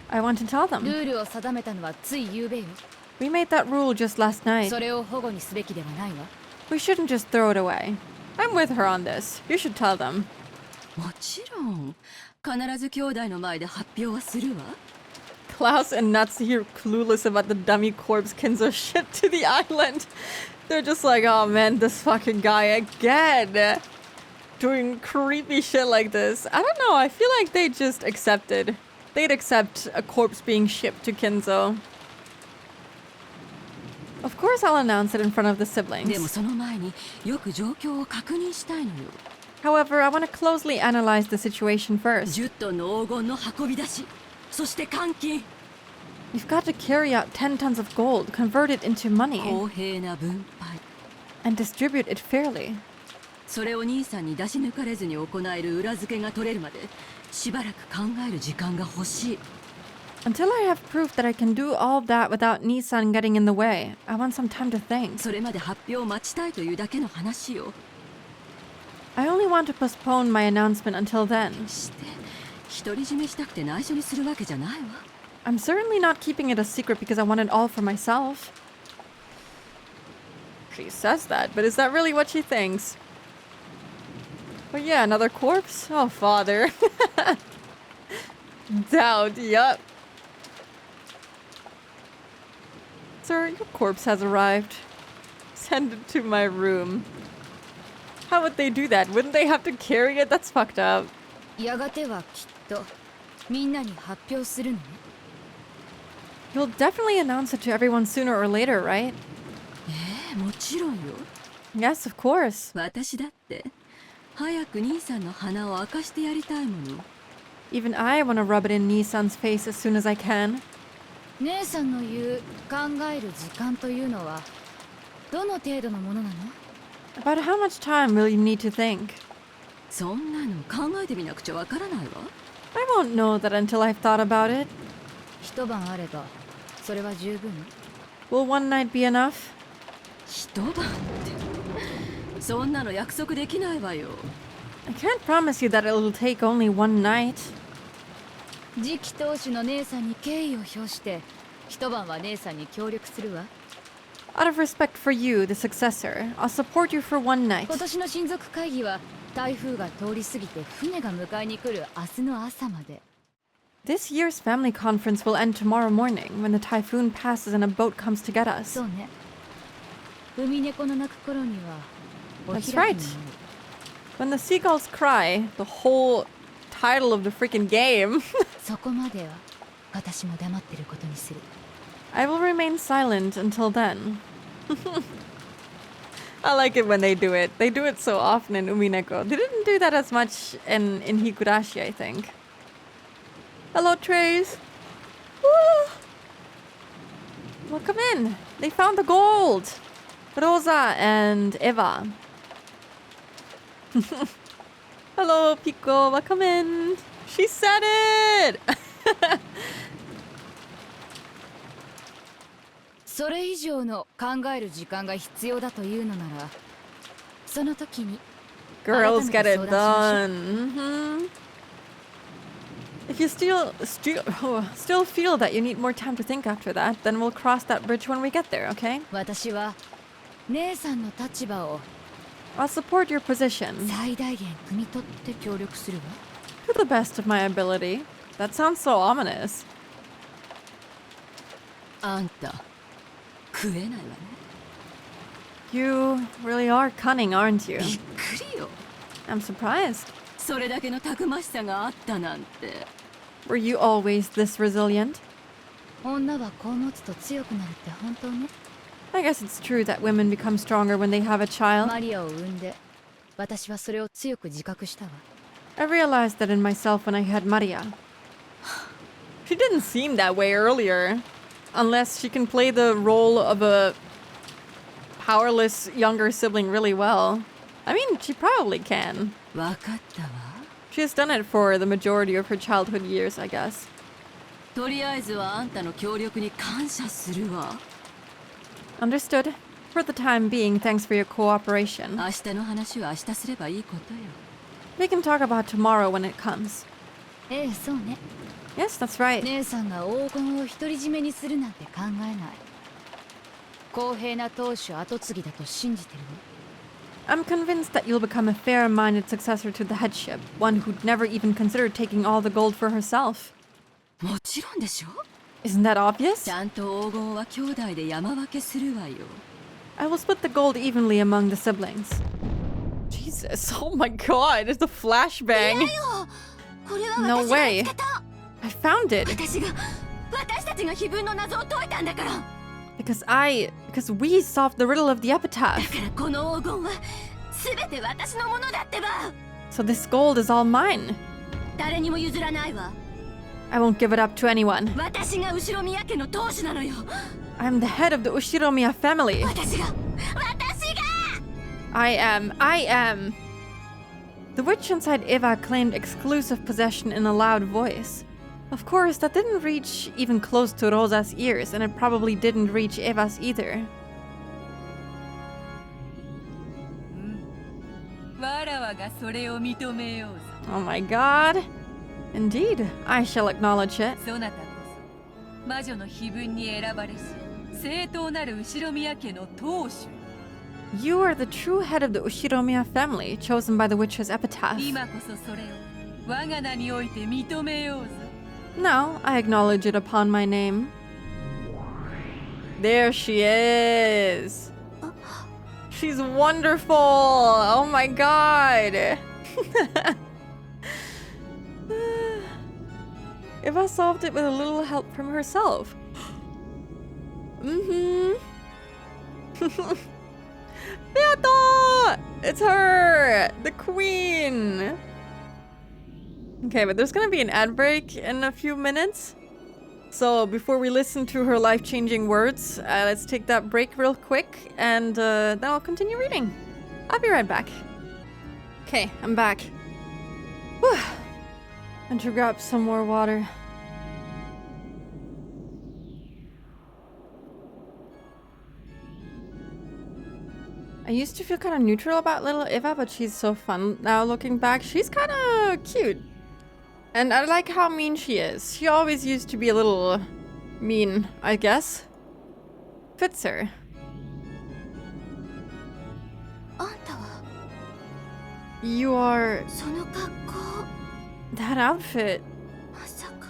I want to tell ル them. ールを定めたのはつい昨べよ We made that rule just last night. それを保護にすべきではないわ We shouldn't just throw it away. I'm with her on this. You should tell them. もちろん必ず兄弟の前で発表はするわ Klaus and Natsuhi are clueless about the dummy corpse Kinzo shipped to the island. They're just like, oh man, this fucking guy again. Doing creepy shit like this. I don't know, I feel like they just accepted. They'd accept a corpse being shipped to Kinzo. Of course I'll announce it in front of the でも siblings. その前によく状況を確認したいのよ However, I want to closely analyze the situation first. 10トンの黄金の運び出しそして換金 We've got to carry out 10 tons of gold, convert it into money, 公平な分配 and distribute it fairly. それを兄さんに出し抜かれずに行える裏付けが取れるまでしばらく考える時間が欲しい Until I have proof that I can do all of that without Nissan getting in the way, I want some time to think. それまで発表を待ちたいというだけの話よ I only want to postpone my announcement until then. して独り占めしたくて内緒にするわけじゃないわ I'm certainly not keeping it a secret because I want it all for myself. She says that, but is that really what she thinks? But yeah, another corpse? Oh, father. Doubt, yup. Sir, your corpse has arrived. Send it to my room. How would they do that? Wouldn't they have to carry it? That's fucked up. やがてはきっとみんなに発表するのね You'll definitely announce it to everyone sooner or later, right? もちろんよ Yes, of course. 私だって早く兄さんの鼻を明かしてやりたいもの Even I want to rub it in Nissan's face as soon as I can. 姉さんの言う考える時間というのはどの程度のものなの About how much time will you need to think? そんなの考えてみなくちゃわからないわ I won't know that until I've thought about it. 一晩あればそれは十分 Will one night be enough? 一晩ってそんなの約束できないわよ I can't promise you that it'll take only one night. 次期当主の姉さんに敬意を表して一晩は姉さんに協力するわ Out of respect for you, the successor, I'll support you for one night. 今年の親族会議は台風が通り過ぎて船が迎えに来る明日の朝まで This year's family conference will end tomorrow morning when the typhoon passes and a boat comes to get us. そうね海猫の鳴く頃にはお That's 開き right. になる When the seagulls cry, the whole title of the freaking game, そこまでは私も黙ってることにする I will remain silent until then. I like it when they do it. They do it so often in Umineko. They didn't do that as much in Higurashi, I think. Hello, Trace. Woo! Welcome in. They found the gold. Rosa and Eva. Hello, Pico. Welcome in. She said it. それ以上の考える時間が必要だというのならその時に Girls get it done. Mm-hmm. If you still feel that you need more time to think after that, then we'll cross that bridge when we get there, okay? 私は姉さんの立場を I'll support your position 最大限汲み取って協力するわ to the best of my ability. That sounds so ominous. あんた食えないわね You really are cunning, aren't you? びっくりよ I'm surprised. それだけのたくましさがあったなんて Were you always this resilient? 女は子を持つと強くなるって本当ね I guess it's true that women become stronger when they have a child. マリアを産んで私はそれを強く自覚したわ。 I realized that in myself when I had Maria. She didn't seem that way earlier. Unless she can play the role of a powerless younger sibling really well. I mean, she probably can. わかったわ。 She has done it for the majority of her childhood years, I guess. とりあえずはあんたの協力に感謝するわ。 Understood. For the time being, thanks for your cooperation. 明日の話は明日すればいいことよ。 We can talk about tomorrow when it comes. ええ、そうね。 Yes, that's right. 姉さんが黄金を独り占めにするなんて考えない。公平な当主後継ぎだと信じてるの。 I'm convinced that you'll become a fair-minded successor to the headship, one who'd never even considered taking all the gold for herself. もちろんでしょ。 Isn't that obvious? ちゃんと黄金は兄弟で山分けするわよ。 I will split the gold evenly among the siblings. Jesus, oh my god, it's a flashbang. これは No 私が way. 見つけた。 I found it 私たちが碑文の謎を解いたんだから。 because we solved the riddle of the だ epitaph. からこの黄金は全て私のものだってば。 So this gold is all mine. 誰にも譲らないわ。 I won't give it up to anyone. 私が後宮家の当主なのよ。 I'm the head of the Ushiromiya family. 私が I am. The witch inside Eva claimed exclusive possession in a loud voice. Of course, that didn't reach even close to Rosa's ears, and it probably didn't reach Eva's either. わらわがそれを認めようぞ。 Oh my god. Indeed, I shall acknowledge it. そなたこそ魔女の碑文に選ばれし正当なる後宮家の当主。 You are the true head of the Ushiromiya family, chosen by the witch's epitaph. 今こそそれを我が名において認めようぞ。 Now, I acknowledge it upon my name. There she is. She's wonderful. Oh my god. Eva solved it with a little help from herself. Beato! It's her! The queen! Okay, but there's gonna be an ad break in a few minutes. So before we listen to her life-changing words, let's take that break real quick, and then I'll continue reading. I'll be right back. Okay, I'm back. Whew. And to grab some more water. I used to feel kind of neutral about little Eva, but she's so fun now looking back. She's kind of cute. And I like how mean she is. She always used to be a little mean, I guess. Fits her. あんたは You are... その格好 that outfit. まさか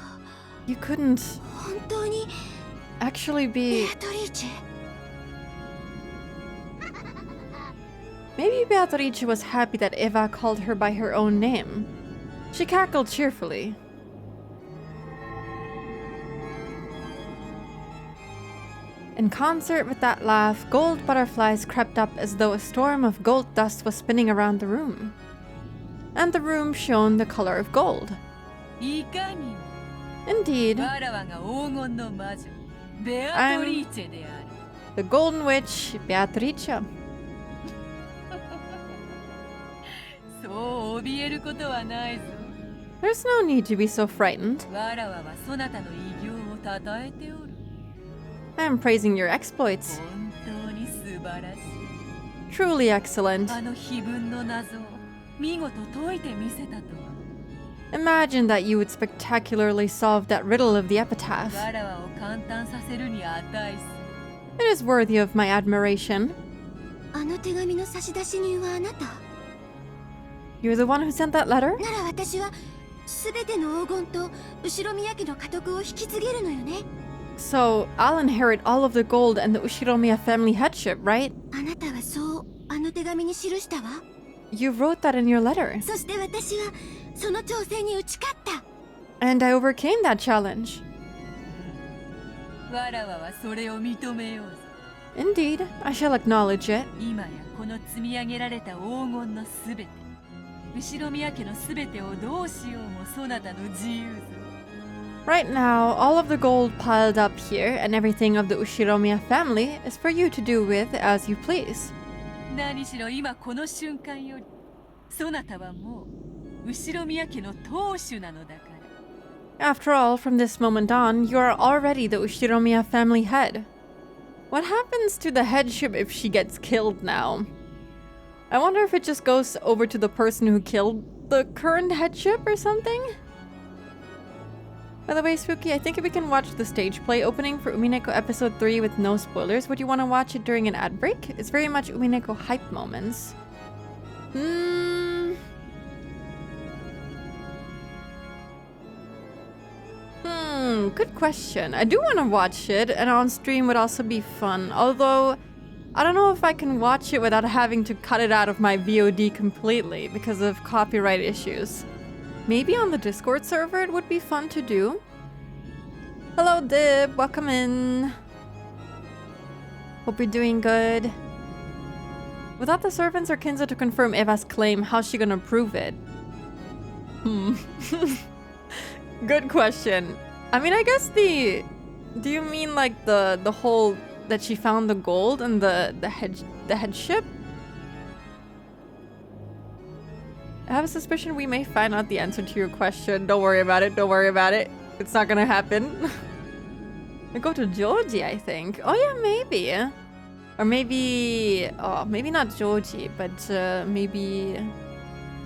You couldn't 本当に actually ベ be... アトリーチェ。 Maybe Beatrice was happy that Eva called her by her own name. She cackled cheerfully. In concert with that laugh, gold butterflies crept up as though a storm of gold dust was spinning around the room. And the room shone the color of gold. いかにも Indeed, わらわが黄金の魔女ベアトリーチェである。 the golden witch, Beatrice. そう怯えることはないぞ。 There's no need to be so frightened. わらわはそなたの偉業をたたえておる。 I am praising your exploits. 本当に素晴らしい。 Truly excellent. あの碑文の謎を見事解いてみせたとは。 Imagine that you would spectacularly solve that riddle of the epitaph. わらわを感嘆させるに値する。 It is worthy of my admiration. あの手紙の差出人はあなた You're the one who sent that letter? なら私は全ての黄金と後宮家の家督を引き継げるのよね。 So, I'll inherit all of the gold and the Ushiromiya family headship, right? あなたはそうあの手紙に記したわ。 You wrote that in your letter. そして私はその挑戦に打ち勝った。 And I overcame that challenge. わらわはそれを認めようぞ。Indeed, I shall acknowledge it. 今やこの積み上げられた黄金のすべて、後ろ宮家のすべてをどうしようもそなたの自由ぞ。 Right now, all of the gold piled up here and everything of the Ushiromiya family is for you to do with as you please. 何しろ今この瞬間より、そなたはもう後ろ宮家の当主なのだから。 After all, from this moment on, you are already the Ushiromiya family head. What happens to the headship if she gets killed now? I wonder if it just goes over to the person who killed the current headship or something? By the way, Spooky, I think if we can watch the stage play opening for Umineko episode 3 with no spoilers, would you want to watch it during an ad break? It's very much Umineko hype moments. Good question. I do want to watch it, and on stream would also be fun. Although, I don't know if I can watch it without having to cut it out of my VOD completely because of copyright issues. Maybe on the Discord server it would be fun to do. Hello, Dib. Welcome in. Hope you're doing good. Without the servants or Kinzo to confirm Eva's claim, how's she gonna prove it? Good question. I mean, I guess the... Do you mean like the whole... that she found the gold and the headship? I have a suspicion we may find out the answer to your question. Don't worry about it. Don't worry about it. It's not gonna happen. We go to Joji, I think. Oh yeah, maybe. Or maybe... Oh, maybe not Joji, but maybe...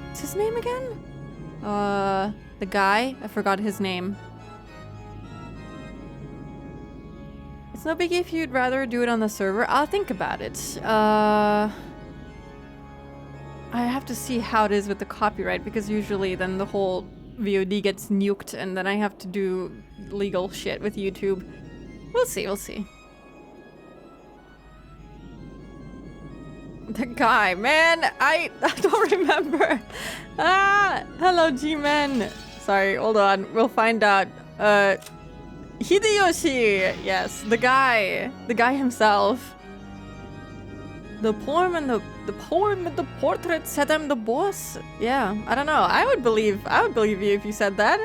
What's his name again? The guy? I forgot his name. It's no biggie if you'd rather do it on the server. I'll think about it. I have to see how it is with the copyright, because usually then the whole VOD gets nuked and then I have to do legal shit with YouTube. We'll see, we'll see. The guy, man, I don't remember. Hello, G-Men. Sorry, hold on. We'll find out. Hideyoshi! Yes, the guy himself. The poem and the portrait said I'm the boss. Yeah, I don't know. I would believe you if you said that.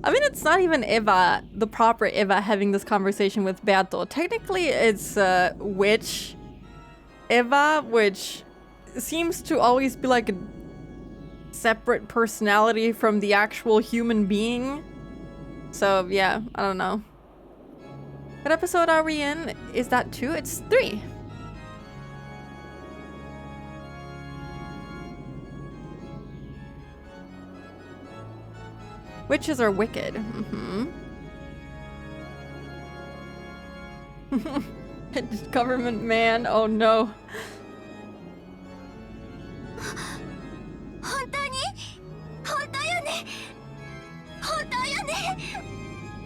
I mean, it's not even Eva, the proper Eva, having this conversation with Beato. Technically, it's Witch Eva, which seems to always be like a separate personality from the actual human being. So yeah, I don't know. What episode are we in? Is that 2? It's 3. Witches are wicked. Government man, oh no.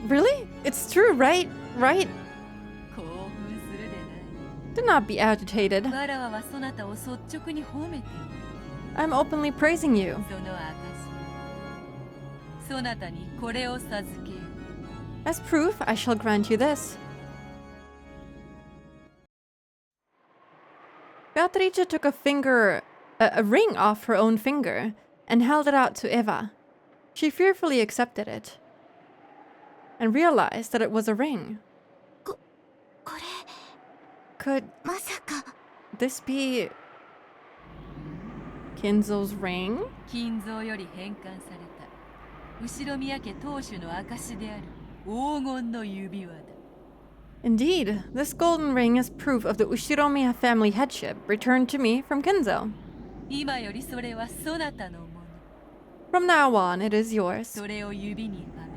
Really? It's true, right? Right? 興奮するでない。 Do not be agitated. わらわはそなたを率直に褒めている。 I'm openly praising you. その証。そなたにこれを授けよ。 As proof, I shall grant you this. Beatrice took a ring off her own finger and held it out to Eva. She fearfully accepted it and realized that it was a ring. Could this be Kinzo's ring? 金蔵より返還された後ろ宮家当主の証である黄金の指輪だ。 Indeed, this golden ring is proof of the Ushiromiya family headship returned to me from Kinzo. 今よりそれはそなたのもの。 From now on, it is yours. それを指にはめ、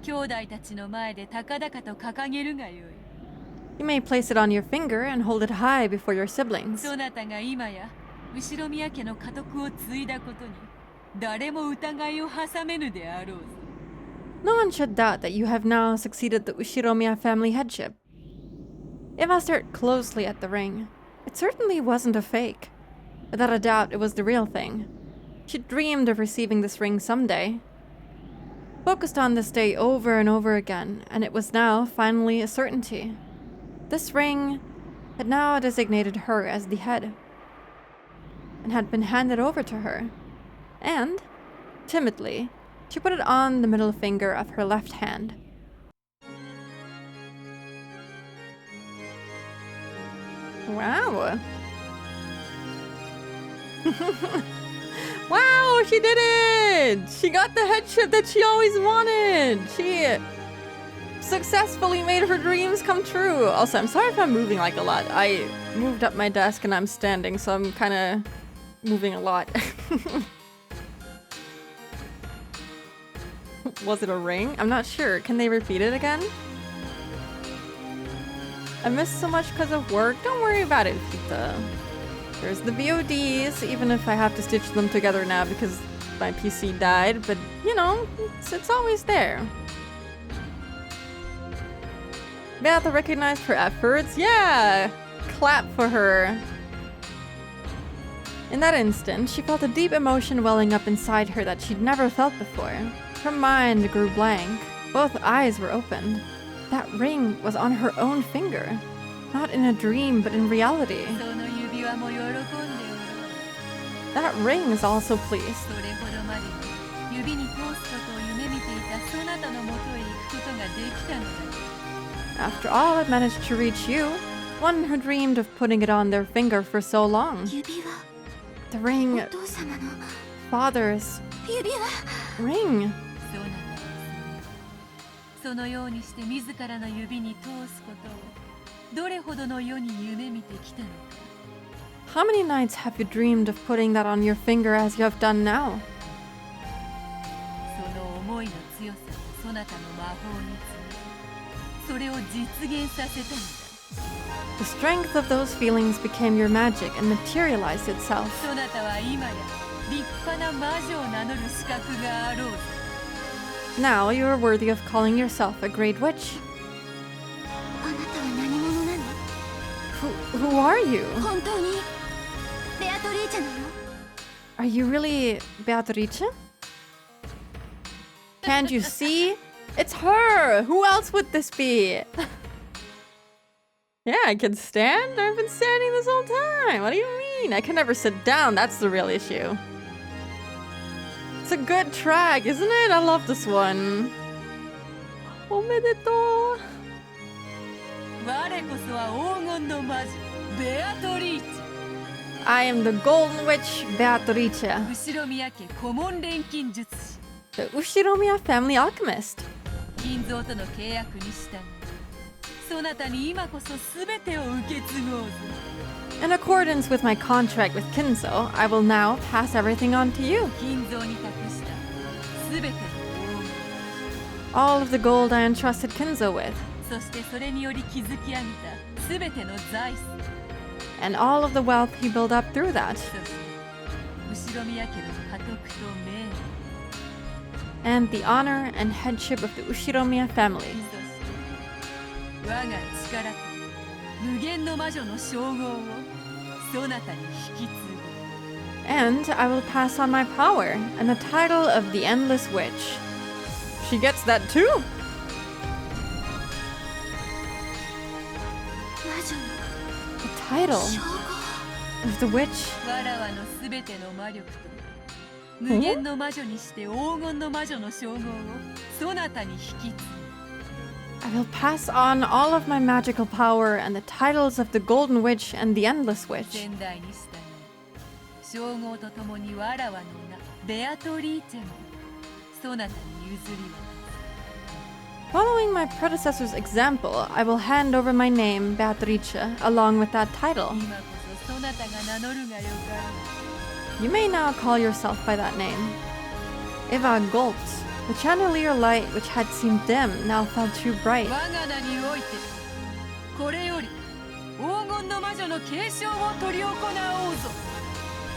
兄弟たちの前で高々と掲げるがよい。 You may place it on your finger and hold it high before your siblings. そなたが今や後ろ宮家の家督を継いだことに誰も疑いを挟めぬであろうぞ。 No one should doubt that you have now succeeded the Ushiromiya family headship. Eva stared closely at the ring. It certainly wasn't a fake. Without a doubt, it was the real thing. She dreamed of receiving this ring someday. focused on this day over and over again, and it was now finally a certainty. This ring had now designated her as the head, and had been handed over to her. And, timidly, she put it on the middle finger of her left hand. Wow. Wow, she did it! She got the headship that she always wanted! She successfully made her dreams come true. Also, I'm sorry if I'm moving like a lot. I moved up my desk and I'm standing, so I'm kind of moving a lot. Was it a ring? I'm not sure. Can they repeat it again? I missed so much because of work. Don't worry about it, Fita. There's the VODs, even if I have to stitch them together now because my PC died, but you know, it's always there. Beata recognized her efforts. Yeah! Clap for her. In that instant, she felt a deep emotion welling up inside her that she'd never felt before. Her mind grew blank. Both eyes were opened. That ring was on her own finger. Not in a dream, but in reality. That ring is also pleased. After all, it managed to reach you, one who dreamed of putting it on their finger for so long. The ring... Father's... ring. How many nights have you dreamed of putting that on your finger as you have done now? The strength of those feelings became your magic and materialized itself. Now you are worthy of calling yourself a great witch. Who are you? Are you really Beatrice? Can't you see? It's her! Who else would this be? Yeah, I can stand. I've been standing this whole time. What do you mean? I can never sit down. That's the real issue. It's a good track, isn't it? I love this one. Omedetou. I am the Golden Witch Beatrice, the Ushiromiya family alchemist. In accordance with my contract with Kinzo, I will now pass everything on to you. All of the gold I entrusted Kinzo with. And all of the wealth he built up through that. And the honor and headship of the Ushiromiya family. And I will pass on my power and the title of the Endless Witch. She gets that too! The title of the witch. I will pass on all of my magical power and the titles of the Golden Witch and the Endless Witch. Following my predecessor's example, I will hand over my name, Beatrice, along with that title. You may now call yourself by that name. Eva gulped. The chandelier light, which had seemed dim, now felt too bright.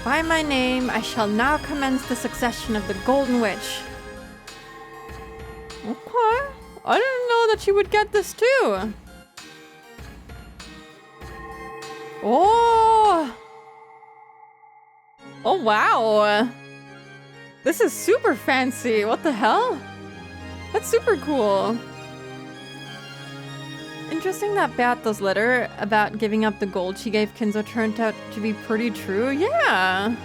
By my name, I shall now commence the succession of the Golden Witch. Okay. I didn't know that she would get this too. Oh! Oh wow! This is super fancy. What the hell? That's super cool. Interesting that Beato's letter about giving up the gold she gave Kinzo turned out to be pretty true. Yeah.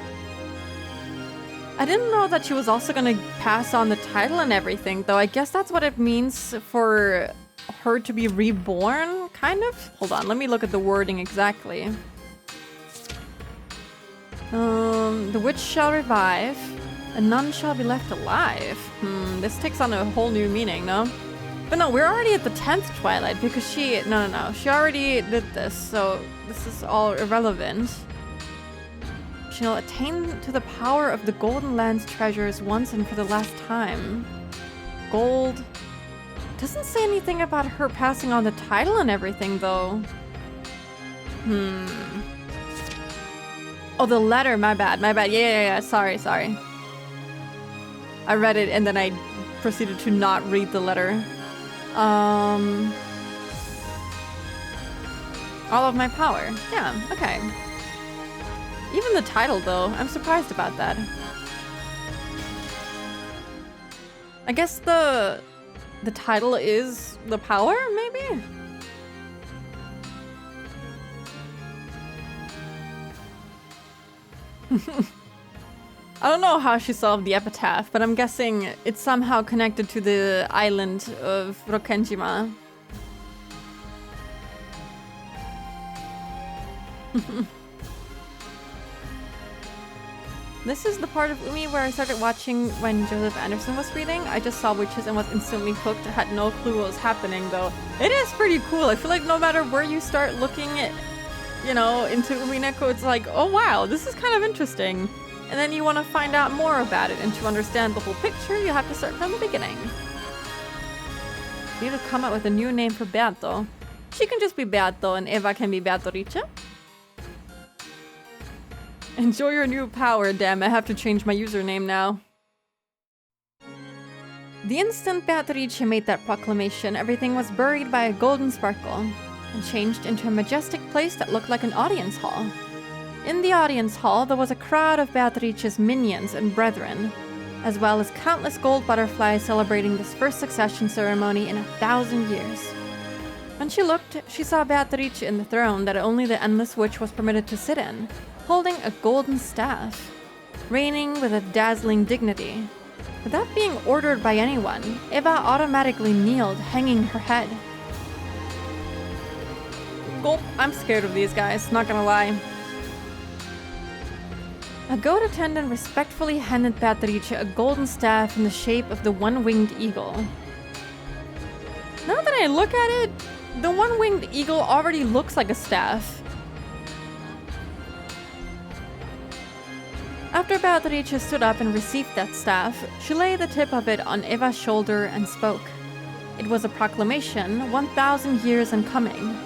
I didn't know that she was also gonna pass on the title and everything, though. I guess that's what it means for her to be reborn, kind of? Hold on, let me look at the wording exactly. The witch shall revive, and none shall be left alive. This takes on a whole new meaning, no? But no, we're already at the 10th Twilight because she... No. She already did this, so this is all irrelevant. She'll attain to the power of the Golden Land's treasures once and for the last time. Gold... Doesn't say anything about her passing on the title and everything, though. Oh, the letter. My bad. Yeah. Sorry. I read it and then I proceeded to not read the letter. All of my power. Yeah, okay. Even the title, though. I'm surprised about that. I guess the title is the power, maybe? I don't know how she solved the epitaph, but I'm guessing it's somehow connected to the island of Rokkenjima. This is the part of Umi where I started watching when Joseph Anderson was reading. I just saw witches and was instantly hooked. I had no clue what was happening, though. It is pretty cool. I feel like no matter where you start looking at, you know, into Umineko, it's like, oh wow, this is kind of interesting. And then you want to find out more about it, and to understand the whole picture, you have to start from the beginning. You need to come up with a new name for Beato. She can just be Beato, and Eva can be Beatrice. Enjoy your new power, damn, I have to change my username now. The instant Beatrice made that proclamation, everything was buried by a golden sparkle, and changed into a majestic place that looked like an audience hall. In the audience hall, there was a crowd of Beatrice's minions and brethren, as well as countless gold butterflies celebrating this first succession ceremony in 1,000 years. When she looked, she saw Beatrice in the throne that only the Endless Witch was permitted to sit in, holding a golden staff, reigning with a dazzling dignity. Without being ordered by anyone, Eva automatically kneeled, hanging her head. Gulp, I'm scared of these guys, not gonna lie. A goat attendant respectfully handed Beatrice a golden staff in the shape of the one-winged eagle. Now that I look at it, the one-winged eagle already looks like a staff. After Beatrice stood up and received that staff, she laid the tip of it on Eva's shoulder and spoke. It was a proclamation, 1,000 years in coming.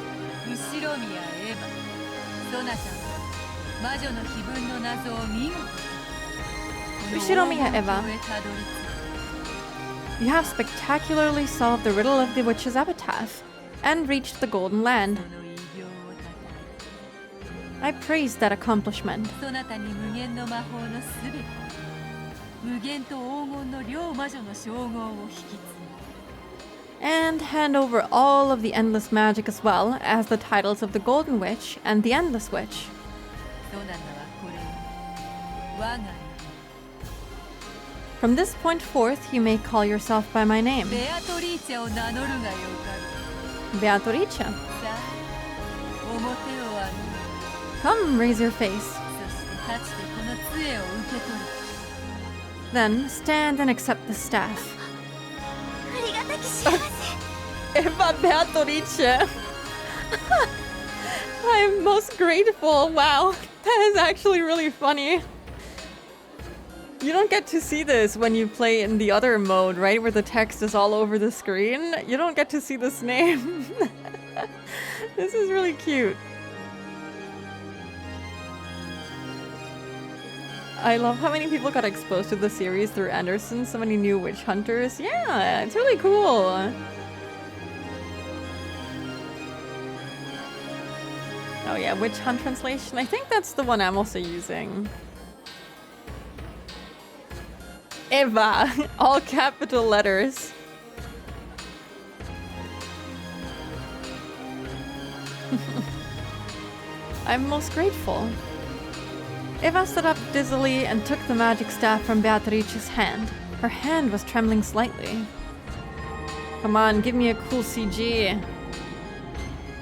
Ushiromiya Eva, you have spectacularly solved the riddle of the witch's epitaph and reached the Golden Land. I praise that accomplishment. And hand over all of the endless magic as well as the titles of the Golden Witch and the Endless Witch. From this point forth, you may call yourself by my name. Beatrice. Come, raise your face. Then stand and accept the staff. Eva Beatrice. I'm most grateful. Wow, that is actually really funny. You don't get to see this when you play in the other mode, right? Where the text is all over the screen. You don't get to see this name. This is really cute. I love how many people got exposed to the series through Anderson. So many new witch hunters. Yeah, it's really cool. Oh yeah, Witch Hunt translation. I think that's the one I'm also using. Eva, all capital letters. I'm most grateful. Eva stood up dizzily and took the magic staff from Beatrice's hand. Her hand was trembling slightly. Come on, give me a cool CG.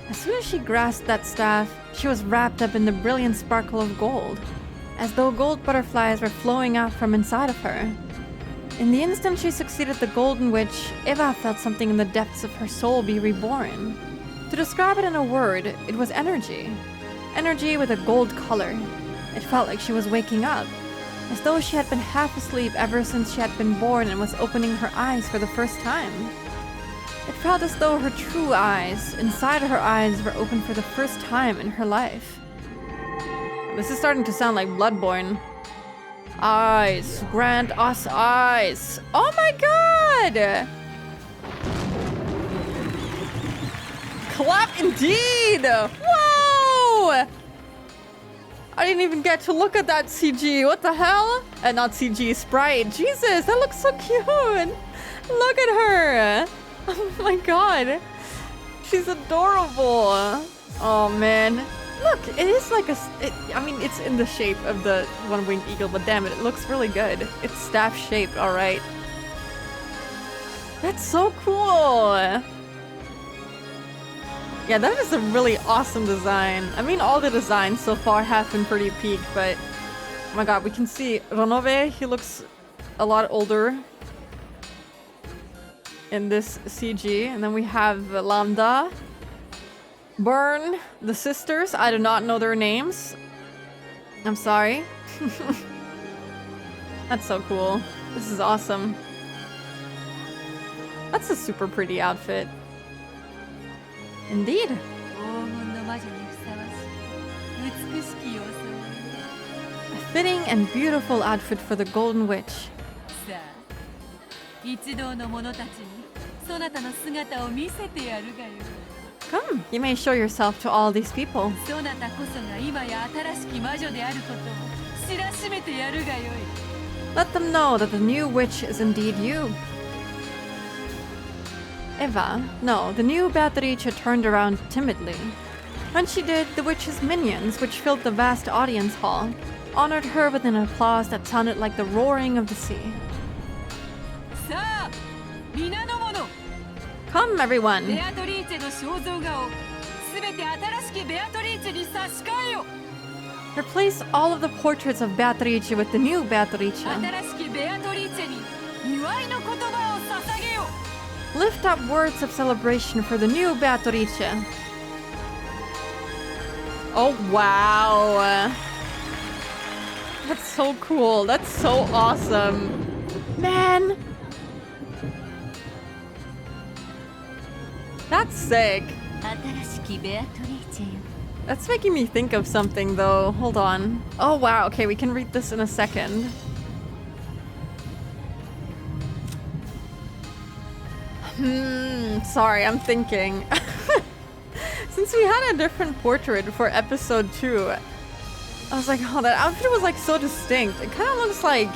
As soon as she grasped that staff, she was wrapped up in the brilliant sparkle of gold, as though gold butterflies were flowing out from inside of her. In the instant she succeeded the Golden Witch, Eva felt something in the depths of her soul be reborn. To describe it in a word, it was energy. Energy with a gold color. It felt like she was waking up, as though she had been half asleep ever since she had been born and was opening her eyes for the first time. It felt as though her true eyes, inside her eyes, were open for the first time in her life. This is starting to sound like Bloodborne. Eyes, grant us eyes. Oh my god! Clap indeed! Whoa! I didn't even get to look at that CG. What the hell? Not CG, sprite. Jesus, that looks so cute. Look at her. Oh my god. She's adorable. Oh man. Look, it is like a... I mean, it's in the shape of the one-winged eagle, but damn it, it looks really good. It's staff-shaped, alright. That's so cool. Yeah, that is a really awesome design. I mean, all the designs so far have been pretty peak, but... Oh my god, we can see Ronove. He looks a lot older in this CG. And then we have Lambda, Burn, the sisters. I do not know their names. I'm sorry. That's so cool. This is awesome. That's a super pretty outfit. Indeed. A fitting and beautiful outfit for the Golden Witch. Come, you may show yourself to all these people. Let them know that the new witch is indeed you. Eva, no, the new Beatrice turned around timidly. When she did, the witch's minions, which filled the vast audience hall, honored her with an applause that sounded like the roaring of the sea. Come, everyone! Replace all of the portraits of Beatrice with the new Beatrice. Lift up words of celebration for the new Beatrice. Oh, wow. That's so cool. That's so awesome. Man. That's sick. That's making me think of something, though. Hold on. Oh, wow. Okay, we can read this in a second. Sorry, I'm thinking. Since we had a different portrait for episode 2, I was like, oh, that outfit was like so distinct. It kind of looks like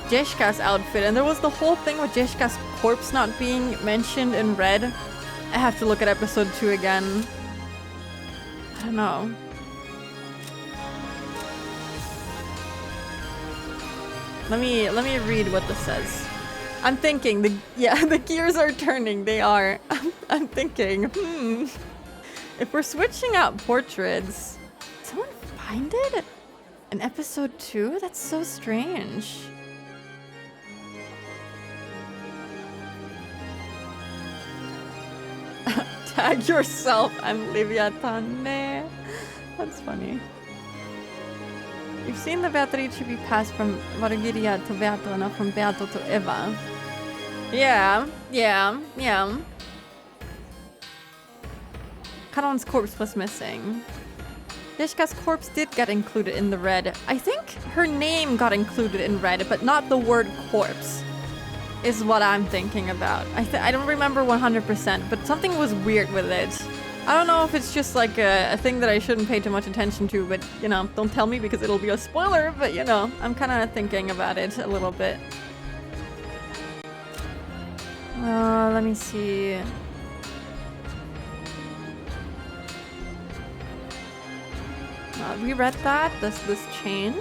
Jeshka's outfit, and there was the whole thing with Jeshka's corpse not being mentioned in red. I have to look at episode 2 again. I don't know. Let me read what this says. I'm thinking, the gears are turning, they are. I'm thinking, if we're switching out portraits, did someone find it in episode 2? That's so strange. Tag yourself, I'm Leviathan. Nah. That's funny. You've seen the Beatrice be passed from Vargiria to Beato, not from Beato to Eva. Yeah. Kanon's corpse was missing. Jeshka's corpse did get included in the red. I think her name got included in red, but not the word corpse, is what I'm thinking about. I don't remember 100%, but something was weird with it. I don't know if it's just like a thing that I shouldn't pay too much attention to, but, you know, don't tell me because it'll be a spoiler, but, you know, I'm kind of thinking about it a little bit. Let me see. reread that. Does this change?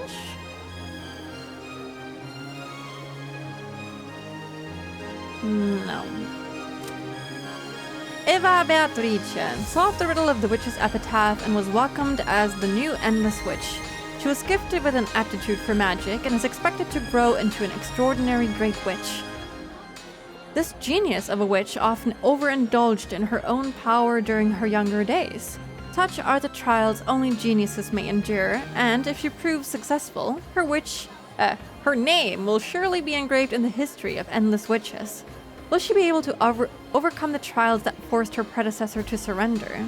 No. Eva Beatrice solved the riddle of the witch's epitaph and was welcomed as the new Endless Witch. She was gifted with an aptitude for magic and is expected to grow into an extraordinary great witch. This genius of a witch often overindulged in her own power during her younger days. Such are the trials only geniuses may endure, and if she proves successful, her name will surely be engraved in the history of Endless Witches. Will she be able to overcome the trials that forced her predecessor to surrender?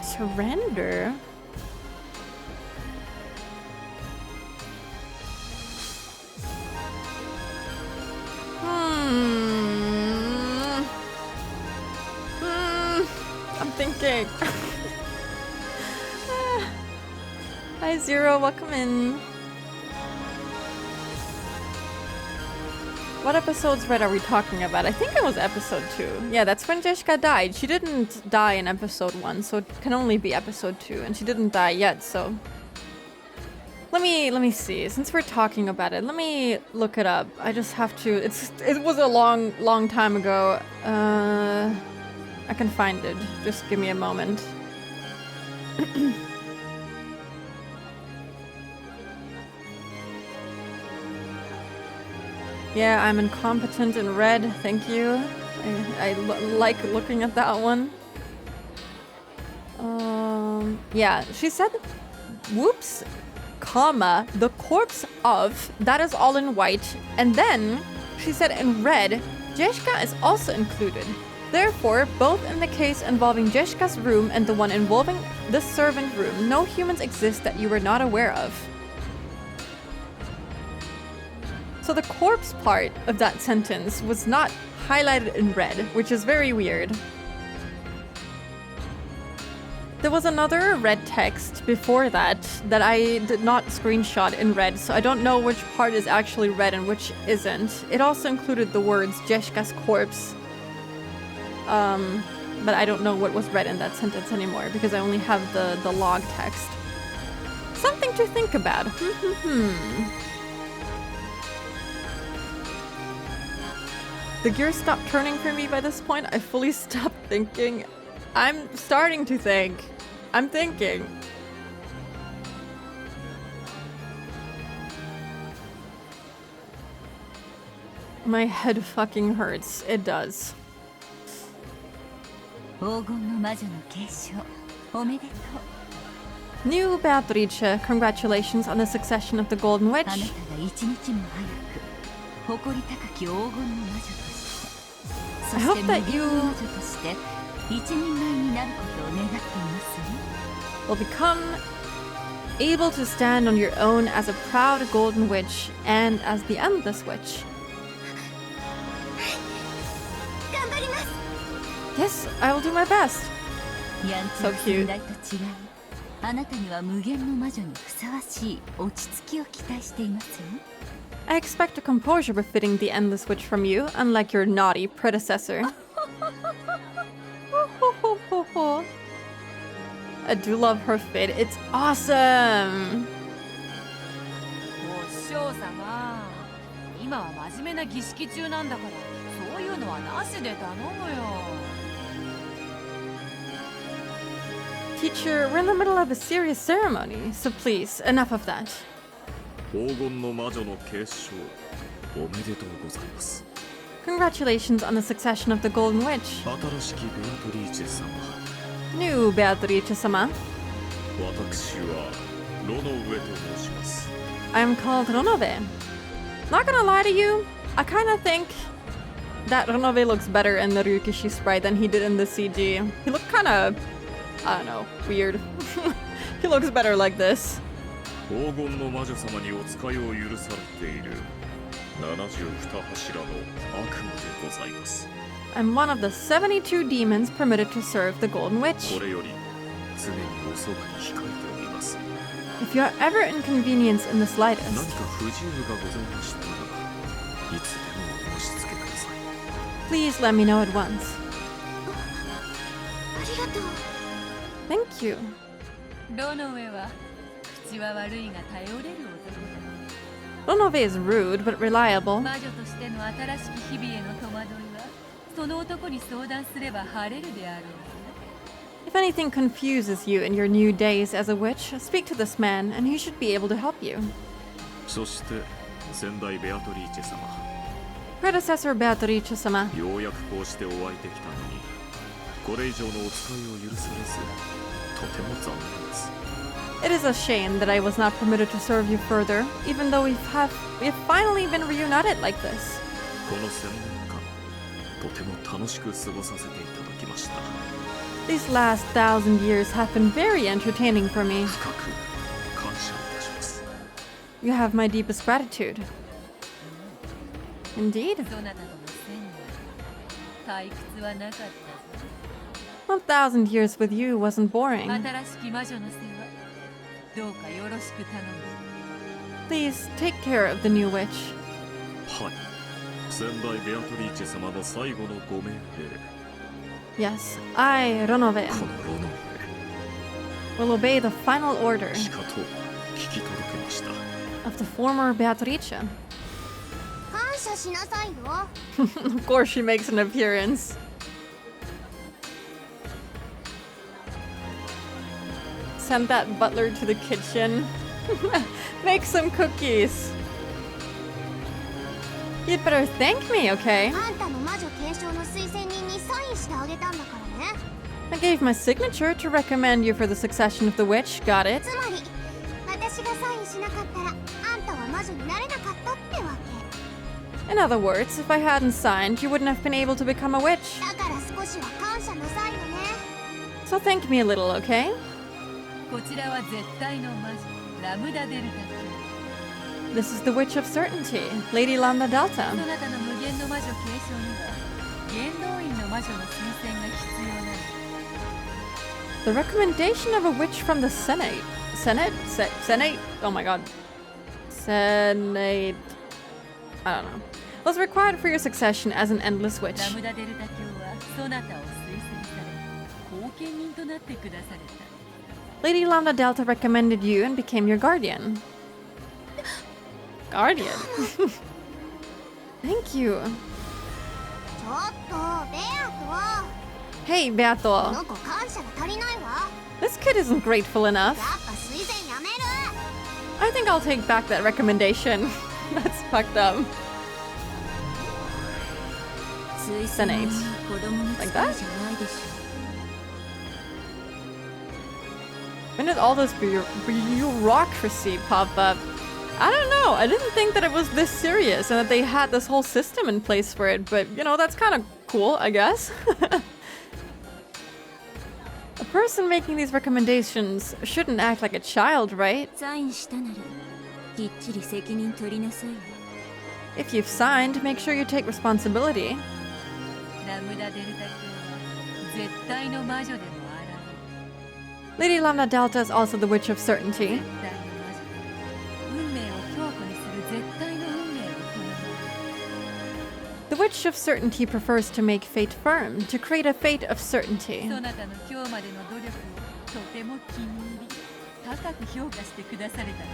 Surrender? I'm thinking. Hi Zero, welcome in. What episode's red are we talking about? I think it was episode 2. Yeah, that's when Jessica died. She didn't die in episode 1, so it can only be episode 2, and she didn't die yet, so... Let me see. Since we're talking about it, let me look it up. I just have to... It was a long time ago. I can find it. Just give me a moment. Yeah, I'm incompetent in red, thank you. I like looking at that one. Yeah, she said, whoops, comma, the corpse of, that is all in white. And then she said in red, Jeshka is also included. Therefore, both in the case involving Jeshka's room and the one involving the servant room, no humans exist that you were not aware of. So the corpse part of that sentence was not highlighted in red, which is very weird. There was another red text before that I did not screenshot in red, so I don't know which part is actually red and which isn't. It also included the words Jeshka's corpse. But I don't know what was read in that sentence anymore because I only have the log text. Something to think about. The gears stopped turning for me by this point. I fully stopped thinking. I'm starting to think. I'm thinking. My head fucking hurts. It does. New Beatrice, congratulations on the succession of the Golden Witch. I hope that you will become able to stand on your own as a proud Golden Witch and as the Endless Witch. Yes, I will do my best. So cute. I expect a composure befitting the Endless Witch from you, unlike your naughty predecessor. I do love her fit. It's awesome! Teacher, we're in the middle of a serious ceremony, so please, enough of that. Congratulations on the succession of the Golden Witch. New Beatrice-sama. I am called Ronove. Not gonna lie to you, I kinda think that Ronove looks better in the Ryukishi sprite than he did in the CG. He looked kinda, I don't know, weird. He looks better like this. I'm one of the 72 demons permitted to serve the Golden Witch. If you are ever inconvenienced in the slightest, please let me know at once. Thank you. ロノウェは口は悪いが頼れる男だ。 Ronove is rude but reliable. 魔女としての新しき日々への戸惑いはその男に相談すれば晴れるであろう。 If anything confuses you in your new days as a witch, speak to this man and he should be able to help you. そして先代ベアトリーチェ様、 Predecessor Beatrice-sama. ようやくこうしてお会いできたのに、これ以上のお使いを許されず、とても残念です。 It is a shame that I was not permitted to serve you further, even though we've finally been reunited like this. この1000年間、とても楽しく過ごさせていただきました。 These last 1,000 years have been very entertaining for me. 深く感謝いたします。 You have my deepest gratitude. Indeed. そなたとの1000年、退屈はなかったぞ。 1,000 years with you wasn't boring. 新しき魔女の世話、どうかよろしく頼む。 Please take care of the new witch. はい。先代ベアトリーチェ様の最後のご命令、 Yes, I, Ronove, このロノ will obey the final order しかと聞き届けました。 of the former Beatrice. 感謝しなさいよ。 Of course she makes an appearance. Send that butler to the kitchen. Make some cookies. You'd better thank me, okay? あんたの魔女継承の推薦人にサインしてあげたんだからね。 I gave my signature to recommend you for the succession of the witch. Got it? つまり私がサインしなかったらあんたは魔女になれなかったってわけ。 In other words, if I hadn't signed, you wouldn't have been able to become a witch. だから少しは感謝なさいよね。 So thank me a little, okay? こちらは絶対の魔女、ラムダデルタ卿。 This is the Witch of Certainty, Lady Lambda そ Delta. なたの無限の魔女継承には元老院の魔女の推薦が必要なの。 The recommendation of a witch from the Senate. Senate? Oh my god. Senate. I don't know. Was required for your succession as an endless witch. ラムダデルタ卿はそなたを推薦され、後見人となってくだされた。 Lady Lambda Delta recommended you and became your guardian. Guardian? Thank you. ちょっとベア Hey, とこ Beato. の子感謝が足りないわ。 This kid isn't grateful enough. やっぱ推薦やめる。 I think I'll take back that recommendation. That's fucked up. Senate. Like that? When did all this bureaucracy pop up? I don't know. I didn't think that it was this serious and that they had this whole system in place for it, but you know, that's kind of cool, I guess. A person making these recommendations shouldn't act like a child, right? サインしたならきっちり責任取りなさいよ。 If you've signed, make sure you take responsibility. ラムダデルタ卿は絶対の魔女でもあらぬ。 Lady Lambda Delta is also the Witch of Certainty. 絶対の魔女。運命を強固にする絶対の運命を好む。 The Witch of Certainty prefers to make fate firm, to create a fate of certainty. そなたの今日までの努力をとても気に入り、高く評価してくだされたのだ。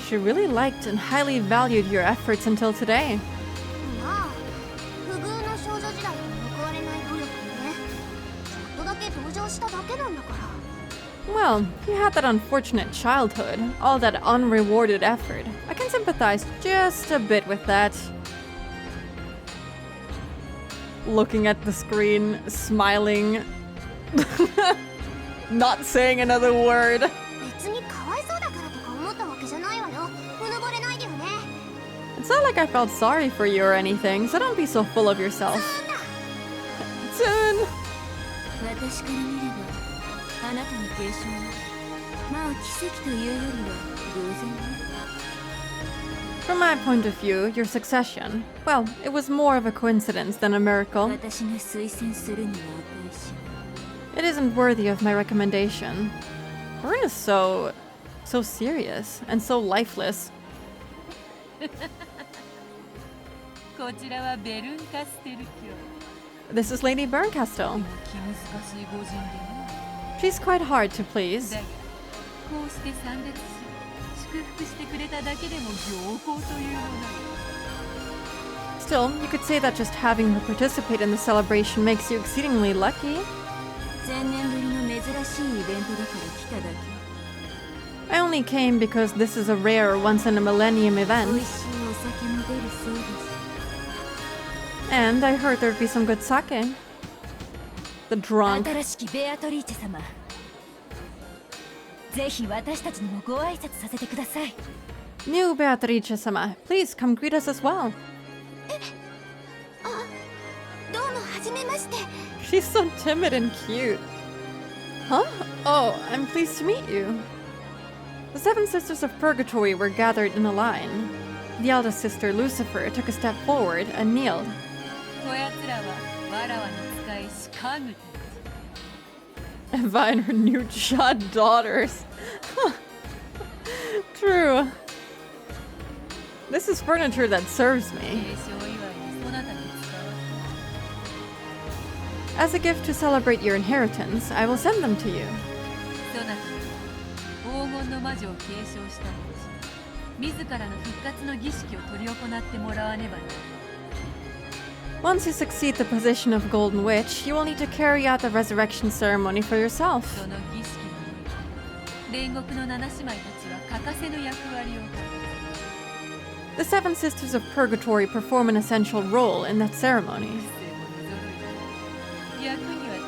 She really liked and highly valued your efforts until today. まあ不遇の少女時代に報われない努力でね。ちょっとだけ登場しただけなんだから。 Well, you had that unfortunate childhood, all that unrewarded effort. I can sympathize just a bit with that. Looking at the screen, smiling, not saying another word. 別にかわいそうだからとか思ったわけじゃないわよ。うぬぼれないでよね。 It's not like I felt sorry for you or anything, so don't be so full of yourself. Soon! 私から見ればあなたの継承はまあ奇跡というよりは偶然ね。 From my point of view, your succession, well, it was more of a coincidence than a miracle. 私が推薦するには値し It isn't worthy of my recommendation. Vern is so serious and so lifeless. こちらはベルンカステル卿。 This is Lady Berncastle. 気難しい御人でね。She's quite hard to please. だがこうして参列し祝福してくれただけでも行幸というものよ。 Still, you could say that just having her participate in the celebration makes you exceedingly lucky. 1000年ぶりの珍しいイベントだから来ただけ。 I only came because this is a rare once-in-a-millennium 美 event, 味しいお酒も出るそうです。 and I heard there'd be some good sake. The drunk. 新しきベアトリーチェ様、ぜひ私たちにもご挨拶させてください。 New Beatrice-sama, please come greet us as well. どうもはじめまして。 She's so timid and cute. Huh? Oh, I'm pleased to meet you. The seven sisters of Purgatory were gathered in a line. The eldest sister, Lucifer, took a step forward and kneeled. こやつらはわらわに仕えし家具たち。 Eva and her new Chad daughters. True. This is furniture that serves 継 me. 承祝いにそなたに使わ As a gift to celebrate your inheritance, I will send them to you. そなたに黄金の魔女を継承した後自らの復活の儀式を執り行ってもらわねばならない。 Once you succeed the position of Golden Witch, you will need to carry out the resurrection ceremony for yourself. その儀式において煉獄の七姉妹たちは欠かせぬ役割を果たす。 The seven sisters of Purgatory perform an essential role in that ceremony. 役には立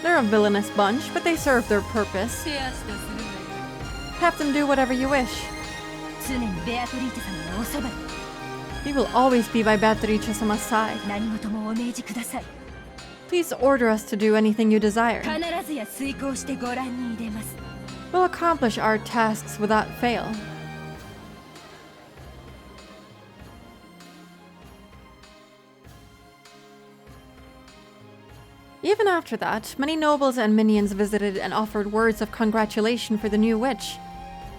They're a villainous bunch, but they serve their purpose. つ手足とするがよい。 Have them do whatever you wish. 常にベアトリーチェ様のおそばに We will always be by Beatrice-sama's side. 何事もお命じください。 Please order us to do anything you desire. 必ずや遂行してご覧に入れます。 We'll accomplish our tasks without fail. Even after that, many nobles and minions visited and offered words of congratulation for the new witch.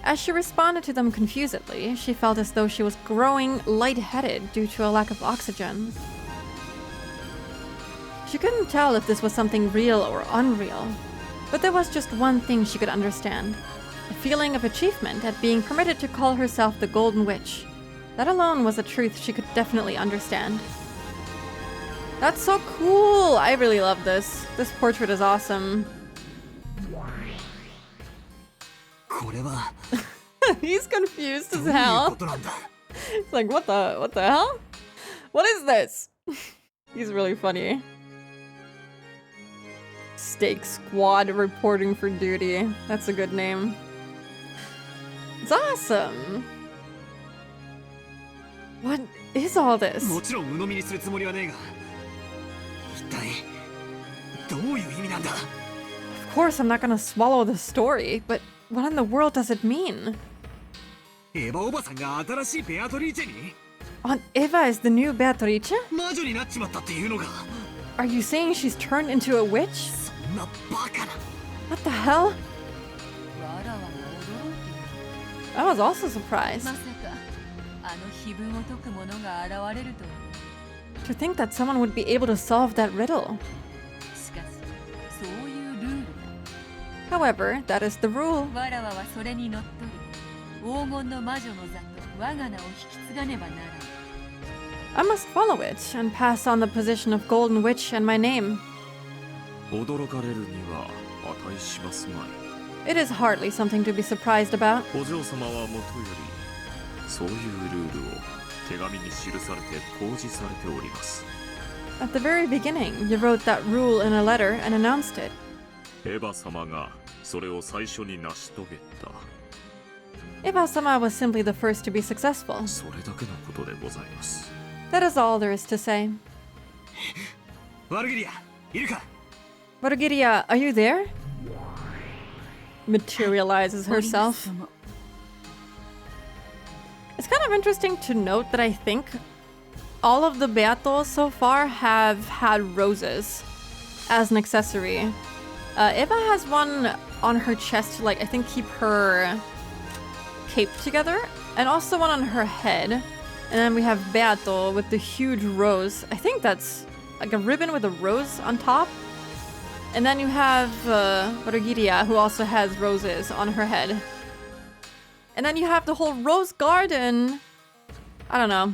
As she responded to them confusedly, she felt as though she was growing lightheaded due to a lack of oxygen. She couldn't tell if this was something real or unreal, but there was just one thing she could understand: a feeling of achievement at being permitted to call herself the Golden Witch. That alone was a truth she could definitely understand. That's so cool! I really love this. This portrait is awesome. これは He's confused ど as ういう hell. ことなんだ。 It's like, what the hell? What is this? He's really funny. Steak Squad reporting for duty. That's a good name. It's awesome. What is all this? もちろん鵜呑みにするつもりはねえが、一体どういう意味なんだ。 Of course, I'm not gonna swallow the story, but what in the world does it mean? エヴァおばさんが新しいベアトリーチェに Aunt Eva is the new Beatrice? 魔女になっちまったっていうのが、 Are you saying she's turned into a witch? そんなバカな。 What the hell? わらわが驚いている。 I was also surprised まさかあの碑文を解く者が現れるとは。 to think that someone would be able to solve that riddle. しかしそういうルール However, that is the rule. だ。わらわはそれにのっとり黄金の魔女の座と我が名を引き継がねばならない。 I must follow it and pass on the position of Golden Witch and my name. 驚かれるには値しますまい。 It is hardly something to be surprised about. お嬢様はもとよりそういうルールを手紙に記されて公示されております。 At the very beginning, you wrote that rule in a letter and announced it. エヴァ様がそれを最初に成し遂げた。 Eva-sama was simply the first to be successful. それだけのことでございます。 That is all there is to say. ワルギリア、いるか。 Vargiria, are you there? Materializes herself. It's kind of interesting to note that I think all of the beatos so far have had roses as an accessory. Eva has one on her chest to, like, I think keep her cape together, and also one on her head. And then we have Beato with the huge rose. I think that's like a ribbon with a rose on top. And then you have Rogiria, who also has roses on her head. And then you have the whole rose garden. I don't know.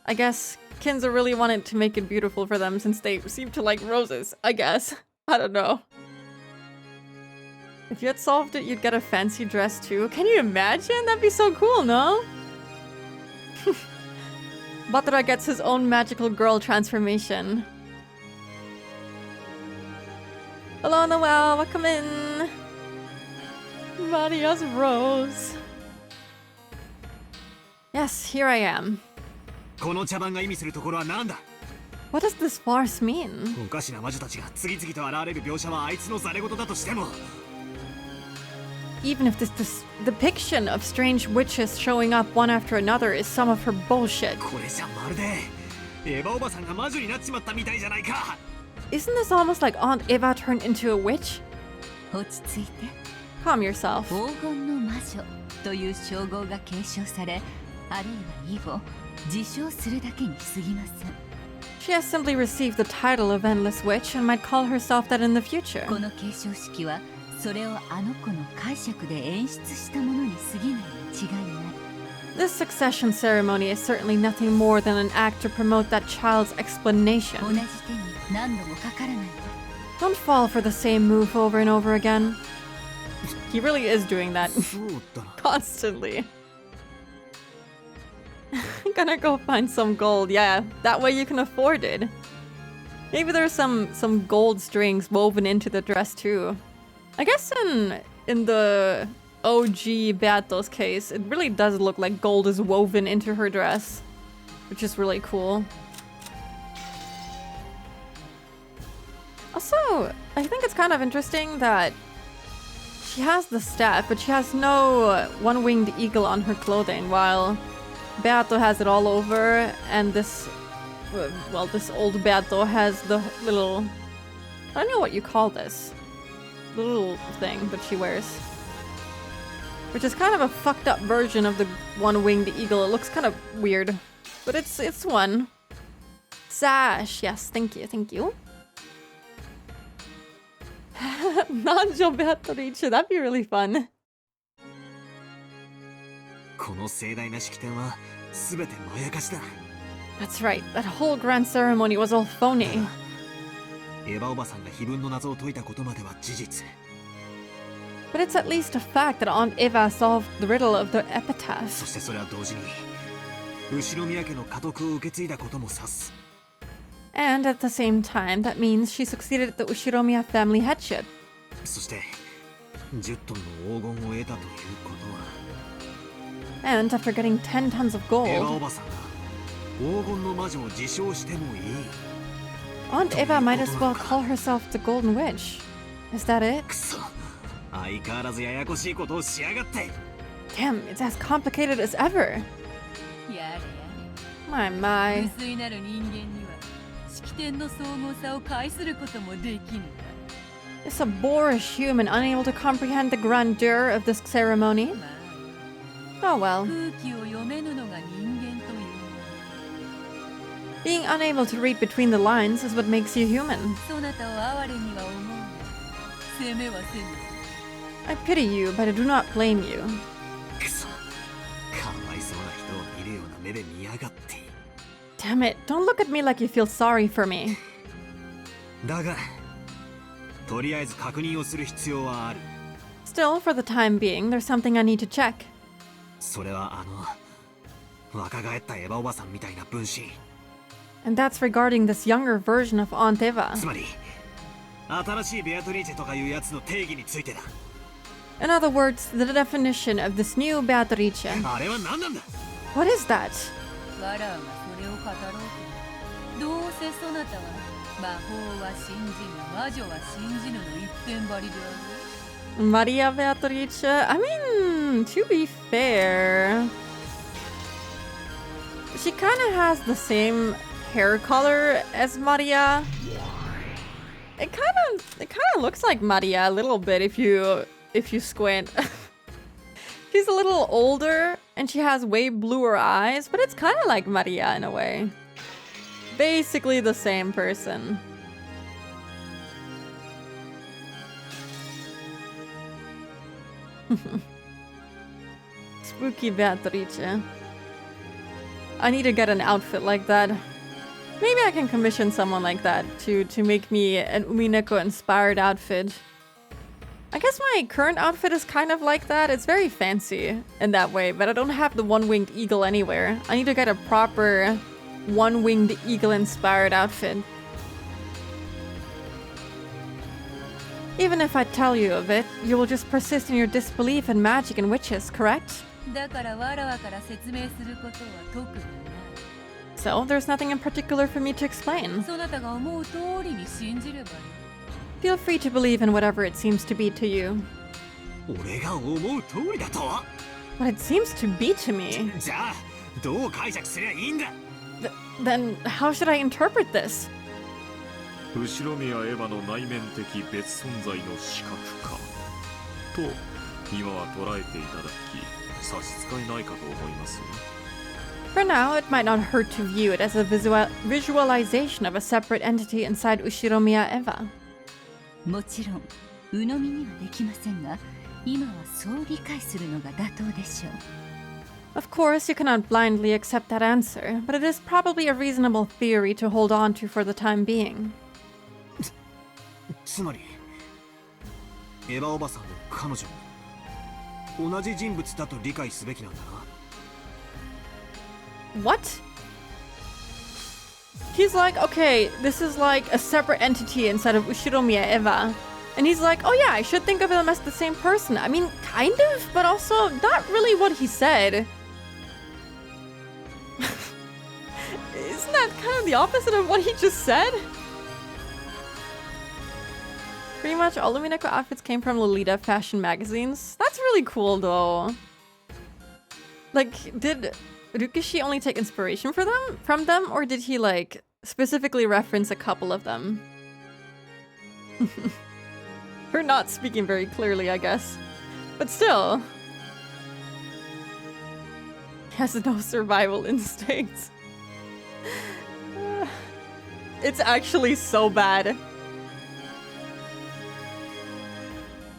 I guess Kinza really wanted to make it beautiful for them since they seem to like roses, I guess. I don't know. If you had solved it, you'd get a fancy dress too. Can you imagine? That'd be so cool, no? Batra gets his own magical girl transformation. Hello, Noel. Welcome in. Maria's rose. Yes, here I am. この茶番が意味するところは何だ What does this farce mean? おかしな魔女たちが次々と現れる描写はあいつのざれ言だとしても Even if this depiction of strange witches showing up one after another is some of her bullshit. これじゃまるでエヴァおばさんが魔女になっちまったみたいじゃないか Isn't this almost like Aunt Eva turned into a witch? 落ち着いて。 Calm yourself. 黄金の魔女という称号が継承され、あるいは以後自称するだけに過ぎません。 She has simply received the title of Endless Witch and might call herself that in the future. この継承式はそれをあの子の解釈で演出したものに過ぎないに違いない。 This succession ceremony is certainly nothing more than an act to promote that child's 同 explanation. じ手に何度もかからないと。 Don't fall for the same move over and over again. He really is doing that そうだな constantly. Gonna go find some gold. Yeah, that way you can afford it. Maybe there's some gold strings woven into the dress too. I guess in the OG Beato's case, it really does look like gold is woven into her dress, which is really cool. Also, I think it's kind of interesting that she has the staff, but she has no one-winged eagle on her clothing, while Beato has it all over, and this, well, this old Beato has the little, I don't know what you call this, the little thing that she wears. Which is kind of a fucked up version of the one-winged eagle. It looks kind of weird, but it's one. Sash, yes, thank you, thank you. Nanjo Beatrice, that'd be really fun. この盛大な式典は全てまやかしだ That's right, that whole grand ceremony was all phony. エヴァおばさんが碑文の謎を解いたことまでは事実 But it's at least a fact that Aunt Eva solved the riddle of the そ epitaph. してそれは同時に後宮家の家督を受け継いだことも指す And at the same time, that means she succeeded at the Ushiromiya family headship. そして10トンの黄金を得たということは And after getting 10 tons of エヴァお gold, ばさんが黄金の魔女を自称してもいい Aunt Eva might as well call herself the Golden Witch. Is that it? くそ相変わらずややこしいことをしやがって Damn, it's as complicated as ever. やれや My, れ my. 無粋なる人間には式典の総合さを介することもできぬ Is a boorish human unable to comprehend the grandeur of this ceremony? まあ Oh well. 空気を読めぬのが人間という Being unable to read between the lines is what makes you human. そなたを哀れには思うが責めはせぬ I pity you, but I do not blame you. くそかわいそうな人を見るような目で見やがって Damn it, don't look at me like you feel sorry for me. だがとりあえず確認をする必要はある Still, for the time being, there's something I need to check. それは若返ったエヴァおばさんみたいな分身 And that's regarding this younger version of Aunt Eva. つまり新しいベアトリーチェとかいうやつの定義についてだ In other words, the definition of this new Beatrice. あれは何なんだ What is that? わらわがそれを語ろうとどうせそなたは魔法は信じぬ魔女は信じぬの一点張りである Maria Beatrice? I mean, to be fair, she kind of has the same hair color as Maria. It kind of looks like Maria a little bit if you squint. She's a little older and she has way bluer eyes, but it's kind of like Maria in a way. Basically the same person. Spooky Beatrice. I need to get an outfit like that. Maybe I can commission someone like that to make me an Umineko inspired outfit. I guess my current outfit is kind of like that. It's very fancy in that way, but I don't have the one-winged eagle anywhere. I need to get a proper one-winged eagle inspired outfit. Even if I tell you of it, you will just persist in your disbelief in magic and witches, correct? だからわらわから説明することは特にない。 So, there's nothing in particular for me to explain. そなたが思う通りに信じればいい。 Feel free to believe in whatever it seems to be to you. 俺が思う通りだと？ What it seems to be to me? じゃあどう解釈すりゃいいんだ？ Then how should I interpret this? 後ろ宮エヴァの内面的別存在の視覚化と今は捉えていただき差し支えないかと思いますよ。 For now, it might not hurt to view it as a visualization of a separate entity inside Ushiromiya Eva. もちろん鵜呑みにはできませんが、今はそう理解するのが妥当でしょう。 Of course, you cannot blindly accept that answer, but it is probably a reasonable theory to hold on to for the time being. つまりエヴァおばさんの彼女も同じ人物だと理解すべきなんだな。 What? He's like, okay, this is like a separate entity inside of Ushiromiya Eva. And he's like, oh yeah, I should think of them as the same person. I mean, kind of, but also not really what he said. Isn't that kind of the opposite of what he just said? Pretty much all Umineko outfits came from Lolita fashion magazines. That's really cool though. Like, did Rukishi only take inspiration from them, or did he like specifically reference a couple of them? Her not speaking very clearly, I guess. But still. Has no survival instincts. It's actually so bad.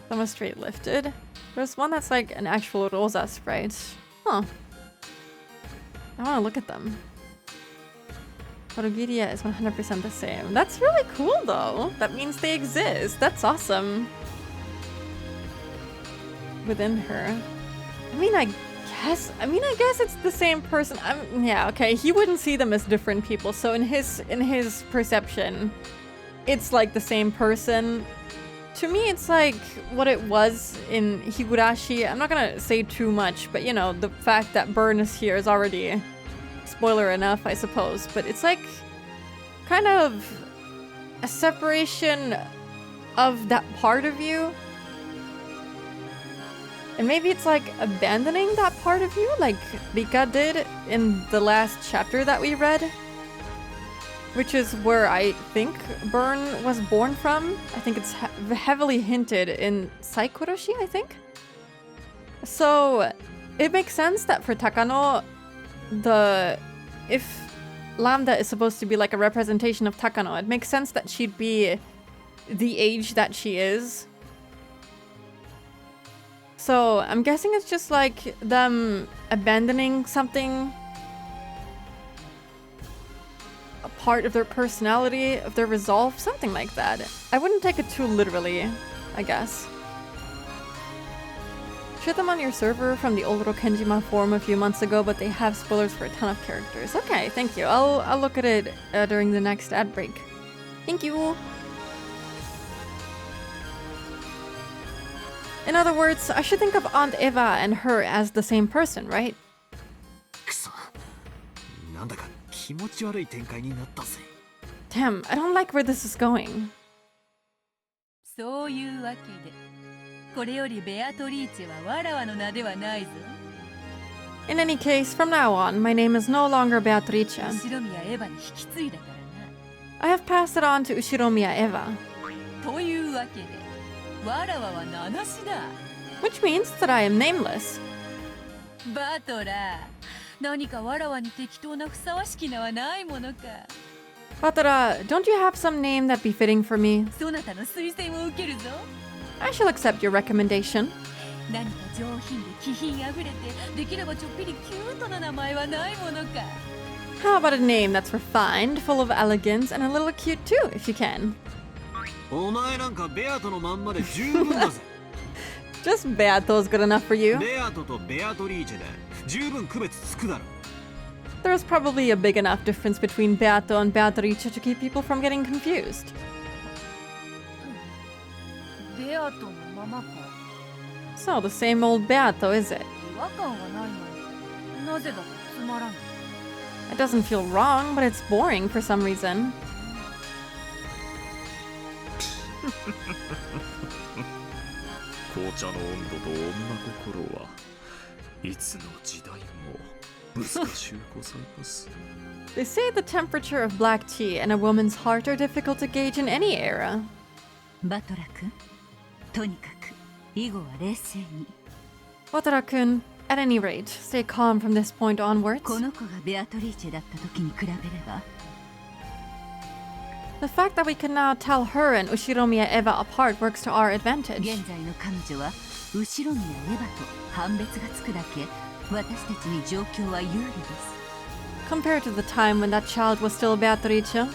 Thumb is straight lifted. There's one that's like an actual Rosa sprite. Huh. I want to look at them. Photogiria is 100% the same. That's really cool though. That means they exist. That's awesome. Within her. I mean, I guess it's the same person. Yeah, okay. He wouldn't see them as different people. So in his perception, it's like the same person. To me, it's like what it was in Higurashi. I'm not gonna say too much, but you know, the fact that Burn is here is already spoiler enough, I suppose. But it's like kind of a separation of that part of you. And maybe it's like abandoning that part of you, like Rika did in the last chapter that we read. Which is where I think Burn was born from. I think it's heavily hinted in Saikuroshi, I think. So it makes sense that for Takano, if Lambda is supposed to be like a representation of Takano, it makes sense that she'd be the age that she is. So I'm guessing it's just like them abandoning something, a part of their personality, of their resolve, something like that. I wouldn't take it too literally, I guess. Shared them on your server from the old Rokenjima forum a few months ago, but they have spoilers for a ton of characters. Okay, thank you. I'll look at it during the next ad break. Thank you. In other words, I should think of Aunt Eva and her as the same person, right? くそ、なんだか気持ち悪い展開になったぜ。 Damn, I don't like where this is going. そういうわけで、これよりベアトリーチェはわらわの名ではないぞ。 In any case, from now on, my name is no longer Beatrice. 後ろ宮エヴァに引き継いだから I have passed it on to Ushiromiya Eva, な。というわけで、わらわは名なしだ。 which means that I am nameless. バトラー、何かわらわに適当なふさわしき名はないものか。 Batara, don't you have some name that be fitting for me? そなたの推薦を受けるぞ。 I shall accept your recommendation. 何か上品で気品あふれて、できればちょっぴりキュートな名前はないものか。 How about a name that's refined, full of elegance, and a little cute too, if you can? お前なんかベアトのまんまで十分だぜ。 Just Beato's good enough for you. ベアトとベアトリーチェで十分区別つくだろ。 There's probably a big enough difference between Beato and Beatrice to keep people from getting confused. ベアトのままか。 So, the same old Beato, is it? 違和感はないのに、なぜだかつまらん。 It doesn't feel wrong, but it's boring for some reason. 紅茶の温度と女心はいつの時代も難しゅうございます。 They say the temperature of black tea and a woman's heart are difficult to gauge in any era. バトラ君、とにかく以後は冷静に。 Watara-kun, at any rate, stay calm from this point onwards. この子がベアトリーチェだった時に比べれば、 The fact that we can now tell her and Ushiromiya Eva apart works to our advantage. 現在の彼女は後ろ宮エヴァと判別がつくだけ、私たちに状況は有利です。 Compared to the time when that child was still Beatrice.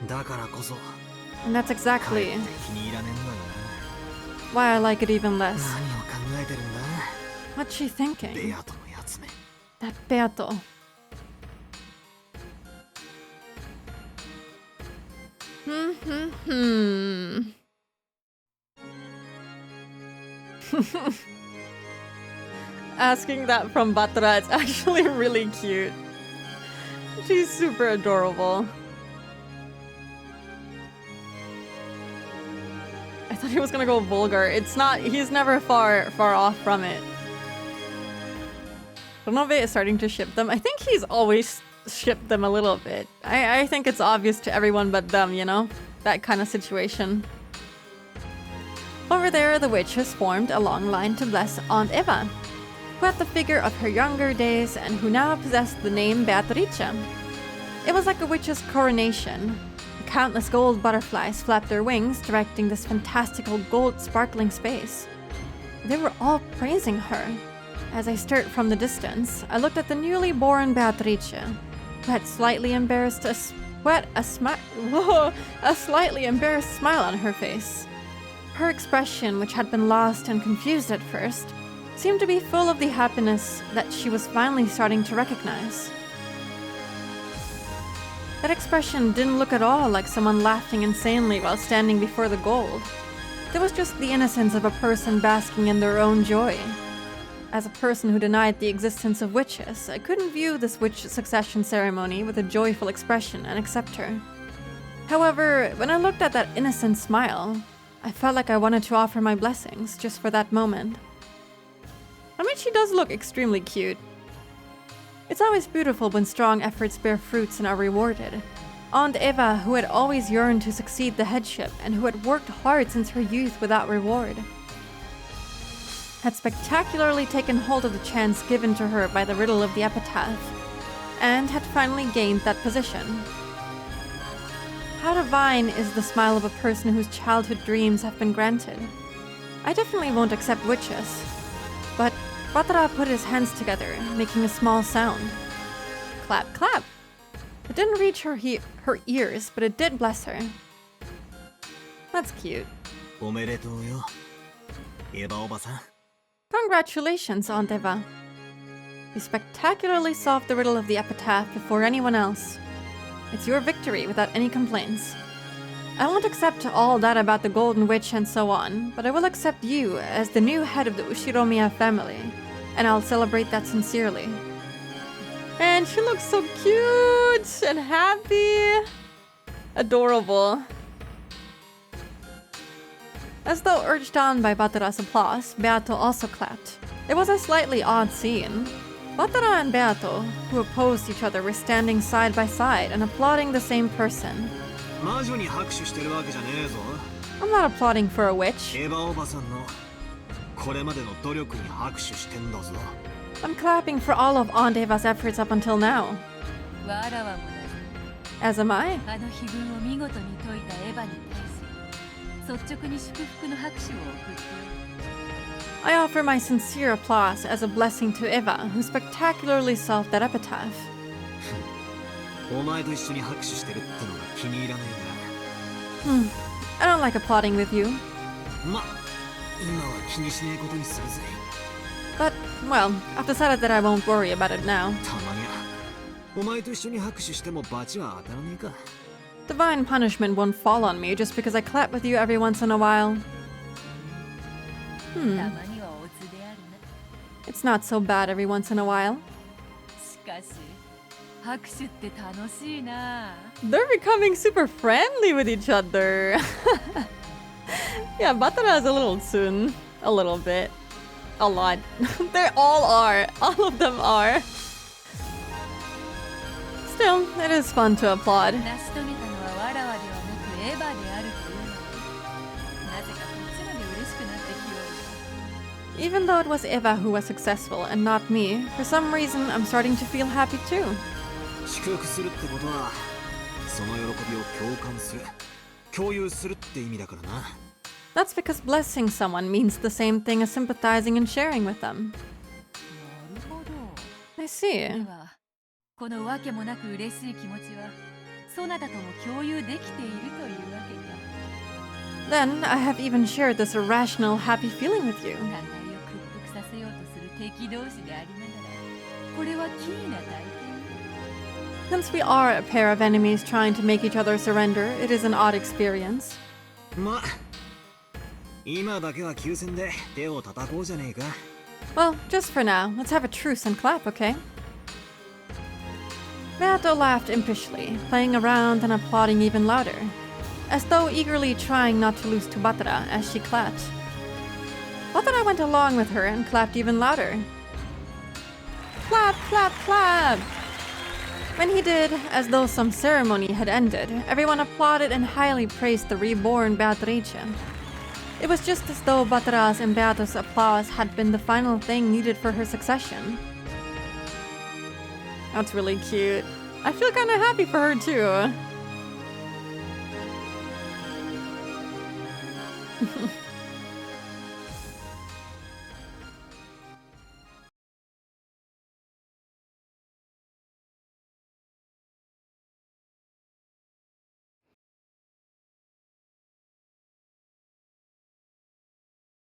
だからこそ And that's か exactly えって気に入らねえんだよ why I like it even な。 less. 何を考えてるんだ What's she ベ thinking? アトのやつめ。 That Beato. Asking that from Batra, it's actually really cute. She's super adorable. I thought he was gonna go vulgar. It's not, he's never far off from it. Ronobe is starting to ship them. I think he's always shipped them a little bit. I think it's obvious to everyone but them, you know? That kind of situation. Over there, the witch has formed a long line to bless Aunt Eva, who had the figure of her younger days and who now possessed the name Beatrice. It was like a witch's coronation. Countless gold butterflies flapped their wings, directing this fantastical gold sparkling space. They were all praising her. As I stared from the distance, I looked at the newly born Beatrice, who had slightly embarrassed a slightly embarrassed smile on her face. Her expression, which had been lost and confused at first, seemed to be full of the happiness that she was finally starting to recognize. That expression didn't look at all like someone laughing insanely while standing before the gold. There was just the innocence of a person basking in their own joy. As a person who denied the existence of witches, I couldn't view this witch succession ceremony with a joyful expression and accept her. However, when I looked at that innocent smile, I felt like I wanted to offer my blessings just for that moment. I mean, she does look extremely cute. It's always beautiful when strong efforts bear fruits and are rewarded. Aunt Eva, who had always yearned to succeed the headship and who had worked hard since her youth without reward, had spectacularly taken hold of the chance given to her by the riddle of the epitaph, and had finally gained that position. How divine is the smile of a person whose childhood dreams have been granted. I definitely won't accept witches, but Batara put his hands together, making a small sound. Clap, clap. It didn't reach her ears, but it did bless her. That's cute. おめでとうよエヴァおばさん。 Congratulations, Aunt Eva. You spectacularly solved the riddle of the epitaph before anyone else. It's your victory without any complaints. I won't accept all that about the Golden Witch and so on, but I will accept you as the new head of the Ushiromiya family, and I'll celebrate that sincerely. And she looks so cute and happy. Adorable. As though urged on by Batara's applause, Beato also clapped. It was a slightly odd scene. Batara and Beato, who opposed each other, were standing side by side and applauding the same person. 魔女に拍手してるわけじゃねえぞ。 I'm not applauding for a witch. エヴァおばさんのこれまでの努力に拍手してんだぞ。 I'm clapping for all of Aunt Eva's efforts up until now. わらわもだ。 As am I. あの碑文を見事に解いたエヴァに対する率直に祝福の拍手を送って。 I offer my sincere applause as a blessing to Eva, who spectacularly solved that epitaph. お前と一緒に拍手してるってのが気に入らない I don't like applauding with you. な。ま、今は気にしねえことにするぜ。 But, well, I've decided that I won't worry about it now. たまにゃ。お前と一緒に拍手しても罰は当たらねえか。 Divine punishment won't fall on me just because I clap with you every once in a while. たまにはおつであるな。 It's not so bad every once in a while. しかし、拍手って楽しいな。 They're becoming super friendly with each other. Yeah, Batara is a little soon. A little bit. A lot. They all are. All of them are. Still, it is fun to applaud. 成し遂げたのはわらわではなくエヴァであるというのに、なぜかこっちまで嬉しくなってきよる。 Even though it was Eva who was successful and not me, for some reason I'm starting to feel happy too. 祝福するってことは、その喜びを共感する、共有するって意味だからな。 That's because blessing someone means the same thing as sympathizing and sharing with them. なるほど。 I see. では、このわけもなく嬉しい気持ちは、そなたとも共有できているというわけか。 Then I have even shared this irrational, happy feeling with you. 互いを屈服させようとする敵同士でありながら、これは奇異な体験。 Since we are a pair of enemies trying to make each other surrender, it is an odd experience. ま、今だけは休戦で手を叩こうじゃねえか。 Well, just for now, let's have a truce and clap, okay? Vato laughed impishly, playing around and applauding even louder, as though eagerly trying not to lose to Batara as she clapped. Batara went along with her and clapped even louder. Clap, clap, clap! When he did, as though some ceremony had ended, everyone applauded and highly praised the reborn Beatrice. It was just as though Batara's and Beato's applause had been the final thing needed for her succession. That's really cute. I feel kind of happy for her too.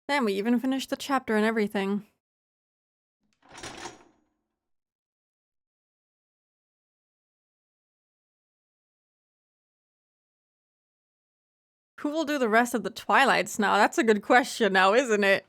And we even finished the chapter and everything. Who will do the rest of the Twilights now? That's a good question now, isn't it?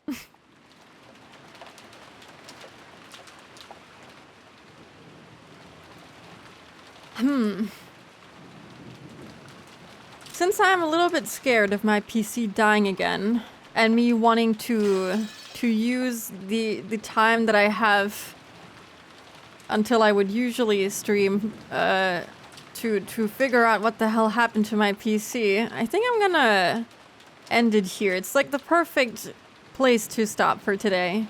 Since I'm a little bit scared of my PC dying again, and me wanting to use the time that I have until I would usually stream to figure out what the hell happened to my PC, I think I'm gonna end it here. It's like the perfect place to stop for today.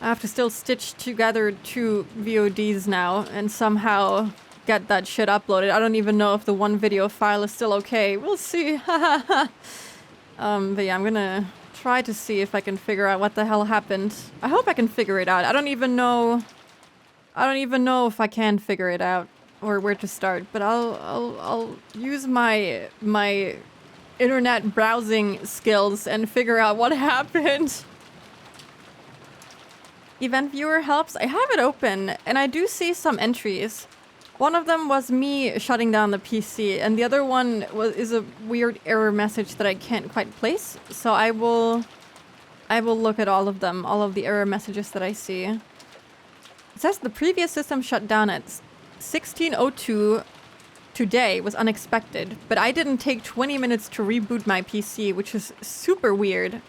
I have to still stitch together 2 VODs now and somehow get that shit uploaded. I don't even know if the one video file is still okay. We'll see. But yeah, I'm gonna try to see if I can figure out what the hell happened. I hope I can figure it out. I don't even know if I can figure it out or where to start, but I'll use my internet browsing skills and figure out what happened. Event viewer helps. I have it open and I do see some entries. One of them was me shutting down the PC, and the other one is a weird error message that I can't quite place. So I will look at all of them, all of the error messages that I see. It says the previous system shut down at 16:02 today was unexpected, but I didn't take 20 minutes to reboot my PC, which is super weird.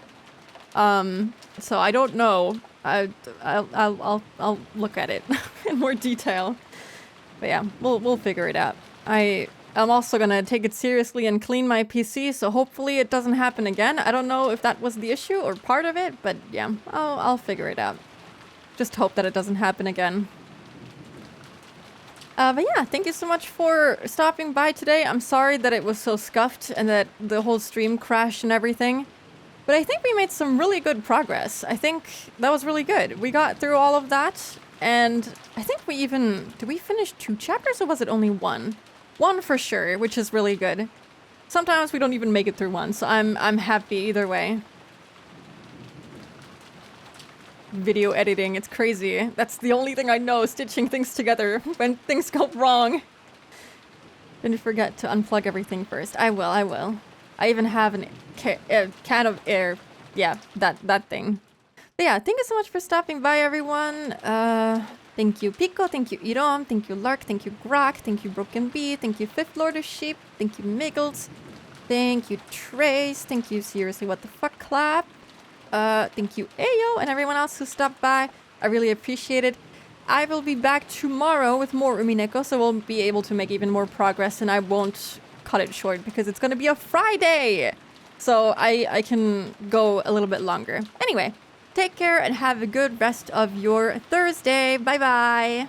So I don't know. I'll look at it in more detail. But yeah, we'll figure it out. I'm also gonna take it seriously and clean my PC, so hopefully it doesn't happen again. I don't know if that was the issue or part of it, but yeah, I'll figure it out. Just hope that it doesn't happen again. But yeah, thank you so much for stopping by today. I'm sorry that it was so scuffed and that the whole stream crashed and everything. But I think we made some really good progress. I think that was really good. We got through all of that, and I think we even... Did we finish 2 chapters, or was it only 1? 1 for sure, which is really good. Sometimes we don't even make it through 1, so I'm happy either way. Video editing, it's crazy. That's the only thing I know, stitching things together when things go wrong. Didn't forget to unplug everything first. I will. I even have a can of air. Yeah, that thing. But yeah, thank you so much for stopping by, everyone. Thank you, Pico. Thank you, Irom. Thank you, Lark. Thank you, Grok. Thank you, Broken Bee. Thank you, Fifth Lord of Sheep. Thank you, Miggles. Thank you, Trace. Thank you, Seriously What the Fuck Clap. Thank you, Ayo, and everyone else who stopped by. I really appreciate it. I will be back tomorrow with more Umineko, so we'll be able to make even more progress, and I won't cut it short because it's gonna be a Friday! So I can go a little bit longer. Anyway, take care and have a good rest of your Thursday. Bye bye!